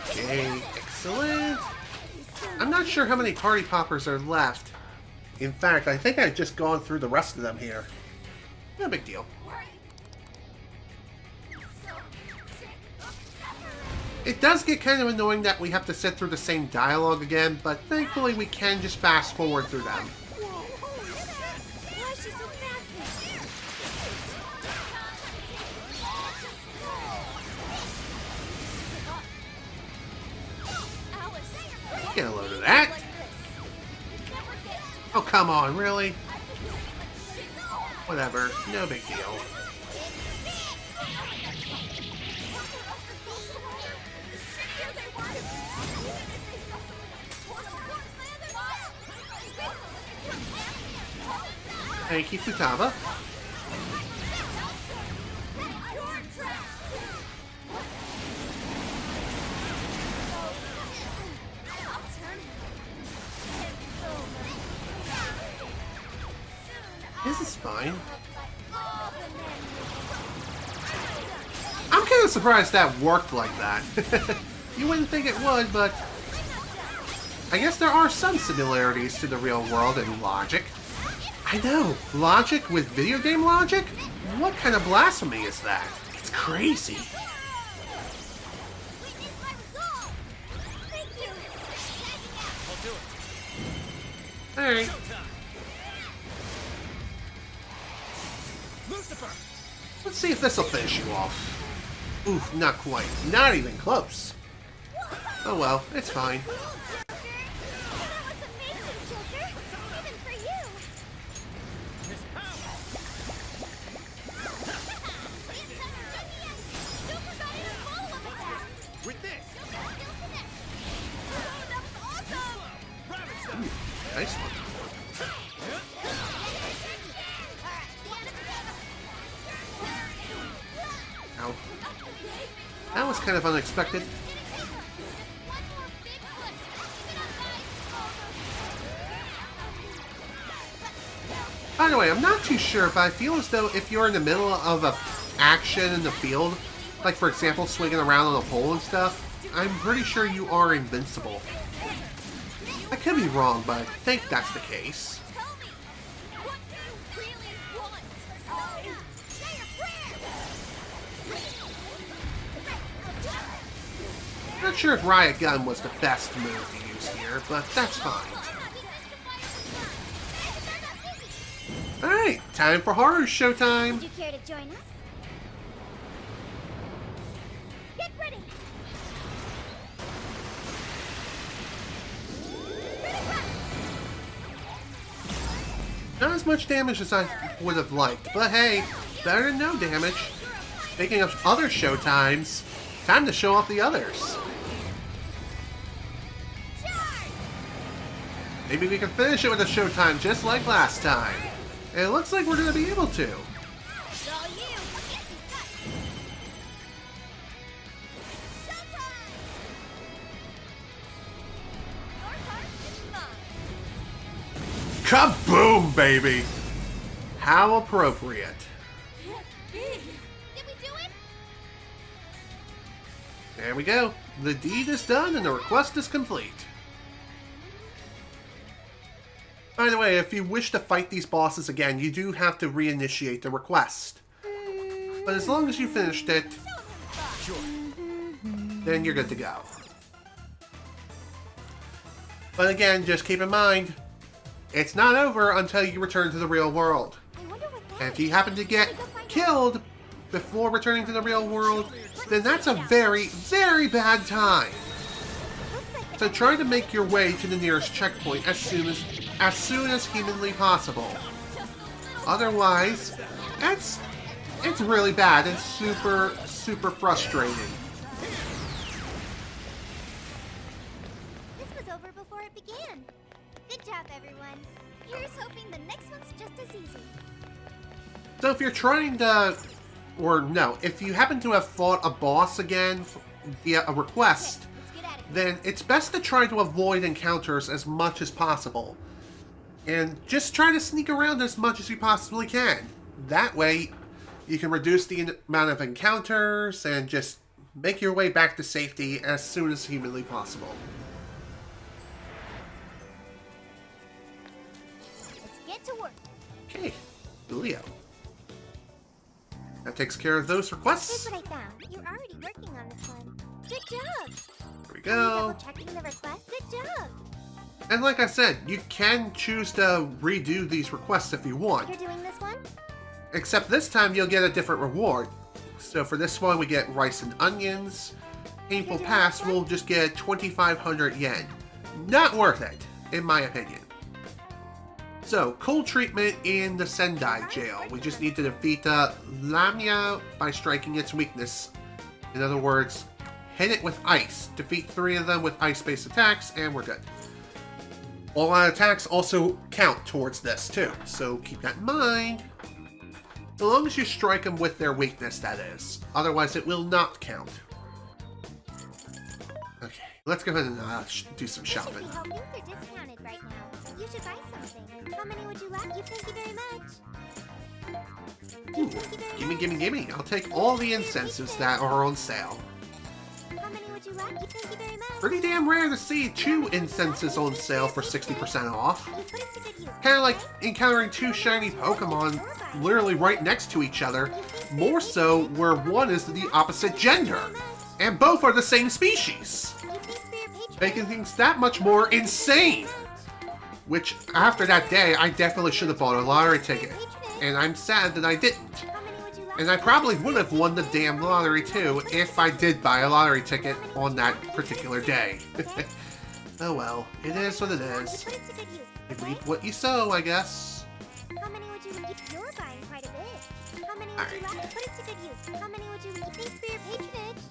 Okay, excellent. I'm not sure how many party poppers are left. In fact, I think I've just gone through the rest of them here. No big deal. It does get kind of annoying that we have to sit through the same dialogue again, but thankfully we can just fast forward through them. come on, really? Whatever, no big deal. Thank you, Futaba. This is fine. I'm kind of surprised that worked like that. You wouldn't think it would, but I guess there are some similarities to the real world in logic. I know, logic with video game logic? What kind of blasphemy is that? It's crazy. Alright. Let's see if this will finish you off. Oof, not quite. Not even close. Oh well, it's fine. Nice one. Ow. That was kind of unexpected. By the way, I'm not too sure, but I feel as though if you're in the middle of a action in the field, like for example swinging around on a pole and stuff, I'm pretty sure you are invincible. I could be wrong, but I think that's the case. Not sure if Riot Gun was the best move to use here, but that's fine. Alright, time for horror showtime! Would you care to join us? Get ready! Not as much damage as I would have liked, but hey, better than no damage. Speaking of other showtimes, time to show off the others. Maybe we can finish it with a showtime just like last time. And it looks like we're going to be able to. Kaboom, baby! How appropriate. Did we do it? There we go. The deed is done and the request is complete. By the way, if you wish to fight these bosses again, you do have to reinitiate the request. But as long as you finished it, then you're good to go. But again, just keep in mind, it's not over until you return to the real world. And if you happen to get killed before returning to the real world, then that's a very, very bad time. So try to make your way to the nearest checkpoint as soon as humanly possible. Otherwise, it's really bad and super, super frustrating. This was over before it began. Good job, everyone. Here's hoping the next one's just as easy. So if you're trying to, or no, if you happen to have fought a boss again via a request, then it's best to try to avoid encounters as much as possible. And just try to sneak around as much as you possibly can. That way, you can reduce the amount of encounters and just make your way back to safety as soon as humanly possible. Let's get to work. Okay, Leo. That takes care of those requests. Here's what I found. You're already working on this one. Good job. There we go. Checking the request. Good job. And like I said, you can choose to redo these requests if you want. You're doing this one? Except this time you'll get a different reward. So for this one we get rice and onions. Painful Pass will just get 2,500 yen. Not worth it, in my opinion. So, cold treatment in the Sendai jail. We just need to defeat Lamia by striking its weakness. In other words, hit it with ice. Defeat 3 of them with ice-based attacks, and we're good. All our attacks also count towards this, too. So keep that in mind. As long as you strike them with their weakness, that is. Otherwise, it will not count. Okay, let's go ahead and do some shopping. How things are discounted right now. You should buy something. How many would you like? Thank you very much. Ooh, gimme. I'll take all the incenses that are on sale. How many would you like? Thank you very much. Pretty damn rare to see 2 incenses on sale for 60% off. Kind of like encountering 2 shiny Pokemon literally right next to each other. More so where one is the opposite gender. And both are the same species. Making things that much more insane. Which, after that day, I definitely should have bought a lottery ticket. And I'm sad that I didn't. And I probably would have won the damn lottery too if I did buy a lottery ticket on that particular day. Oh well, it is what it is. You reap what you sow, I guess. How many would you like? You're buying quite a bit. How many would you like? Put it to good use. How many would you like? Thanks for your patronage.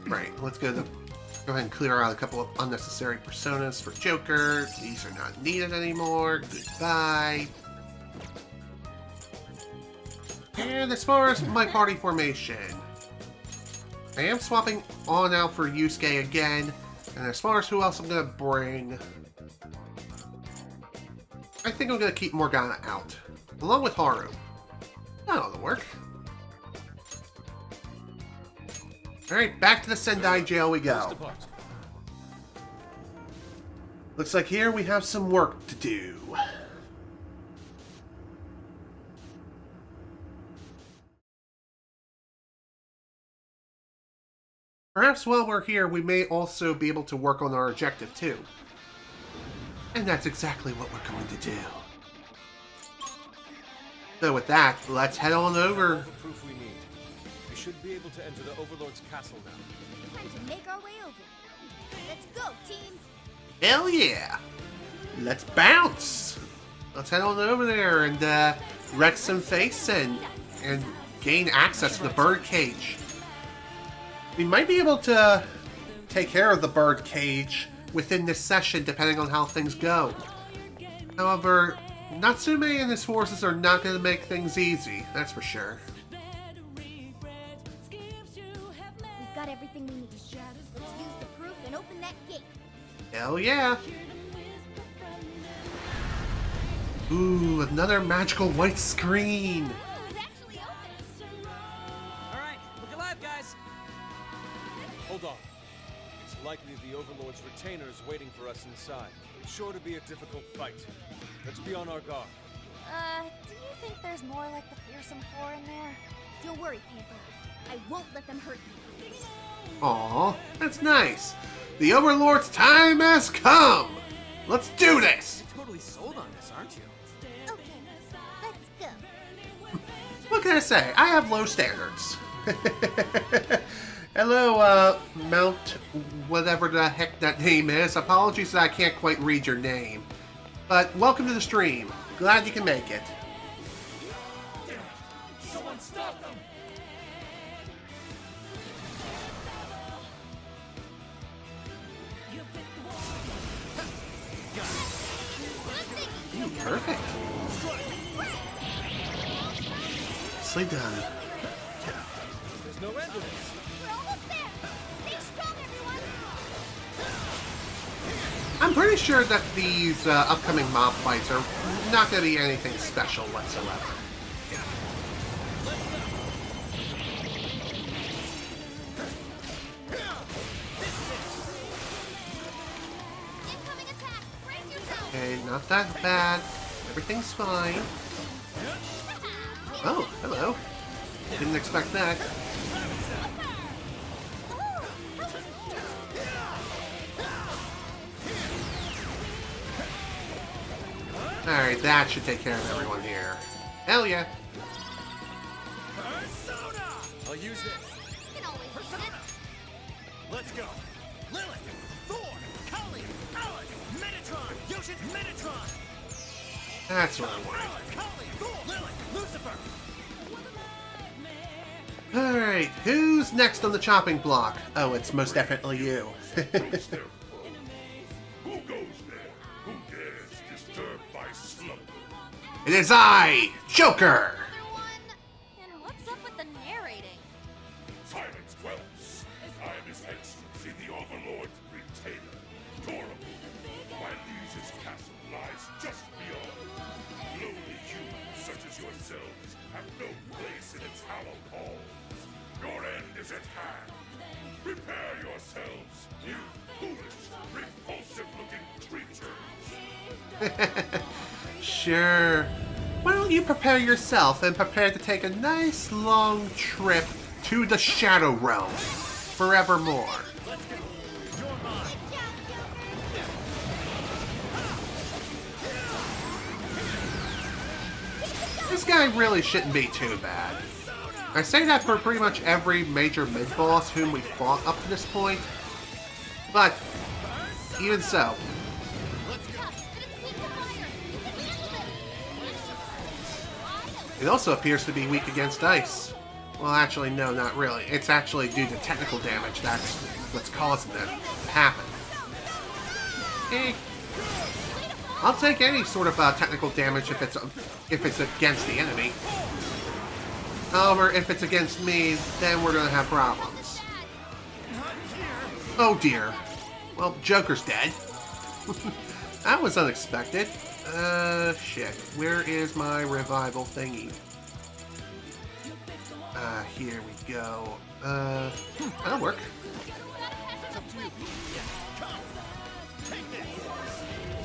Right, let's go ahead and clear out a couple of unnecessary personas for Joker. These are not needed anymore. Goodbye. And as far as my party formation, I am swapping on out for Yusuke again. And as far as who else I'm going to bring, I think I'm going to keep Morgana out, along with Haru. That ought to work. Alright, back to the Sendai jail we go. Looks like here we have some work to do. Perhaps while we're here, we may also be able to work on our objective too. And that's exactly what we're going to do. So with that, let's head on over. All the proof we need. We should be able to enter the Overlord's castle now. Time to make our way over. Let's go, team! Hell yeah! Let's bounce! Let's head on over there and wreck some face and gain access to the bird cage. We might be able to take care of the bird cage within this session, depending on how things go. However, Natsume and his forces are not going to make things easy, that's for sure. We've got everything we need. Let's use the proof and open that gate. Hell yeah! Ooh, another magical white screen! Alright, look alive, guys! Hold on. It's likely the Overlord's retainers waiting for us inside. It's sure to be a difficult fight. Let's be on our guard. Do you think there's more like the Fearsome Four in there? Don't worry, Panther. I won't let them hurt you. Aw, that's nice. The Overlord's time has come! Let's do this! You're totally sold on this, aren't you? Okay, let's go. What can I say? I have low standards. Hello, Mount whatever the heck that name is. Apologies that I can't quite read your name. But welcome to the stream. Glad you can make it. Someone stop them! Ooh, perfect. Nicely done. There's no end to this. We're almost there! Stay strong, everyone! I'm pretty sure that these upcoming mob fights are not going to be anything special whatsoever. Incoming attack! Brace yourself! Okay, not that bad. Everything's fine. Oh, hello. Didn't expect that. Alright, that should take care of everyone here. Hell yeah. I'll use this. Let's go. Lilith, Thor, Kali, Alice, Metatron, Yoshin's Metatron. That's what I wanted. Kali, Thor, Lilith, Lucifer. Alright, who's next on the chopping block? Oh, it's most definitely you. Who goes there? Who dares disturb my slumber? It is I, Joker! And what's up with the narrating? Silence dwells. I am His Excellency, the Overlord's retainer, Torable. My liege's castle lies just beyond. Lowly humans such as yourselves have no place in its hallowed halls. Your end is at hand. Prepare yourselves, you foolish, repulsive-looking creatures. Sure. Why don't you prepare yourself and prepare to take a nice long trip to the Shadow Realm forevermore. This guy really shouldn't be too bad. I say that for pretty much every major mid-boss whom we fought up to this point, but even so. It also appears to be weak against ice. Well, actually, no, not really. It's actually due to technical damage that's what's causing it to happen. I'll take any sort of technical damage if it's against the enemy. However, if it's against me, then we're gonna have problems. Oh dear. Well, Joker's dead. That was unexpected. Shit. Where is my revival thingy? Here we go. That'll work.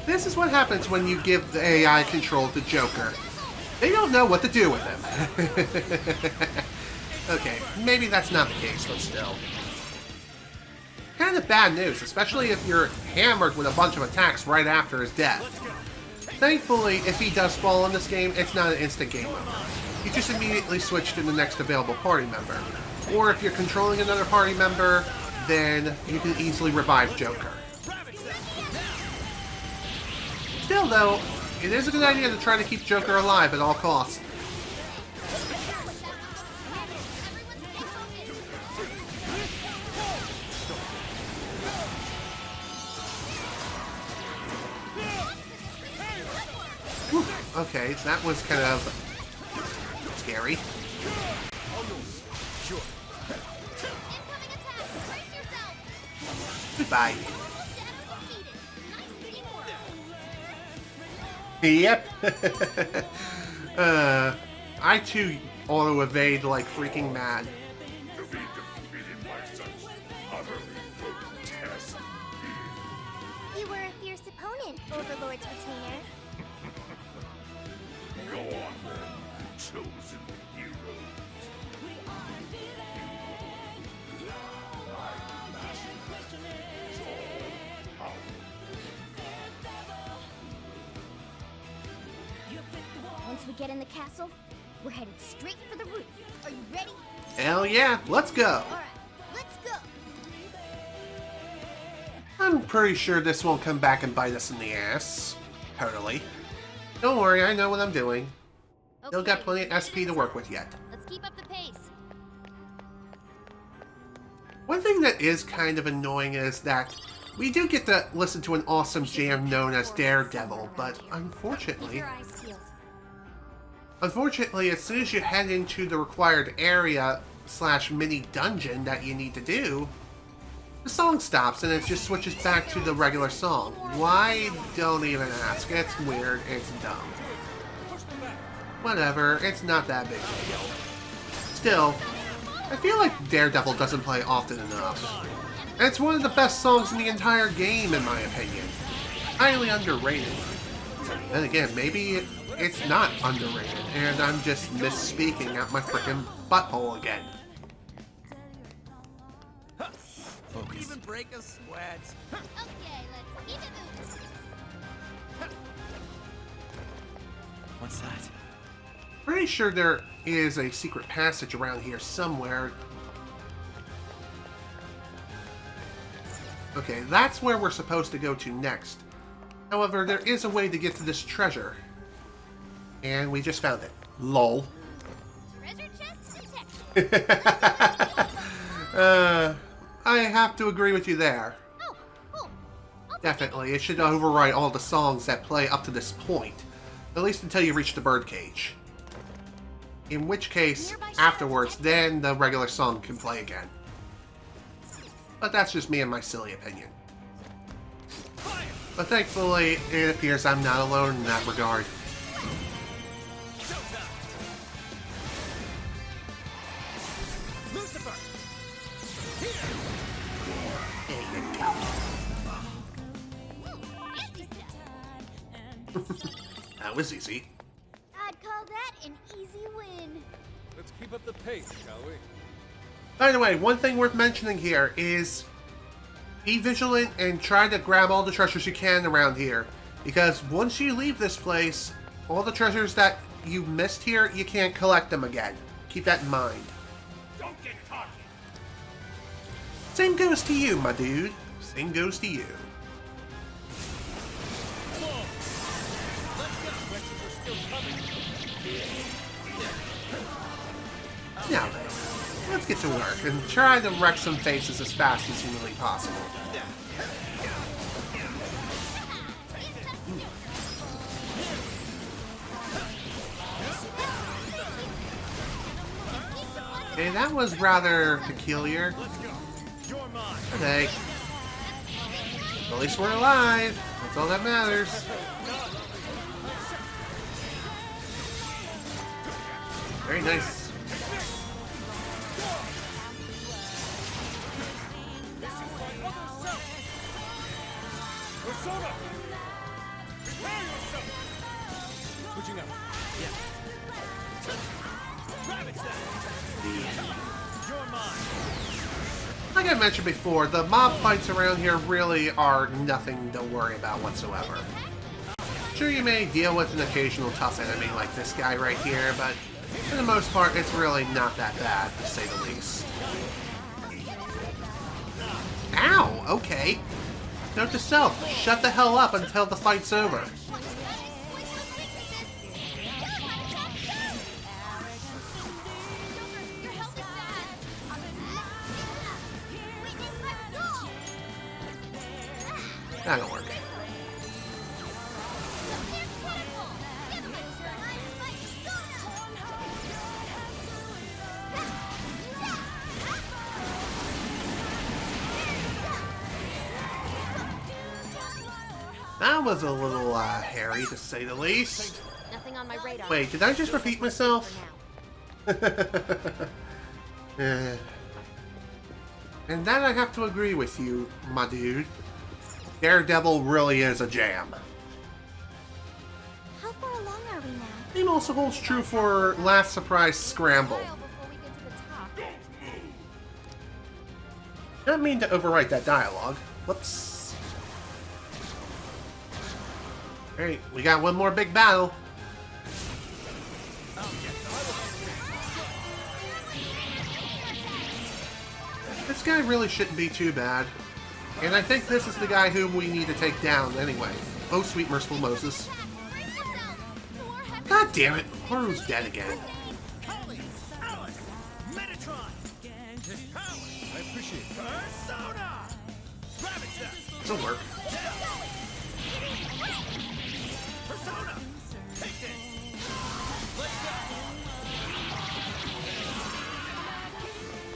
This is what happens when you give the AI control to Joker. They don't know what to do with him. Okay, maybe that's not the case, but still. Kind of bad news, especially if you're hammered with a bunch of attacks right after his death. Thankfully, if he does fall in this game, it's not an instant game over. You just immediately switch to the next available party member. Or if you're controlling another party member, then you can easily revive Joker. Still though, it is a good idea to try to keep Joker alive at all costs. Whew, okay, that was kind of scary. Goodbye. Yep. I too auto-evade like freaking mad. To be defeated by such utterly grotesque beings. You were a fierce opponent, Overlord's retainer. Go on then, chosen heroes. Once we get in the castle, we're headed straight for the roof. Are you ready? Hell yeah, let's go. Alright, let's go. I'm pretty sure this won't come back and bite us in the ass. Totally. Don't worry, I know what I'm doing. Still got plenty of SP to work with yet. Let's keep up the pace. One thing that is kind of annoying is that we do get to listen to an awesome jam known as Daredevil, but unfortunately, as soon as you head into the required area / mini dungeon that you need to do, the song stops and it just switches back to the regular song. Why? Don't even ask. It's weird. It's dumb. Whatever. It's not that big of a deal. Still, I feel like Daredevil doesn't play often enough. And it's one of the best songs in the entire game, in my opinion. Highly underrated. Then again, maybe it's not underrated, and I'm just misspeaking out my frickin' butthole again. Focus. Even break a sweat. Okay, let's keep it moving. What's that? Pretty sure there is a secret passage around here somewhere. Okay, that's where we're supposed to go to next. However, there is a way to get to this treasure. And we just found it. LOL. Treasure chest detected. I have to agree with you there. Oh, cool. Definitely, it should override all the songs that play up to this point. At least until you reach the birdcage. In which case, afterwards, then the regular song can play again. But that's just me and my silly opinion. But thankfully, it appears I'm not alone in that regard. That was easy. I'd call that an easy win. Let's keep up the pace, shall we? By the way, one thing worth mentioning here is be vigilant and try to grab all the treasures you can around here. Because once you leave this place, all the treasures that you missed here, you can't collect them again. Keep that in mind. Don't get cocky. Same goes to you, my dude. Same goes to you. Now then, let's get to work and try to wreck some faces as fast as humanly possible. Okay, that was rather peculiar. Okay. At least we're alive. That's all that matters. Very nice. Switching up. Like I mentioned before, the mob fights around here really are nothing to worry about whatsoever. Sure, you may deal with an occasional tough enemy like this guy right here, but for the most part, it's really not that bad, to say the least. Ow! Okay. Note to self, shut the hell up until the fight's over. That'll work. That was a little hairy, to say the least. Nothing on my radar. Wait, did I just repeat myself? And that I have to agree with you, my dude. Daredevil really is a jam. How far along are we now? Same also holds true for Last Surprise Scramble. Didn't mean to overwrite that dialogue. Whoops. Alright, we got one more big battle. This guy really shouldn't be too bad. And I think this is the guy whom we need to take down anyway. Oh, sweet merciful Moses. God damn it, Haru's dead again. I appreciate it. This'll work.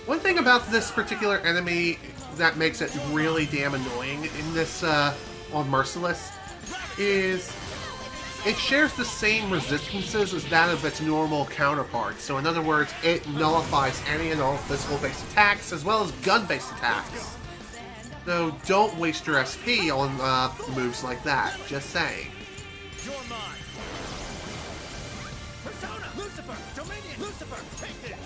One thing about this particular enemy that makes it really damn annoying in this on Merciless is it shares the same resistances as that of its normal counterpart. So in other words, it nullifies any and all physical-based attacks as well as gun-based attacks. So don't waste your SP on moves like that. Just saying. You're mine. Persona, Lucifer, Dominion, Lucifer, take this.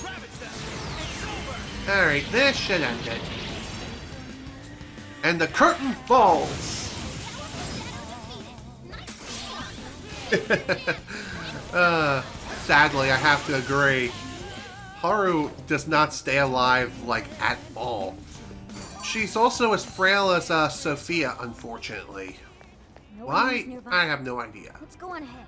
Ravage them. It's over. Alright, this should end it. And the curtain falls. Sadly, I have to agree. Haru does not stay alive, like, at all. She's also as frail as Sophia, unfortunately. Why? I have no idea. Let's go on ahead.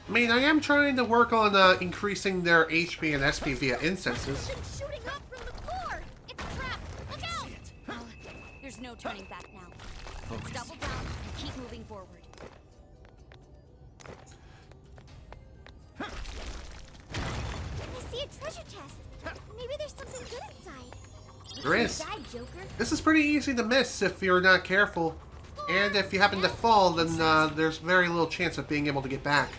I mean, I am trying to work on increasing their HP and SP via incenses. Something's shooting up from the core. It's a trap. Look out! Well, there's no turning back now. Let's double down and keep moving forward. I see a treasure chest. Maybe there's something good inside. There is. Inside, Joker. This is pretty easy to miss if you're not careful. And if you happen to fall, then there's very little chance of being able to get back.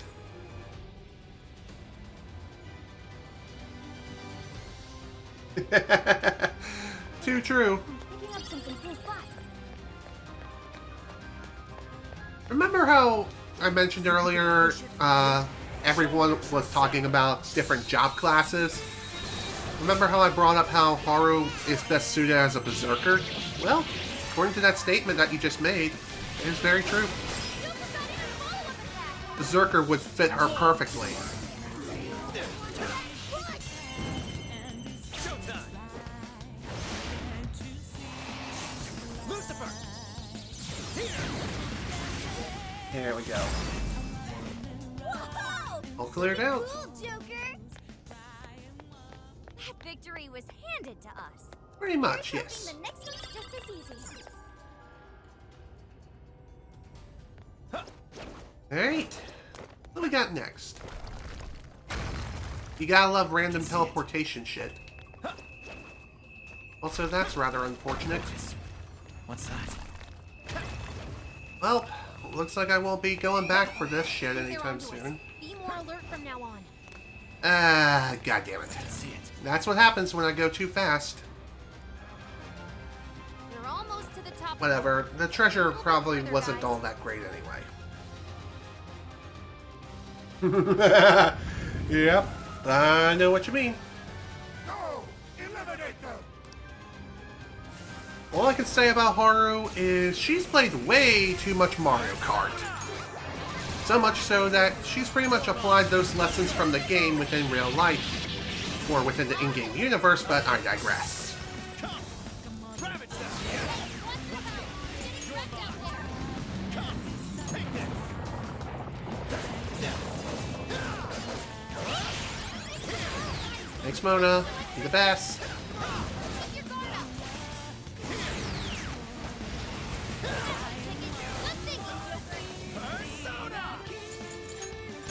Too true. Picking up something close by. Remember how I mentioned earlier everyone was talking about different job classes? Remember how I brought up how Haru is best suited as a berserker? Well, according to that statement that you just made, it is very true. Berserker would fit her perfectly. Here we go. Whoa! All cleared out. Cool, Joker. That victory was handed to us. Pretty much, yes. The next one's just as easy. Alright. What do we got next? You gotta love random teleportation shit. Also, that's rather unfortunate. What's that? Well, looks like I won't be going back for this shit anytime soon. Be more alert from now on. God damn it. That's what happens when I go too fast. We're almost to the top. Whatever. The treasure probably wasn't all that great anyway. Yep. I know what you mean. Go! Eliminate them! All I can say about Haru is she's played way too much Mario Kart. So much so that she's pretty much applied those lessons from the game within real life. Or within the in-game universe, but I digress. Thanks, Mona. You're the best.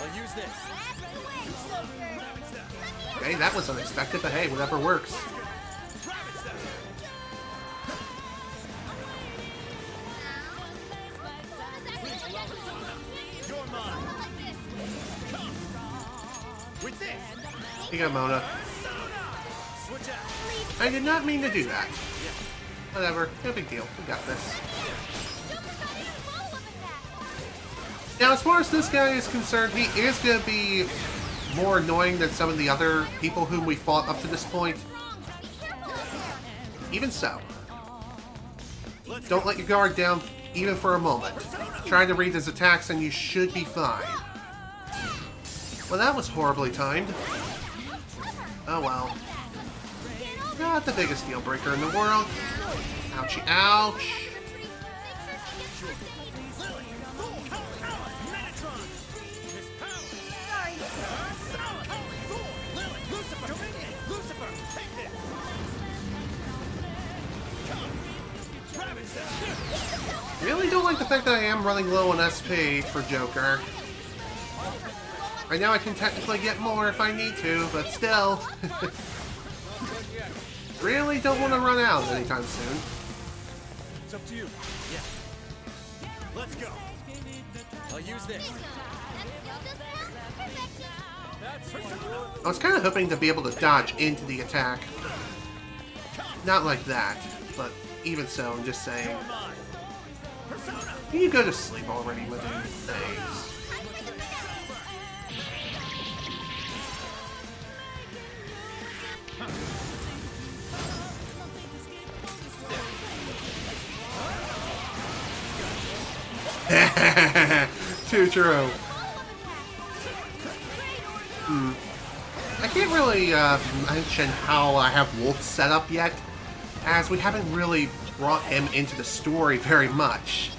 I'll use this. Hey, that was unexpected, but hey, whatever works. You're mine. With this. You go, Mona. Switch out. I did not mean to do that. Whatever, no big deal. We got this. Now, as far as this guy is concerned, he is going to be more annoying than some of the other people whom we fought up to this point. Even so, don't let your guard down even for a moment. Try to read his attacks and you should be fine. Well, that was horribly timed. Oh well. Not the biggest deal breaker in the world. Ouchie, ouch. Really don't like the fact that I am running low on SP for Joker. I know I can technically get more if I need to, but still. Really don't want to run out anytime soon. It's up to you. Yeah. Let's go. I'll use this. I was kind of hoping to be able to dodge into the attack. Not like that, but even so, I'm just saying. Can you go to sleep already with him? Thanks. Too true. I can't really mention how I have Wolf set up yet, as we haven't really brought him into the story very much.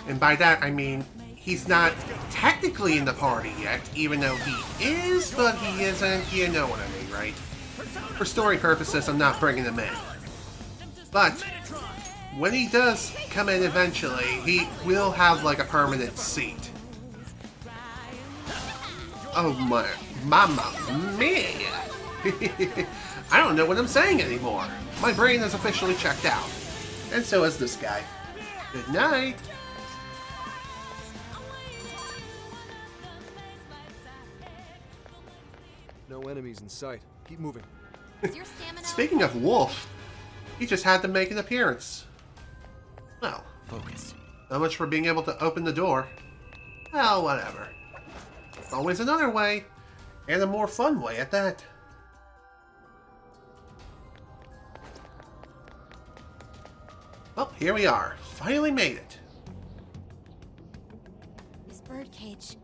And by that, I mean, he's not technically in the party yet, even though he is, but he isn't. You know what I mean, right? For story purposes, I'm not bringing him in. But when he does come in eventually, he will have like a permanent seat. Oh my, mamma mia! I don't know what I'm saying anymore. My brain is officially checked out. And so is this guy. Good night. No enemies in sight. Keep moving. Is your stamina Speaking of Wolf, he just had to make an appearance. Well, Focus. so much for being able to open the door. Well, whatever. There's always another way, and a more fun way at that. Well, here we are. Finally made it. This birdcage.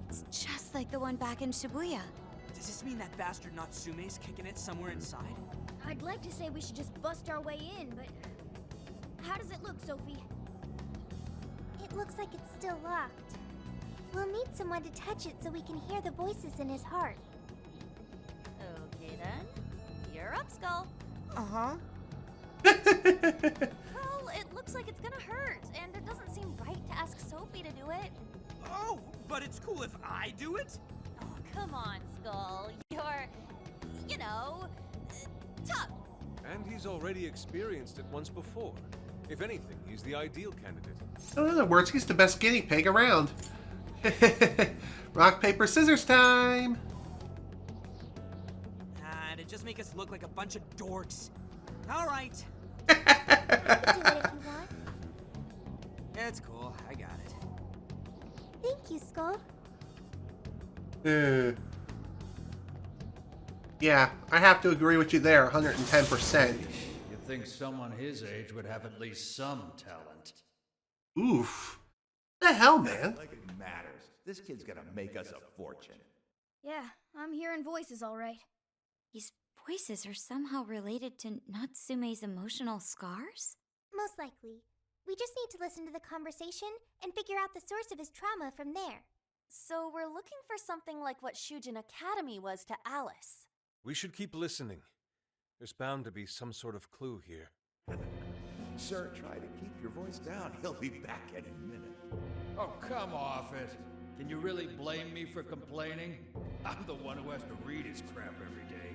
It's just like the one back in Shibuya. Does this mean that bastard Natsume's kicking it somewhere inside? I'd like to say we should just bust our way in, but how does it look, Sophie? It looks like it's still locked. We'll need someone to touch it so we can hear the voices in his heart. Okay then. You're up, Skull. Uh-huh. Well, it looks like it's gonna hurt, and it doesn't seem right to ask Sophie to do it. Oh, but it's cool if I do it? Oh, come on, Skull. You're, you know, tough. And he's already experienced it once before. If anything, he's the ideal candidate. In other words, he's the best guinea pig around. Rock, paper, scissors time! And it just make us look like a bunch of dorks. All right. You can do it if you want. It's cool. I got it. Thank you, Skull. Yeah, I have to agree with you there, 110%. You'd think someone his age would have at least some talent. Oof. The hell, man? Like it matters. This kid's gonna make us a fortune. Yeah, I'm hearing voices all right. These voices are somehow related to Natsume's emotional scars? Most likely. We just need to listen to the conversation and figure out the source of his trauma from there. So we're looking for something like what Shujin Academy was to Alice. We should keep listening. There's bound to be some sort of clue here. Sir, try to keep your voice down. He'll be back any minute. Oh, come off it. Can you really blame me for complaining? I'm the one who has to read his crap every day.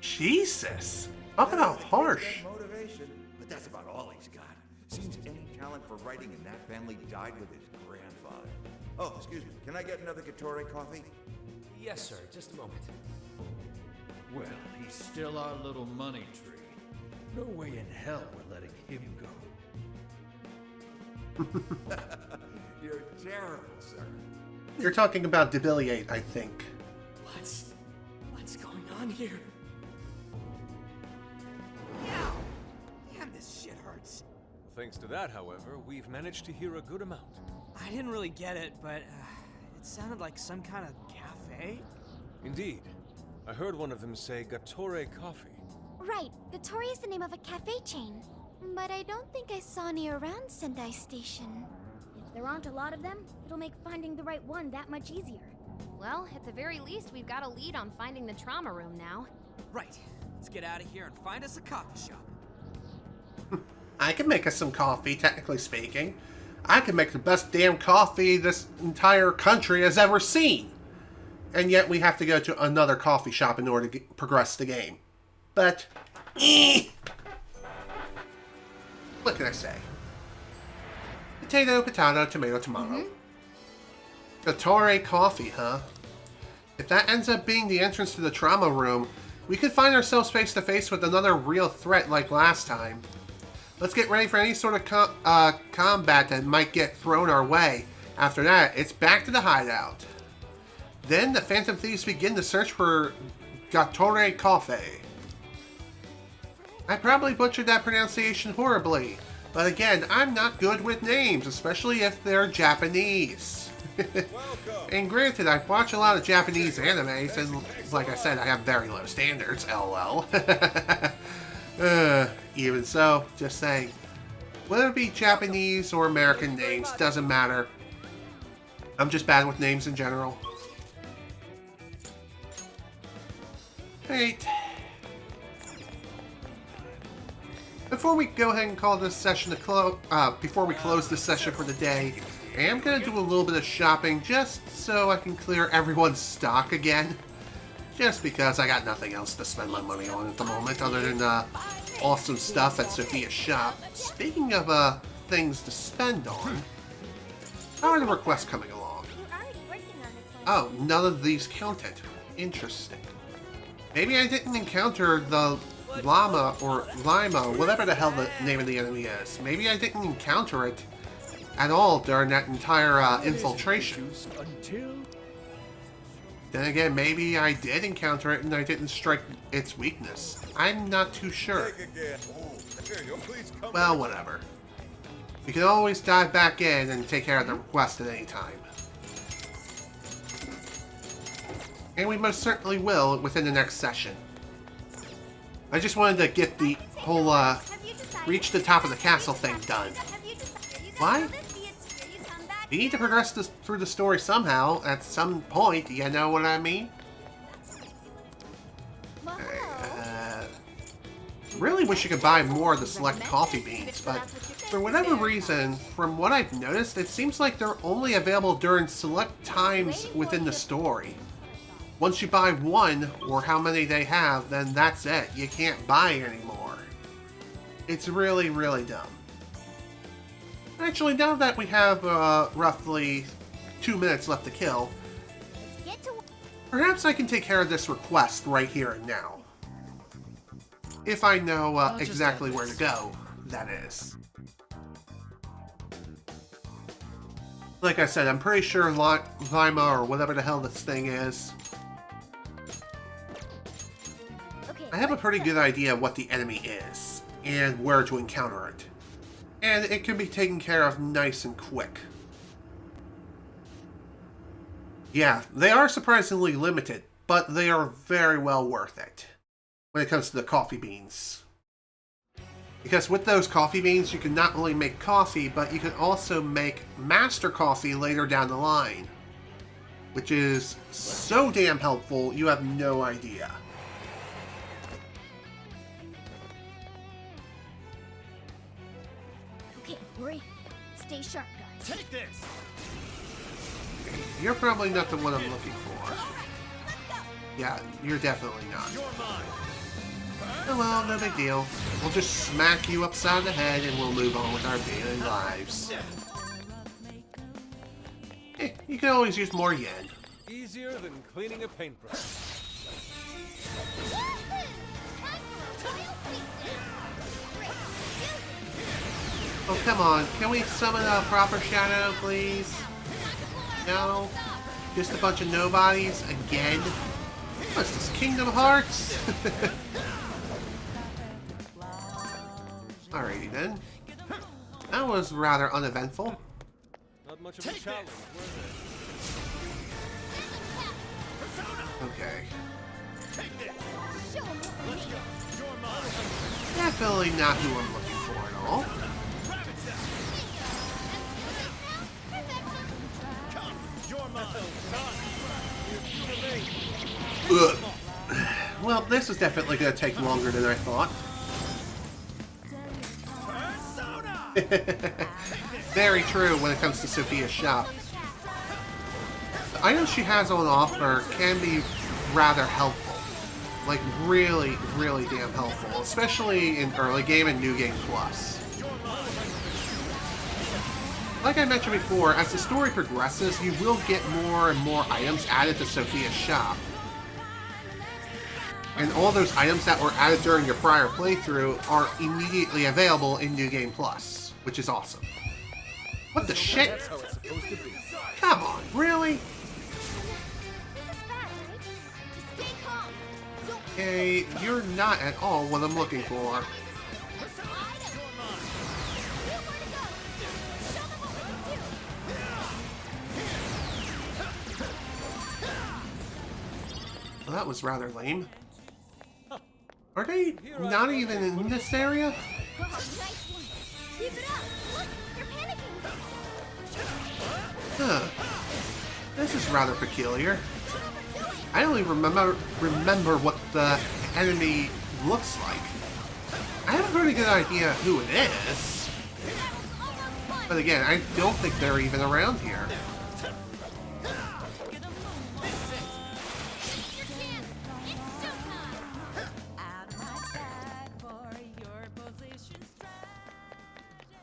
Jesus. Talk about harsh. Good motivation, but that's about all he's got. Seems any talent for writing in that family died with his grandfather. Oh, excuse me. Can I get another Gatorade coffee? Yes, sir. Just a moment. Well, he's still our little money tree. No way in hell we're letting him go. You're terrible, sir. You're talking about debiliate, I think. What's going on here? Ow! Damn, this shit hurts. Thanks to that, however, we've managed to hear a good amount. I didn't really get it, but it sounded like some kind of cafe. Indeed. I heard one of them say Gatore Coffee. Right, Gatori is the name of a cafe chain. But I don't think I saw any around Sendai Station. If there aren't a lot of them, it'll make finding the right one that much easier. Well, at the very least, we've got a lead on finding the trauma room now. Right. Let's get out of here and find us a coffee shop. I can make us some coffee, technically speaking. I can make the best damn coffee this entire country has ever seen. And yet we have to go to another coffee shop in order to progress the game. But, what can I say? Potato, potato, tomato, tomato. Gatore coffee, huh? If that ends up being the entrance to the trauma room, we could find ourselves face to face with another real threat like last time. Let's get ready for any sort of combat that might get thrown our way. After that, it's back to the hideout. Then the Phantom Thieves begin the search for Gatore Coffee. I probably butchered that pronunciation horribly, but again, I'm not good with names, especially if they're Japanese. And granted, I watch a lot of Japanese animes, and like I said, I have very low standards, lol. Even so, just saying. Whether it be Japanese or American names, doesn't matter. I'm just bad with names in general. Right. Before we go ahead and call this session to close, before we close this session for the day, I am going to do a little bit of shopping just so I can clear everyone's stock again. Just because I got nothing else to spend my money on at the moment other than awesome stuff at Sophia's shop. Speaking of things to spend on, how are the requests coming along? Oh, none of these counted. Interesting. Maybe I didn't encounter the Llama or Lima, whatever the hell the name of the enemy is. Maybe I didn't encounter it at all during that entire infiltration. Then again, maybe I did encounter it and I didn't strike its weakness. I'm not too sure. Well, whatever. You can always dive back in and take care of the request at any time. And we most certainly will within the next session. I just wanted to get the whole, reach the top of the castle thing done. Why? You need to progress this through the story somehow, at some point, you know what I mean? Really wish you could buy more of the select coffee beans, but for whatever reason, from what I've noticed, it seems like they're only available during select times within the story. Once you buy one, or how many they have, then that's it. You can't buy anymore. It's really, really dumb. Actually, now that we have roughly 2 minutes left to kill, perhaps I can take care of this request right here and now. If I know exactly where to go, that is. Like I said, I'm pretty sure Lima, or whatever the hell this thing is, I have a pretty good idea what the enemy is, and where to encounter it. And it can be taken care of nice and quick. Yeah, they are surprisingly limited, but they are very well worth it when it comes to the coffee beans. Because with those coffee beans, you can not only make coffee, but you can also make master coffee later down the line. Which is so damn helpful, you have no idea. Okay, hurry. Stay sharp, guys. Take this! You're probably not the one I'm looking for. Yeah, you're definitely not. You're mine. Oh well, no big deal. We'll just smack you upside the head and we'll move on with our daily lives. You can always use more yen. Easier than cleaning a paintbrush. Oh, come on. Can we summon a proper shadow, please? No? Just a bunch of nobodies again? What's this, Kingdom Hearts? Alrighty then. That was rather uneventful. Not much of a challenge, was it? Okay. Let's go. You're mine. Definitely not who I'm looking for at all. Come, you're mine. Ugh. Well, this is definitely going to take longer than I thought. Very true when it comes to Sophia's shop. The items she has on offer can be rather helpful. Like, really, really damn helpful. Especially in early game and New Game Plus. Like I mentioned before, as the story progresses, you will get more and more items added to Sophia's shop. And all those items that were added during your prior playthrough are immediately available in New Game Plus, which is awesome. What the shit? That's how it's supposed to be. Come on, really? Okay, you're not at all what I'm looking for. that was rather lame. Are they not even in this area? Oh, nice one. Keep it up. Look, you're panicking. Huh. This is rather peculiar. I only remember what the enemy looks like. I have a pretty good idea who it is. But again, I don't think they're even around here.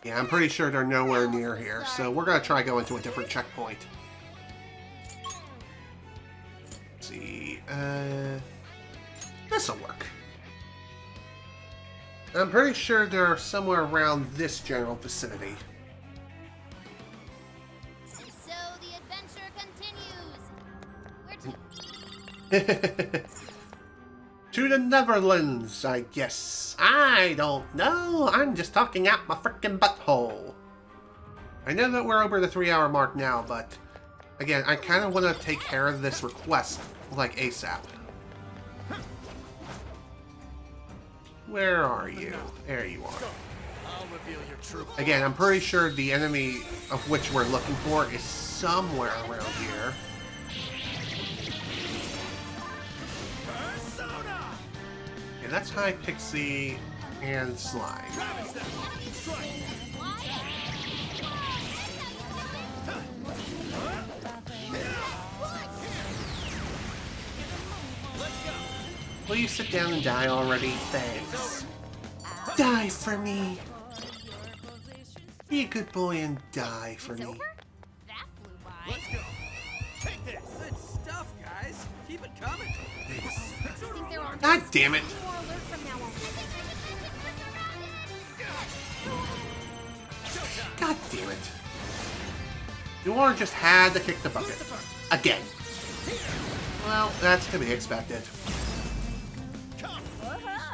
Yeah, I'm pretty sure they're nowhere near here, so we're gonna try going to a different checkpoint. Let's see, this'll work. I'm pretty sure they're somewhere around this general vicinity. And so the adventure continues. Where to? To the Netherlands, I guess. I don't know. I'm just talking out my frickin' butthole. I know that we're over the 3-hour mark now, but again, I kind of want to take care of this request like ASAP. Where are you? There you are. Again, I'm pretty sure the enemy of which we're looking for is somewhere around here. Okay, that's High Pixie and Slime. Will you sit down and die already? Thanks. Die for me! Be a good boy and die for me. That flew by. Let's go. Take this. Good stuff, guys. Keep it coming. God damn it! More alert from now on. God damn it. Noir just had to kick the bucket. Again. Well, that's to be expected.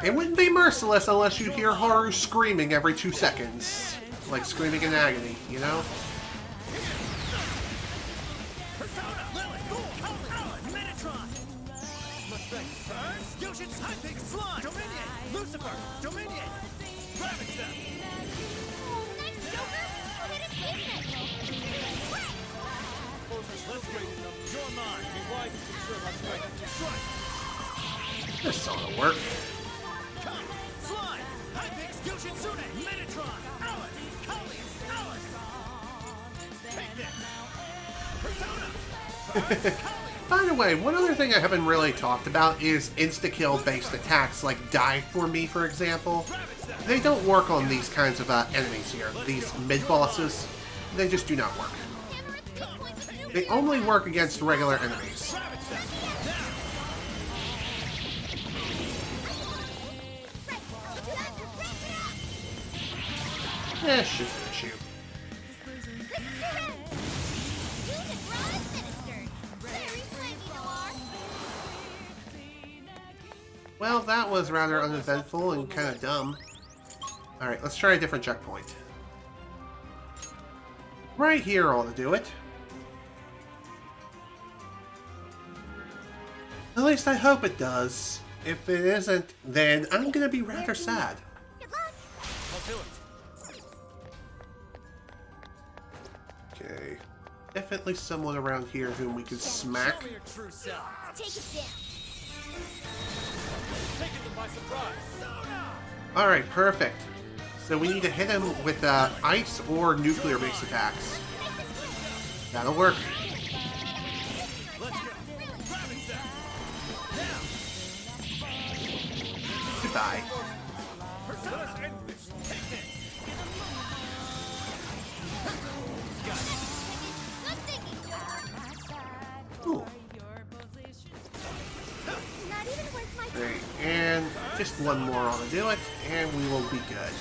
It wouldn't be merciless unless you hear Haru screaming every 2 seconds. Like screaming in agony, you know? This ought to work. By the way, one other thing I haven't really talked about is insta-kill based attacks like Die For Me, for example. They don't work on these kinds of enemies here. These mid-bosses, they just do not work. They only work against regular enemies. Shoot. Well, that was rather uneventful and kind of dumb. Alright, let's try a different checkpoint. Right here ought to do it. At least I hope it does. If it isn't, then I'm gonna be rather sad. Okay. Definitely someone around here whom we can smack. Take it down. Alright, perfect. So we need to hit him with ice or nuclear-based attacks. That'll work. Goodbye. Ooh. Great, and just one more ought to do it, and we will be good.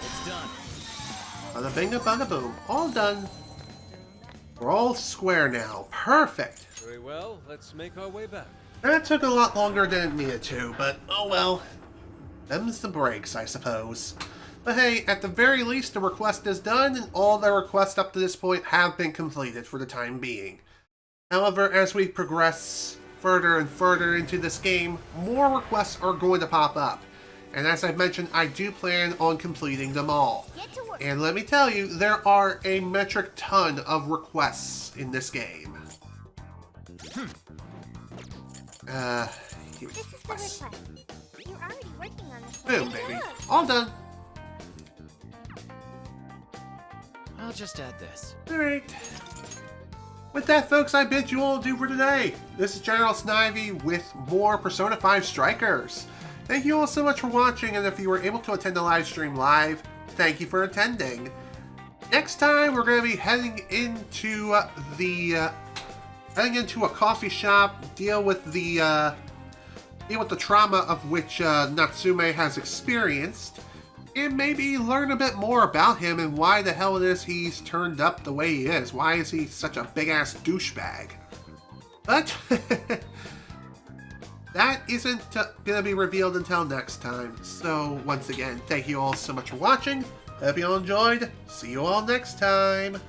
It's done. Bada bing, bada boom. All done. We're all square now. Perfect. Very well, let's make our way back. That took a lot longer than it needed to, but oh well. Them's the breaks, I suppose. But hey, at the very least, the request is done, and all the requests up to this point have been completed for the time being. However, as we progress further and further into this game, more requests are going to pop up. And as I've mentioned, I do plan on completing them all. And let me tell you, there are a metric ton of requests in this game. This is the request. You're already working on this. Boom, baby. All done. I'll just add this. Alright. With that, folks, I bid you all adieu for today. This is General Snivy with more Persona 5 Strikers. Thank you all so much for watching, and if you were able to attend the live stream live, thank you for attending. Next time, we're going to be heading into a coffee shop, deal with the trauma of which Natsume has experienced, and maybe learn a bit more about him and why the hell it is he's turned up the way he is. Why is he such a big-ass douchebag? But that isn't going to be revealed until next time. So, once again, thank you all so much for watching. Hope you all enjoyed. See you all next time.